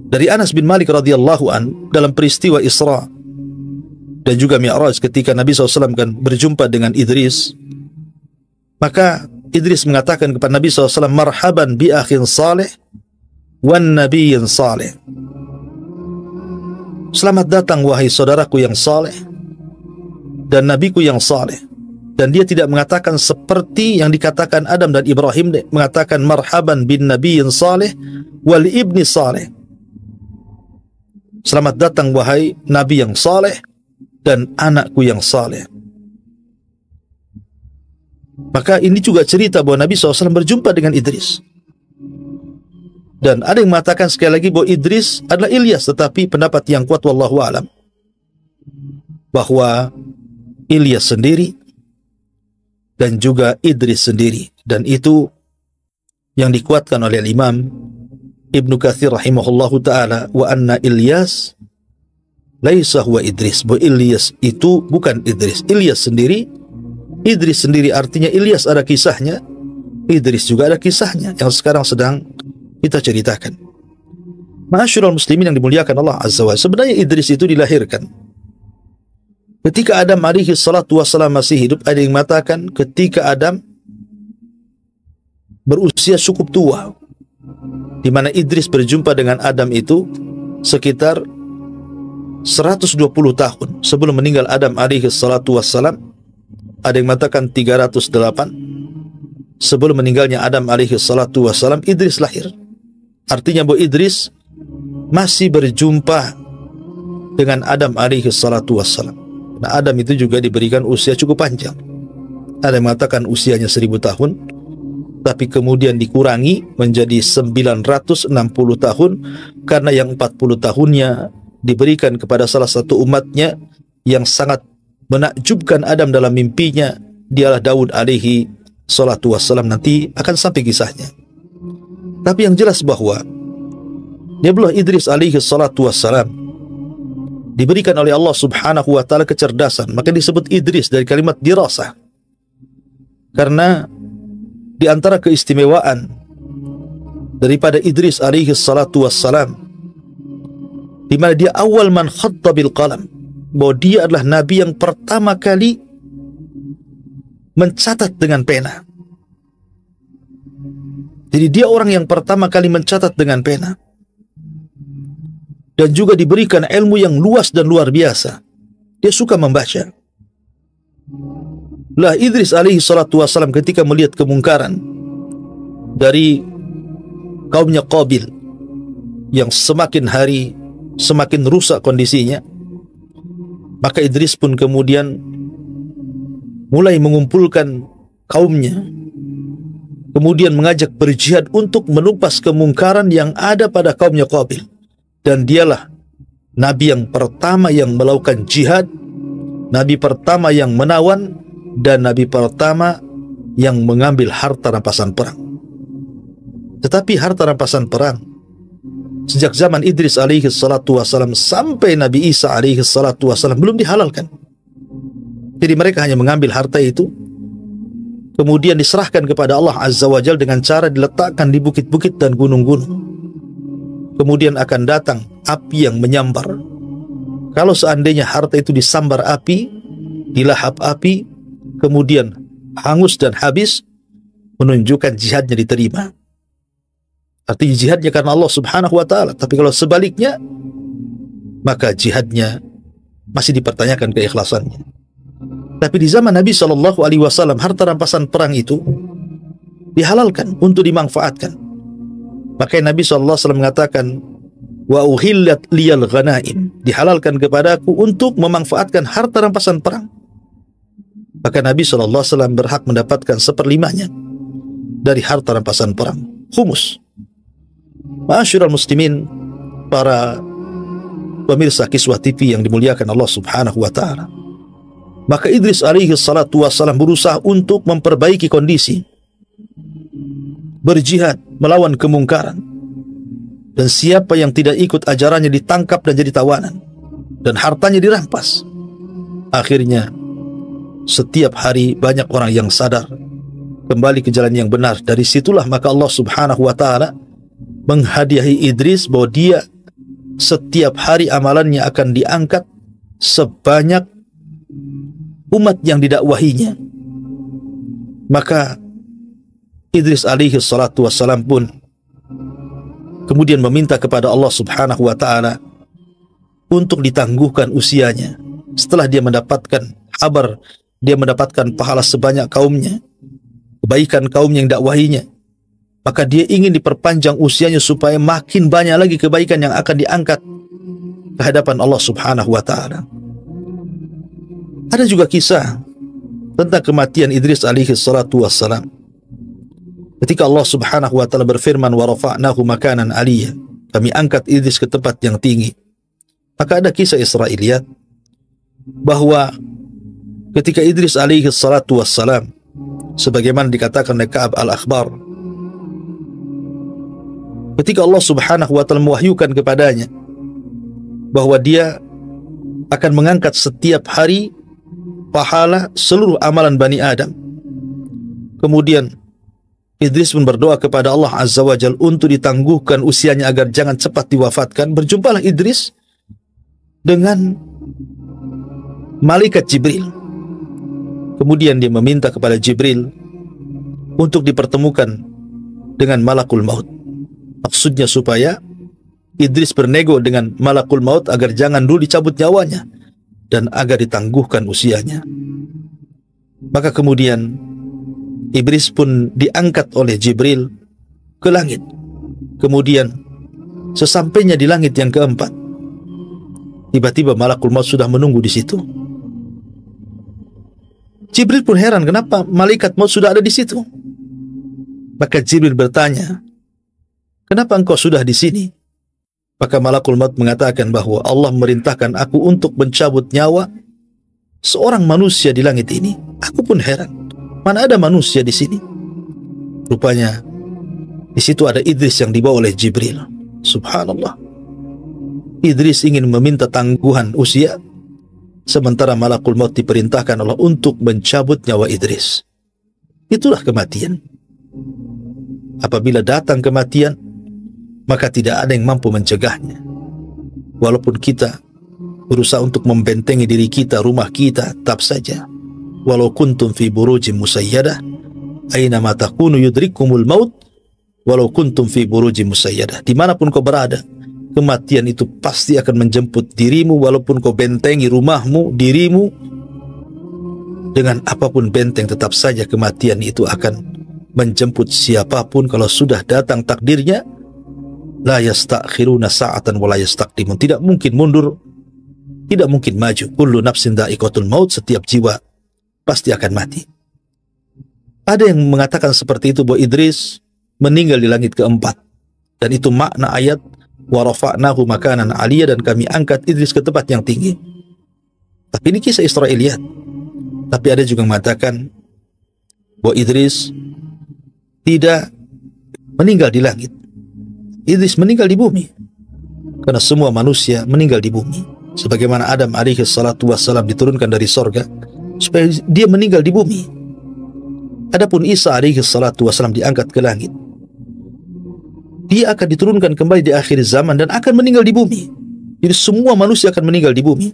dari Anas bin Malik radhiyallahu an dalam peristiwa Isra dan juga Mi'raj, ketika Nabi SAW kan berjumpa dengan Idris, maka Idris mengatakan kepada Nabi SAW, marhaban bi akhin salih wan nabiyyin salih. Selamat datang wahai saudaraku yang saleh dan nabiku yang saleh. Dan dia tidak mengatakan seperti yang dikatakan Adam dan Ibrahim, mengatakan marhaban bin nabiyyin salih wal ibni salih. Selamat datang wahai nabi yang saleh dan anakku yang saleh. Maka ini juga cerita bahwa Nabi SAW berjumpa dengan Idris. Dan ada yang mengatakan sekali lagi bahwa Idris adalah Ilyas, tetapi pendapat yang kuat wallahu alam bahwa Ilyas sendiri dan juga Idris sendiri, dan itu yang dikuatkan oleh Imam Ibnu Katsir rahimahullahu taala, wa anna Ilyas laisa huwa Idris, bahwa Ilyas itu bukan Idris. Ilyas sendiri, Idris sendiri, artinya Ilyas ada kisahnya, Idris juga ada kisahnya yang sekarang sedang kita ceritakan. Ma'asyiral muslimin yang dimuliakan Allah Azza wa Jalla, sebenarnya Idris itu dilahirkan ketika Adam alaihi salatu wassalam masih hidup. Ada yang mengatakan ketika Adam berusia cukup tua, di mana Idris berjumpa dengan Adam itu sekitar 120 tahun sebelum meninggal Adam alaihi salatu wassalam. Ada yang mengatakan 308 sebelum meninggalnya Adam alaihi salatu wassalam, Idris lahir. Artinya bahwa Idris masih berjumpa dengan Adam alaihi salatu wassalam. Nah, Adam itu juga diberikan usia cukup panjang. Ada yang mengatakan usianya 1000 tahun, tapi kemudian dikurangi menjadi 960 tahun, karena yang 40 tahunnya diberikan kepada salah satu umatnya yang sangat menakjubkan Adam dalam mimpinya, dialah Daud alaihi salatu wassalam. Nanti akan sampai kisahnya. Tapi yang jelas bahwa Nabiullah Idris alaihi salatu wassalam diberikan oleh Allah subhanahu wa ta'ala kecerdasan. Maka disebut Idris dari kalimat dirasah, karena di antara keistimewaan daripada Idris alaihi salatu wassalam, di mana dia awal man khatta bil qalam, bahwa dia adalah nabi yang pertama kali mencatat dengan pena. Jadi dia orang yang pertama kali mencatat dengan pena, dan juga diberikan ilmu yang luas dan luar biasa. Dia suka membaca. Lah Idris alaihi salatu wassalam ketika melihat kemungkaran dari kaumnya Qabil yang semakin hari semakin rusak kondisinya, maka Idris pun kemudian mulai mengumpulkan kaumnya, kemudian mengajak berjihad untuk menumpas kemungkaran yang ada pada kaumnya Qabil. Dan dialah nabi yang pertama yang melakukan jihad, nabi pertama yang menawan, dan nabi pertama yang mengambil harta rampasan perang. Tetapi harta rampasan perang sejak zaman Idris alaihi salatu wassalam sampai Nabi Isa alaihi salatu wassalam belum dihalalkan. Jadi mereka hanya mengambil harta itu, kemudian diserahkan kepada Allah Azza wa Jalla dengan cara diletakkan di bukit-bukit dan gunung-gunung. Kemudian akan datang api yang menyambar. Kalau seandainya harta itu disambar api, dilahap api, kemudian hangus dan habis, menunjukkan jihadnya diterima. Artinya jihadnya karena Allah subhanahu wa ta'ala. Tapi kalau sebaliknya, maka jihadnya masih dipertanyakan keikhlasannya. Tapi di zaman Nabi SAW, harta rampasan perang itu dihalalkan untuk dimanfaatkan. Makanya Nabi SAW mengatakan, wa uhillat liyal ghanaim, dihalalkan kepadaku untuk memanfaatkan harta rampasan perang. Maka Nabi SAW berhak mendapatkan 1/5-nya dari harta rampasan perang, khumus. Ma'asyiral muslimin, para pemirsa Kiswah TV yang dimuliakan Allah subhanahu wa ta'ala, maka Idris alaihi salatu wassalam berusaha untuk memperbaiki kondisi, berjihad melawan kemungkaran, dan siapa yang tidak ikut ajarannya ditangkap dan jadi tawanan, dan hartanya dirampas. Akhirnya setiap hari banyak orang yang sadar kembali ke jalan yang benar. Dari situlah maka Allah subhanahu wa ta'ala menghadiahi Idris bahwa dia setiap hari amalannya akan diangkat sebanyak umat yang didakwahinya. Maka Idris alaihi salatu wassalam pun kemudian meminta kepada Allah subhanahu wa ta'ala untuk ditangguhkan usianya. Setelah dia mendapatkan kabar, dia mendapatkan pahala sebanyak kaumnya, kebaikan kaum yang dakwahinya, maka dia ingin diperpanjang usianya supaya makin banyak lagi kebaikan yang akan diangkat ke hadapan Allah subhanahu wa ta'ala. Ada juga kisah tentang kematian Idris alaihi salatu wassalam. Ketika Allah subhanahu wa ta'ala berfirman, wa rafa'nahu makanan aliyya, kami angkat Idris ke tempat yang tinggi. Maka ada kisah Israiliyat bahwa ketika Idris alaihi salatu wassalam, sebagaimana dikatakan oleh Ka'ab al-Akhbar, ketika Allah subhanahu wa ta'ala mewahyukan kepadanya bahwa dia akan mengangkat setiap hari pahala seluruh amalan Bani Adam. Kemudian Idris pun berdoa kepada Allah Azza wa Jalla untuk ditangguhkan usianya agar jangan cepat diwafatkan. Berjumpalah Idris dengan malaikat Jibril. Kemudian dia meminta kepada Jibril untuk dipertemukan dengan malakul maut. Maksudnya supaya Idris bernego dengan malakul maut agar jangan dulu dicabut nyawanya dan agar ditangguhkan usianya. Maka kemudian Idris pun diangkat oleh Jibril ke langit. Kemudian sesampainya di langit yang keempat, tiba-tiba malakul maut sudah menunggu di situ. Jibril pun heran, kenapa malaikat maut sudah ada di situ? Maka Jibril bertanya, kenapa engkau sudah di sini? Maka malakul maut mengatakan bahwa Allah memerintahkan aku untuk mencabut nyawa seorang manusia di langit ini. Aku pun heran, mana ada manusia di sini? Rupanya di situ ada Idris yang dibawa oleh Jibril. Subhanallah. Idris ingin meminta tangguhan usia, sementara malakul maut diperintahkan Allah untuk mencabut nyawa Idris. Itulah kematian. Apabila datang kematian, maka tidak ada yang mampu mencegahnya. Walaupun kita berusaha untuk membentengi diri kita, rumah kita, tetap saja. Walau kuntum fi burujim musayyadah, aina ma takunu yudrikumul maut, walau kuntum fi burujim musayyadah. Dimanapun kau berada, kematian itu pasti akan menjemput dirimu, walaupun kau bentengi rumahmu, dirimu dengan apapun benteng, tetap saja kematian itu akan menjemput siapapun. Kalau sudah datang takdirnya, la yastakhiruna sa'atan wa la yastaqdimun. Tidak mungkin mundur, tidak mungkin maju. Kullu nafsin dha'iqatul maut, setiap jiwa pasti akan mati. Ada yang mengatakan seperti itu, bahwa Idris meninggal di langit keempat, dan itu makna ayat wa rafa'nahu makanan aliyah, dan kami angkat Idris ke tempat yang tinggi. Tapi ini kisah Israiliyat. Tapi ada juga mengatakan bahwa Idris tidak meninggal di langit. Idris meninggal di bumi, karena semua manusia meninggal di bumi. Sebagaimana Adam alaihi salatu wassalam diturunkan dari sorga supaya dia meninggal di bumi. Adapun Isa alaihi salatu wassalam diangkat ke langit, dia akan diturunkan kembali di akhir zaman dan akan meninggal di bumi. Jadi semua manusia akan meninggal di bumi.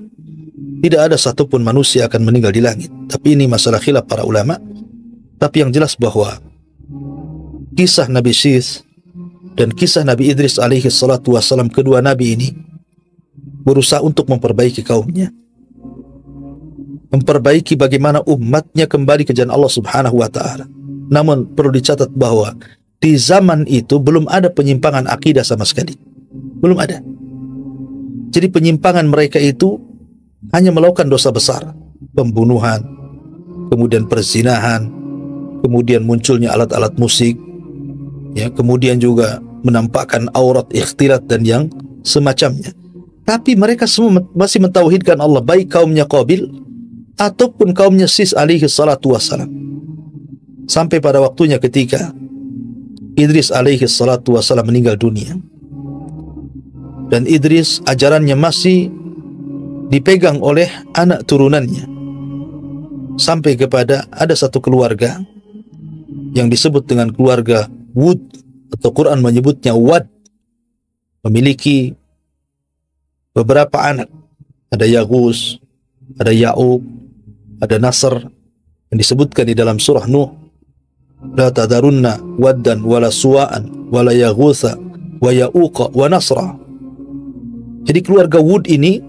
Tidak ada satupun manusia akan meninggal di langit. Tapi ini masalah khilaf para ulama. Tapi yang jelas bahwa kisah Nabi Syith dan kisah Nabi Idris alaihi salatu wassalam, kedua nabi ini berusaha untuk memperbaiki kaumnya, memperbaiki bagaimana umatnya kembali ke jalan Allah subhanahu wa ta'ala. Namun perlu dicatat bahwa di zaman itu belum ada penyimpangan akidah sama sekali. Belum ada. Jadi penyimpangan mereka itu hanya melakukan dosa besar, pembunuhan, kemudian perzinahan, kemudian munculnya alat-alat musik, ya, kemudian juga menampakkan aurat, ikhtilat, dan yang semacamnya. Tapi mereka semua masih mentauhidkan Allah, baik kaumnya Qabil ataupun kaumnya Sis alaihi salatu wassalam. Sampai pada waktunya ketika Idris alaihi salatu wassalam meninggal dunia, dan Idris ajarannya masih dipegang oleh anak turunannya, sampai kepada ada satu keluarga yang disebut dengan keluarga Wud, atau Quran menyebutnya Wad, memiliki beberapa anak. Ada Yaghus, ada Ya'ub, ada Nasr, yang disebutkan di dalam surah Nuh, la tadarunna waddan wala suwa'an wala yaghutha wa ya'uqa wa nasra. Jadi keluarga Wud ini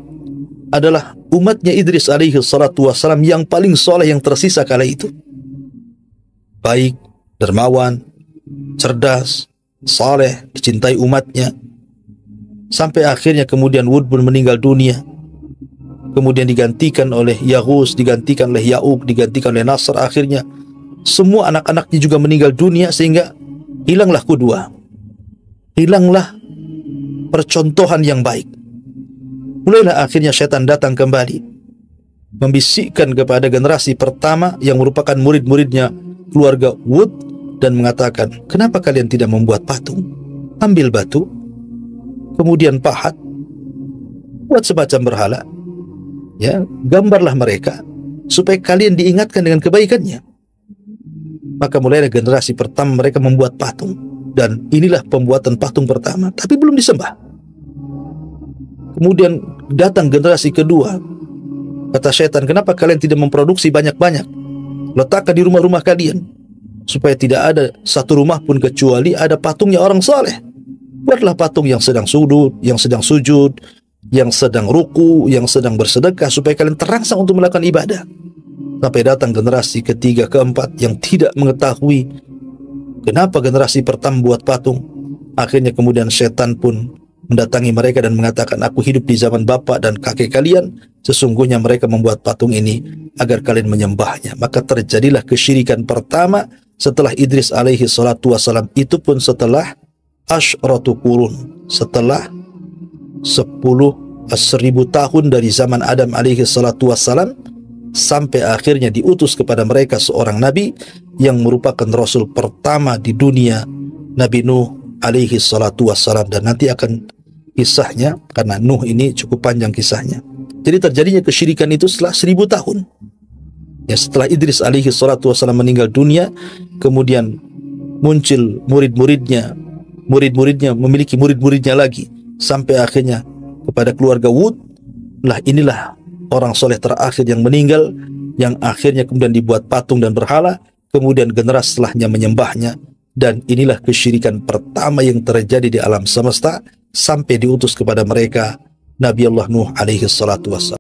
adalah umatnya Idris alaihi salatu wassalam yang paling soleh yang tersisa kala itu. Baik, dermawan, cerdas, saleh, dicintai umatnya. Sampai akhirnya kemudian Wud pun meninggal dunia, kemudian digantikan oleh Yaghus, digantikan oleh Ya'ub, digantikan oleh Nasr. Akhirnya semua anak-anaknya juga meninggal dunia, sehingga hilanglah qudwah, hilanglah percontohan yang baik. Mulailah akhirnya syaitan datang kembali, membisikkan kepada generasi pertama yang merupakan murid-muridnya keluarga Wud, dan mengatakan, kenapa kalian tidak membuat patung? Ambil batu, kemudian pahat, buat semacam berhala, ya, gambarlah mereka supaya kalian diingatkan dengan kebaikannya. Maka mulailah generasi pertama mereka membuat patung, dan inilah pembuatan patung pertama, tapi belum disembah. Kemudian datang generasi kedua, kata syaitan, kenapa kalian tidak memproduksi banyak-banyak? Letakkan di rumah-rumah kalian, supaya tidak ada satu rumah pun kecuali ada patungnya orang saleh. Buatlah patung yang sedang sujud, yang sedang ruku, yang sedang bersedekah, supaya kalian terangsang untuk melakukan ibadah. Sampai datang generasi ketiga, keempat yang tidak mengetahui kenapa generasi pertama buat patung. Akhirnya kemudian setan pun mendatangi mereka dan mengatakan, aku hidup di zaman bapak dan kakek kalian, sesungguhnya mereka membuat patung ini agar kalian menyembahnya. Maka terjadilah kesyirikan pertama setelah Idris alaihi salatu wassalam, itu pun setelah asyratu qurun, setelah 1000 tahun dari zaman Adam alaihi salatu wassalam sampai akhirnya diutus kepada mereka seorang nabi yang merupakan rasul pertama di dunia, Nabi Nuh alaihi salatu wassalam. Dan nanti akan kisahnya, karena Nuh ini cukup panjang kisahnya. Jadi terjadinya kesyirikan itu setelah 1000 tahun. Ya, setelah Idris alaihi salatu wassalam meninggal dunia, kemudian muncul murid-muridnya memiliki murid-muridnya lagi, sampai akhirnya kepada keluarga Wud. Inilah orang soleh terakhir yang meninggal, yang akhirnya kemudian dibuat patung dan berhala, kemudian generasi setelahnya menyembahnya. Dan inilah kesyirikan pertama yang terjadi di alam semesta sampai diutus kepada mereka Nabi Allah Nuh alaihi salatu wassalam.